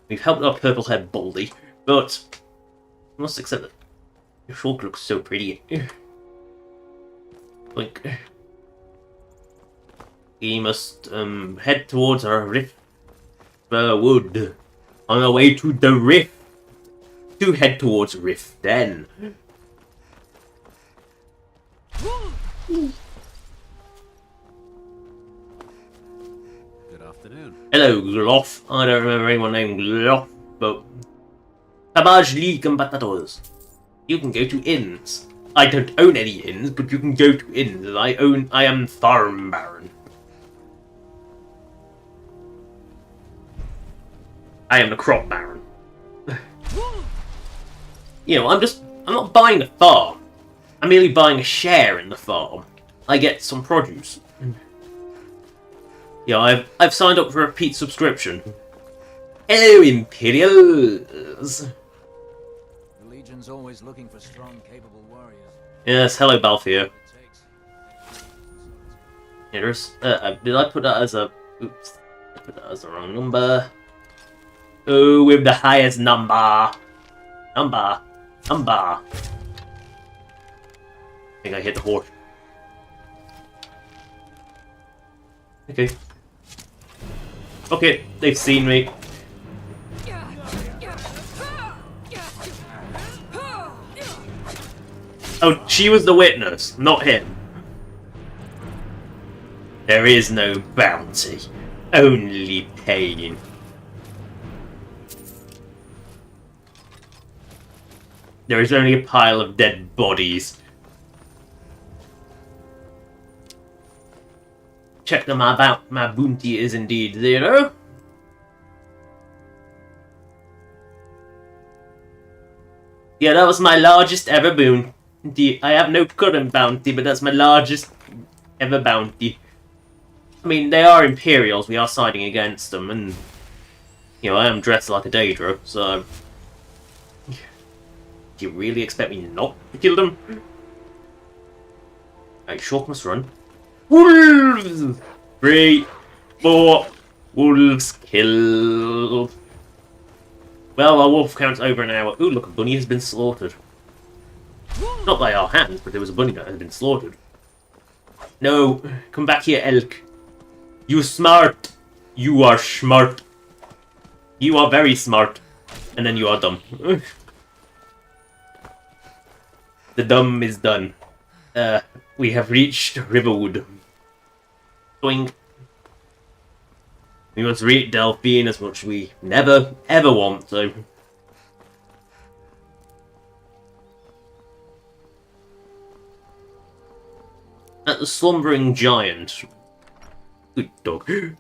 We've helped our purple-haired Baldie, but I must accept that your folk looks so pretty. Like, we must head towards our Riftwood on our way to the Rift. To head towards Riften. Good afternoon. Hello, Gloff. I don't remember anyone named Gloff, but... Cabbage, leek, and potatoes. You can go to inns. I don't own any inns, but you can go to inns. I am Farm Baron. I am the Crop Baron. You know, I'm not buying the farm. I'm merely buying a share in the farm. I get some produce. Yeah, I've signed up for a repeat subscription. Hello, Imperials! The Legion's always looking for strong, capable warriors. Yes, hello, Balthier. Yeah, there's... did I put that as a... Oops. I put that as the wrong number. Oh, with the highest number. Number. I think I hit the horse. Okay. Okay, they've seen me. Oh, she was the witness, not him. There is no bounty, only pain. There is only a pile of dead bodies. Check them out. My bounty is indeed 0. Yeah, that was my largest ever bounty. I have no current bounty, but that's my largest ever bounty. I mean, they are Imperials. We are siding against them, and you know, I am dressed like a Daedra, so. Do you really expect me not to kill them? Right, Shulk must run. Wolves! 3, 4, wolves killed. Well, our wolf count's over an hour. Ooh, look, a bunny has been slaughtered. Not by our hands, but there was a bunny that has been slaughtered. No, come back here, elk. You smart. You are smart. You are very smart. And then you are dumb. The dumb is done. We have reached Riverwood. Doing. We must reach Delphine as much as we never, ever want to. At the Slumbering Giant. Good dog. I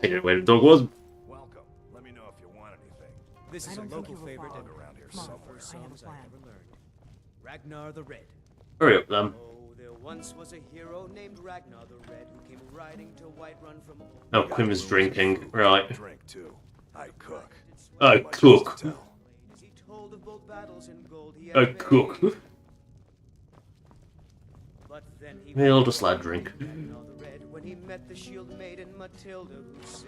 didn't know where the dog was. Welcome. Let me know if you want anything. This is a local favorite and around here one of the somewhere. first songs I ever learned. Ragnar the Red. Hurry up, then. Oh, there once was a hero named Ragnar the Red who came riding to Whiterun from... Oh, Quinn was drinking. Right. Drink too. I cook. I cook. As he told of both battles in gold he I had cook. made. But then he We'll just let drink. Ragnar the Red when he met the shield maiden Matilda who said,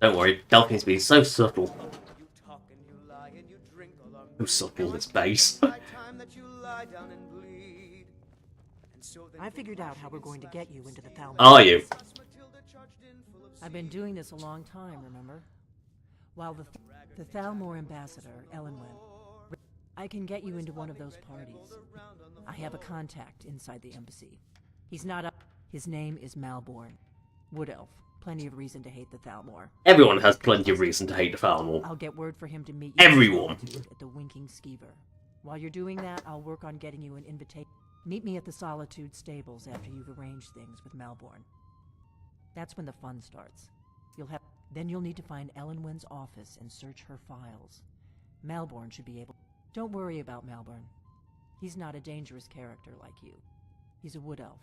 Don't worry, Delphine's being so subtle. you talk and you lie and you drink all our So subtle, this base. time that you lie down and bleed. And so then I figured out how we're going to get you into the Thalmor. Are you? I've been doing this a long time, remember? While the Thalmor ambassador, Elenwen, I can get you into one of those parties. I have a contact inside the embassy. He's not up. His name is Malborn. Wood Elf. Plenty of reason to hate the Thalmor. Everyone has plenty of reason to hate the Thalmor. I'll get word for him to meet you Everyone. at the Winking Skeever. While you're doing that, I'll work on getting you an invitation. Meet me at the Solitude Stables after you've arranged things with Malborn. That's when the fun starts. Then you'll need to find Elenwen's office and search her files. Malborn should be able... Don't worry about Malborn. He's not a dangerous character like you. He's a wood elf.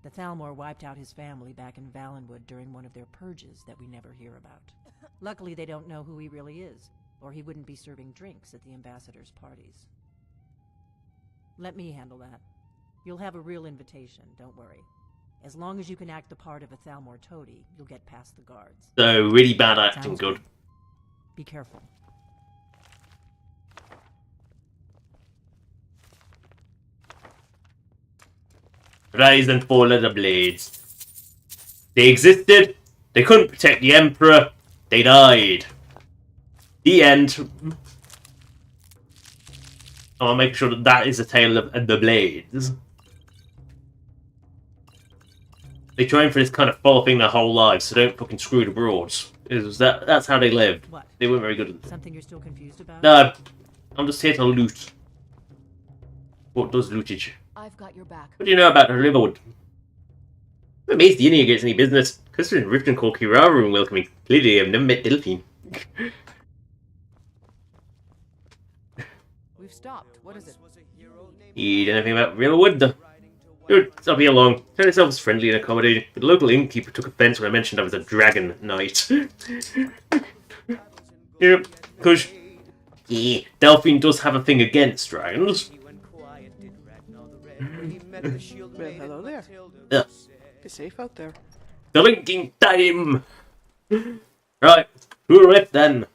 The Thalmor wiped out his family back in Valenwood during one of their purges that we never hear about. Luckily, they don't know who he really is, or he wouldn't be serving drinks at the ambassadors' parties. Let me handle that. You'll have a real invitation, don't worry. As long as you can act the part of a Thalmor toady, you'll get past the guards. So, really bad acting, Sounds good. Be careful. Rise and fall of the blades. They existed, they couldn't protect the Emperor, they died. The end. I'll make sure that that is a tale of the blades. They train for this kind of follow thing their whole lives, so don't fucking screw the broads. That's how they lived. What? They weren't very good at it. Something you're still confused about? No, I'm just here to loot. What does lootage? I've got your back. What do you know about the Riverwood? I'm amazed the Indian gets any business. Considering Riften called Kiraru and welcoming. Clearly, I've never met Delphine. We've stopped. What is it? Need anything about Riverwood? Dude, I'll be along. Turned itself as friendly and accommodating, but the local innkeeper took offense when I mentioned I was a dragon knight. Yep, because yeah, Delphine does have a thing against dragons. Well, hello there. Yeah. Be safe out there. The linking time! Right, who are it then?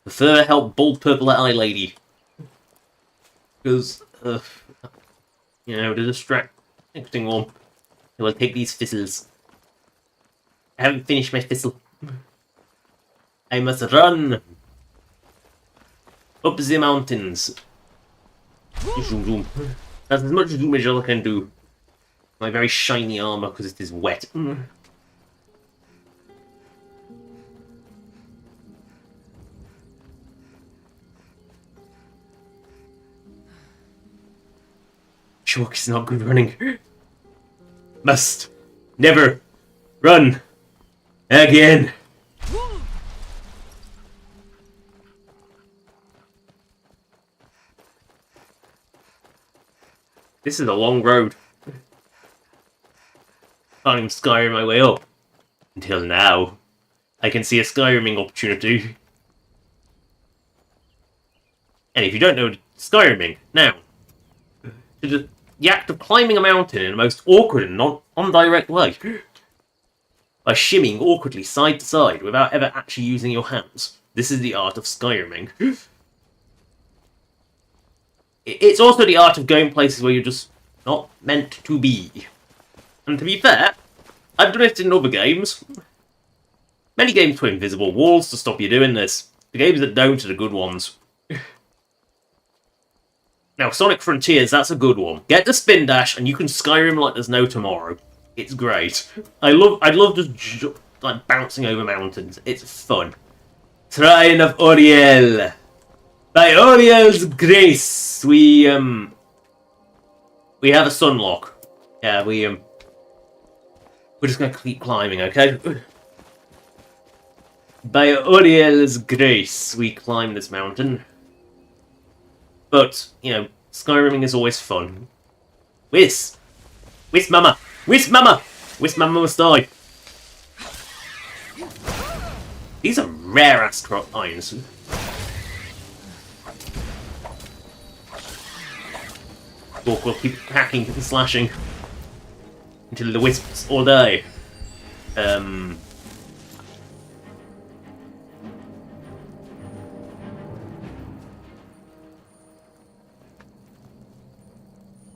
The fur help bald purple eye lady. Because, you know, the distracting one. I will take these thistles. I haven't finished my thistle. I must run! Up the mountains. Zoom, zoom. That's as much zoom as I can do. My very shiny armor because it is wet. Chalk is not good running. Must never run again. This is a long road. Can't even Skyrim my way up. Until now. I can see a Skyriming opportunity. And if you don't know Skyriming, now, the act of climbing a mountain in the most awkward and non-direct way. By shimmying awkwardly side to side without ever actually using your hands. This is the art of Skyriming. It's also the art of going places where you're just not meant to be. And to be fair, I've done it in other games. Many games put invisible walls to stop you doing this. The games that don't are the good ones. Now, Sonic Frontiers, that's a good one. Get the spin dash and you can Skyrim like there's no tomorrow. It's great. I'd love just like bouncing over mountains. It's fun. Shrine of Oriel. By Oriel's grace, we have a sunlock. Yeah, we're just gonna keep climbing, okay? By Oriel's grace, we climb this mountain. But, you know, Skyriming is always fun. Whis mama! Whis mama! Whis mama must die! These are rare-ass irons. We'll keep hacking and slashing until the wisps all die. Where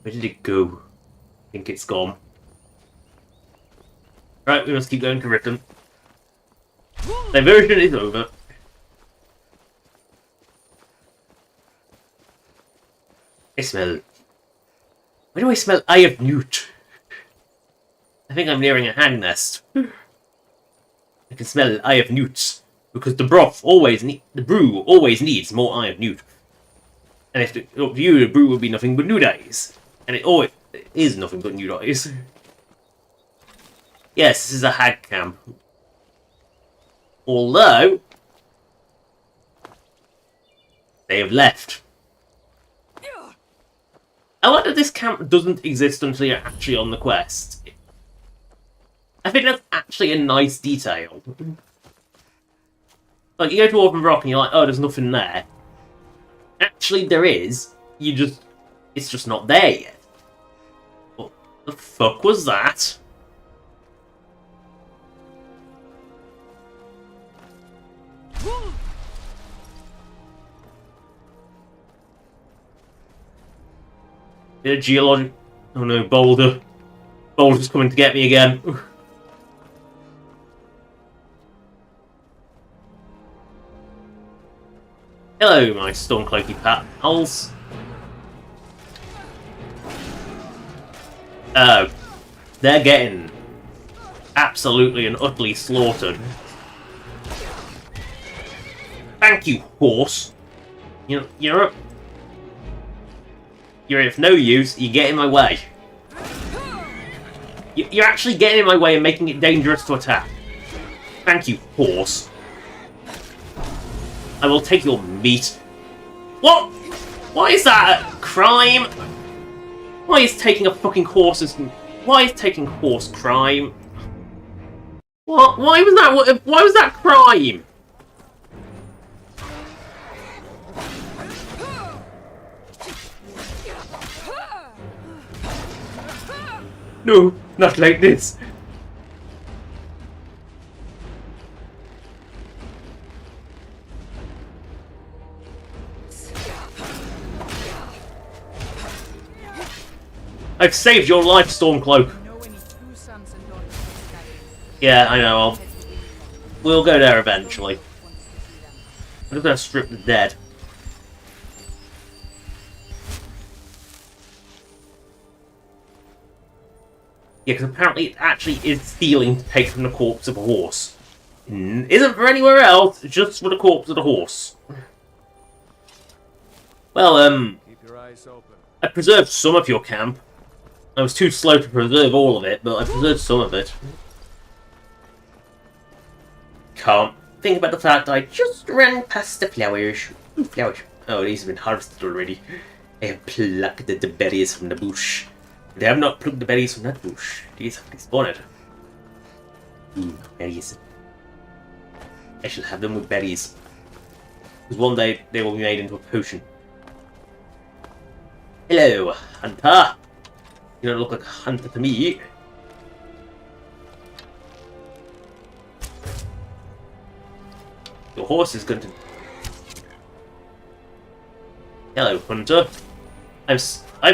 did it go? I think it's gone. Right, we must keep going to Riften. Diversion is over. I smell... Why do I smell Eye of Newt? I think I'm nearing a hang nest. I can smell eye of newts, because the brew always needs more eye of newt. And if it up to you, the brew would be nothing but newt eyes. And it always is nothing but newt eyes. Yes, this is a hag camp. Although, they have left. I like that this camp doesn't exist until you're actually on the quest. I think that's actually a nice detail. Like, you go to Orphan Rock and you're like, oh, there's nothing there. Actually, there is. It's just not there yet. What the fuck was that? Yeah, geologic. Oh no, Boulder. Boulder's coming to get me again. Hello, my Stormcloaky pals. Oh, they're getting absolutely and utterly slaughtered. Thank you, horse. You're of no use. You get in my way. You're actually getting in my way and making it dangerous to attack. Thank you, horse. I will take your meat. What? Why is that a crime? Why is taking a fucking horse Why is taking horse crime? What? Why was that crime? No, not like this. I've saved your life, Stormcloak. Yeah, I know. We'll go there eventually. I'm just gonna strip the dead. Yeah, because apparently it actually is stealing to take from the corpse of a horse. Isn't for anywhere else, just for the corpse of the horse. Well, Keep your eyes open. I preserved some of your camp. I was too slow to preserve all of it, but I preserved some of it. Can't think about the fact I just ran past the flowers. Ooh, flowers. Oh, these have been harvested already. I have plucked the berries from the bush. They have not plucked the berries from that bush. These have respawned. Berries. I shall have them with berries. Because one day they will be made into a potion. Hello, hunter. You don't look like a hunter to me. Your horse is going to... Hello, hunter. I'm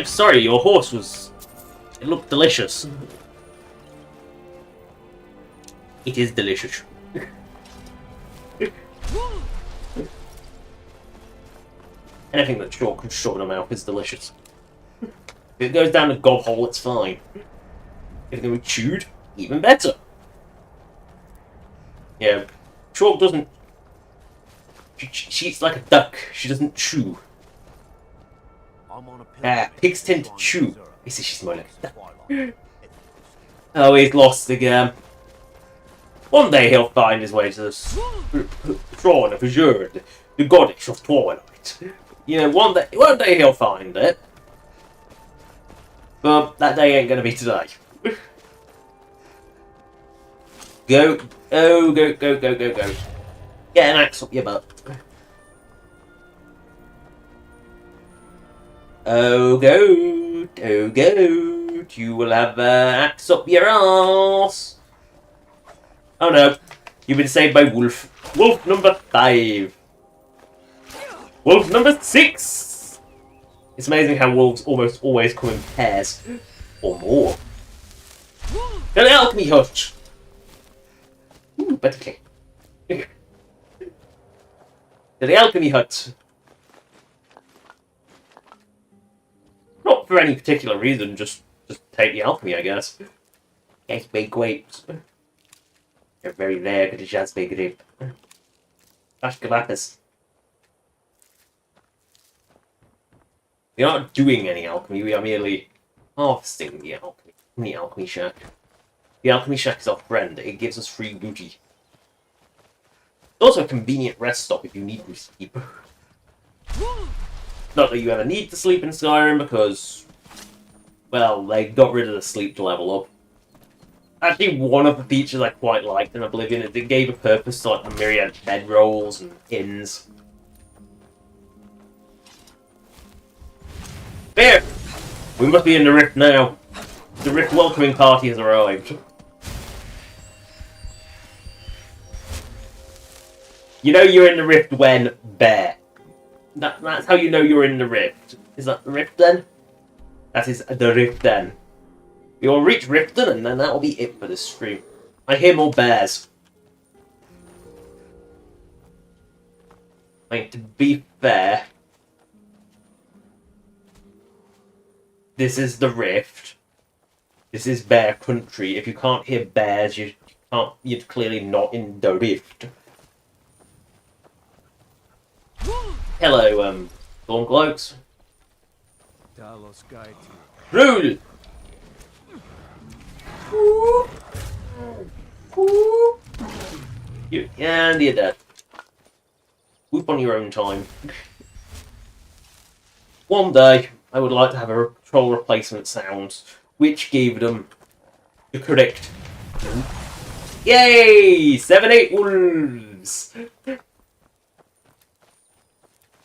sorry, your horse was... It looked delicious. It is delicious. Anything that's short can shove in a mouth is delicious. If it goes down the gob hole, it's fine. If it can be chewed, even better. Yeah, chalk doesn't... She eats like a duck. She doesn't chew. Pigs tend to chew. I see she's more like a duck. Oh, he's lost again. One day he'll find his way to the throne of Azure, the goddess of Twilight. You know, one day he'll find it. But that day ain't gonna be today. Go. Oh, go. Get an axe up your butt. Oh, go. You will have an axe up your ass. Oh no. You've been saved by Wolf. Wolf number 5. Wolf number 6. It's amazing how wolves almost always come in pairs. Or more. To the alchemy hut. Ooh, better. To the alchemy hut. Not for any particular reason, just take the alchemy, I guess. Yes, big grapes. They're very rare because it's big grape. Gosh, Galapagos. We aren't doing any alchemy, we are merely harvesting the alchemy in the alchemy shack. The alchemy shack is our friend, it gives us free booty. It's also a convenient rest stop if you need to sleep. Not that you ever need to sleep in Skyrim because, well, they got rid of the sleep to level up. Actually, one of the features I quite liked in Oblivion is it gave a purpose to like the myriad bedrolls and inns. Here! We must be in the rift now. The rift welcoming party has arrived. You know you're in the rift when bear. That's how you know you're in the rift. Is that the rift then? That is the rift then. You'll reach Riften and then that'll be it for this stream. I hear more bears. Like, to be fair, this is the rift. This is bear country. If you can't hear bears, you're clearly not in the rift. Hello, Thorncloaks. Rule! And you're dead. Whoop on your own time. One day, I would like to have a troll replacement sound, which gave them the correct. Yay! 7-8 wolves!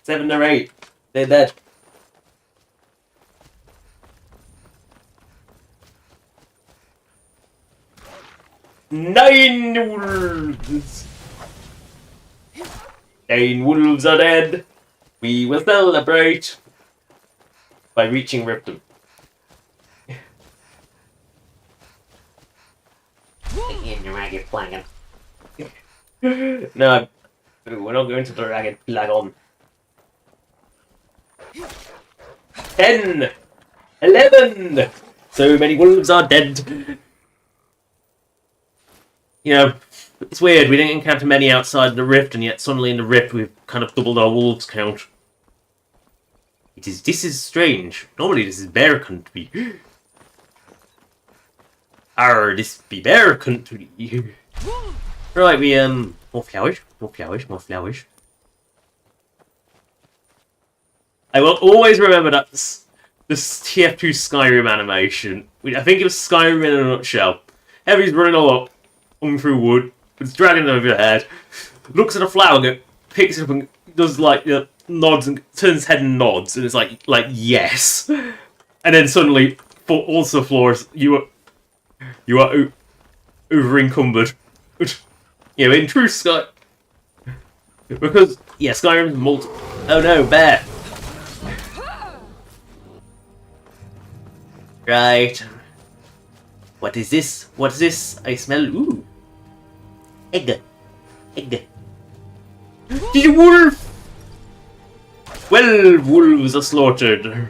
7 or 8. They're dead. Nine wolves! 9 wolves are dead. We will celebrate by reaching Riften. In the ragged flagon. No, we're not going to the ragged flagon. 10! 11! So many wolves are dead. You know, it's weird, we didn't encounter many outside the rift, and yet suddenly in the rift we've kind of doubled our wolves count. This is strange. Normally this is bear country. Arr, this be bear country. Right, we, more flowers, more flowers, more flowers. I will always remember that this TF2 Skyrim animation. I think it was Skyrim in a nutshell. Heavy's running along through wood, it's dragging it over the head, looks at a flower, picks it up and does like nods and turns his head and nods, and it's like yes, and then suddenly also floors you are over encumbered. You know, in true Sky, because yeah, Skyrim's Oh no, bear. Right. What is this? What is this? I smell. Ooh. Egg. Egg. The wolf! 12 wolves are slaughtered.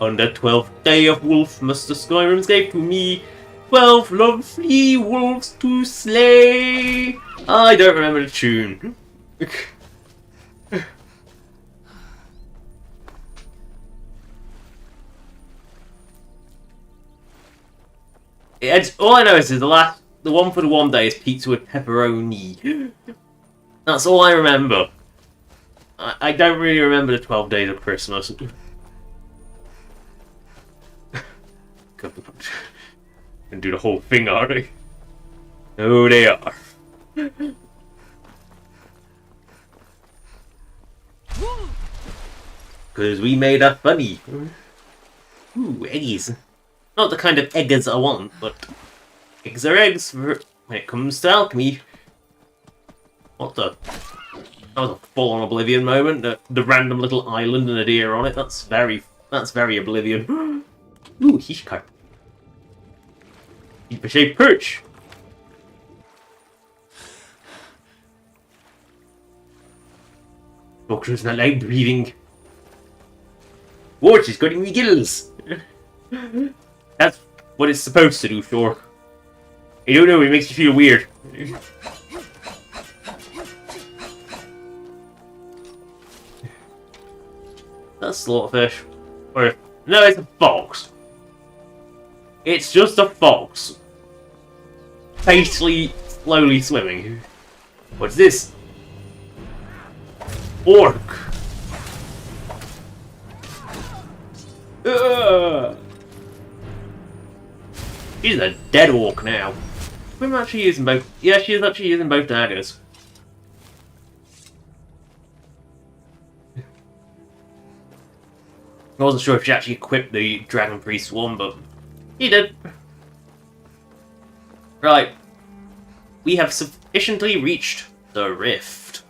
On the 12th day of Wolfmas, the Skyrims gave to me 12 lovely wolves to slay. I don't remember the tune. All I know is the one for the one day is pizza with pepperoni. That's all I remember. I don't really remember the 12 days of Christmas. And do the whole thing, are they? Oh, they are. Because we made a funny. Ooh, eggies. Not the kind of eggs I want, but eggs are eggs when it comes to alchemy. What the? That was a full-on Oblivion moment. The random little island and a deer on it. That's very Oblivion. Ooh, Hishkar. Deeper-shaped perch. Doctor's not like breathing. Whoa, she's cutting me gills. what it's supposed to do, sure. I don't know, it makes you feel weird. That's slaughterfish. Or, no, it's a fox. It's just a fox. Fatally, slowly swimming. What's this? Orc. She's a dead orc now. We're actually using both. Yeah, she is actually using both daggers. I wasn't sure if she actually equipped the Dragon Priest one, but he did. Right. We have sufficiently reached the rift.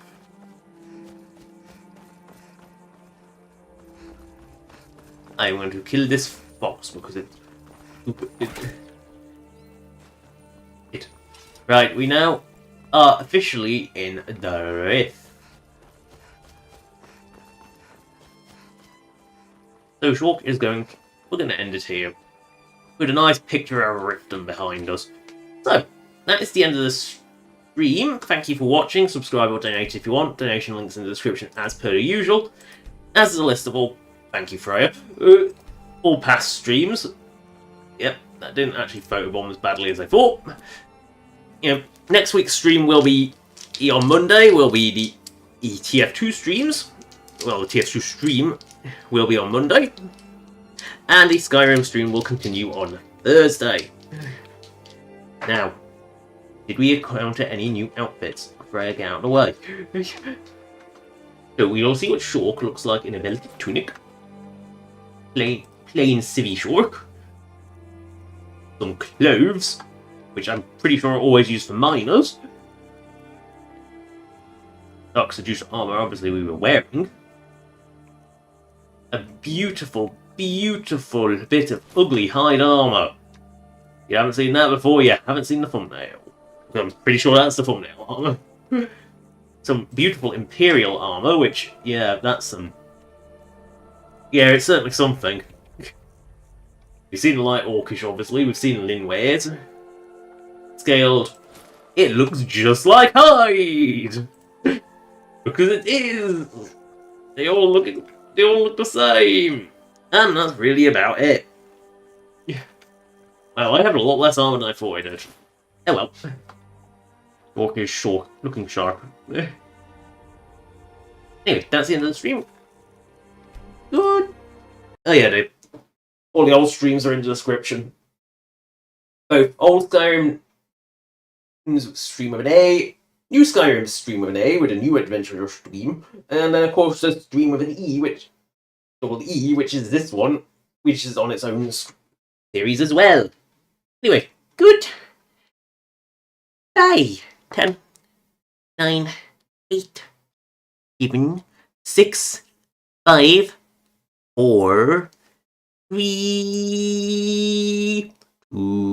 I'm going to kill this fox because it's stupid. Right, we now are officially in the rift. So Shulk is going. We're going to end it here with a nice picture of Riften behind us. So that is the end of the stream. Thank you for watching. Subscribe or donate if you want. Donation links in the description as per usual. As is a list of all. Thank you, Freya. All past streams. Yep, that didn't actually photobomb as badly as I thought. You know, next week's stream will be on Monday. Will be the TF2 streams. Well, the TF2 stream will be on Monday, and the Skyrim stream will continue on Thursday. Now, did we encounter any new outfits? Freya, get out of the way. So we'll see what Shulk looks like in a velvet tunic. Plain civvy Shulk. Some clothes, which I'm pretty sure are always used for miners. Dark Seducer armor, obviously we were wearing. A beautiful, beautiful bit of ugly hide armor. You haven't seen that before yet. Haven't seen the thumbnail. I'm pretty sure that's the thumbnail armor. Some beautiful Imperial armor, which, yeah, that's some... Yeah, it's certainly something. We've seen the Light Orcish, obviously. We've seen Linware's. Scaled. It looks just like hide! Because it is! They all look the same! And that's really about it. Well, I have a lot less armor than I thought I did. Oh well. Orc is short, looking sharp. Anyway, that's the end of the stream. Good! Oh yeah, all the old streams are in the description. Both old Skyrim stream of an A, new Skyrim stream of an A with a new adventure stream, and then of course the stream of an E, which is this one, which is on its own series as well. Anyway, good. Bye. 10, 9, 8, 7, 6, 5, 4, 3, 2.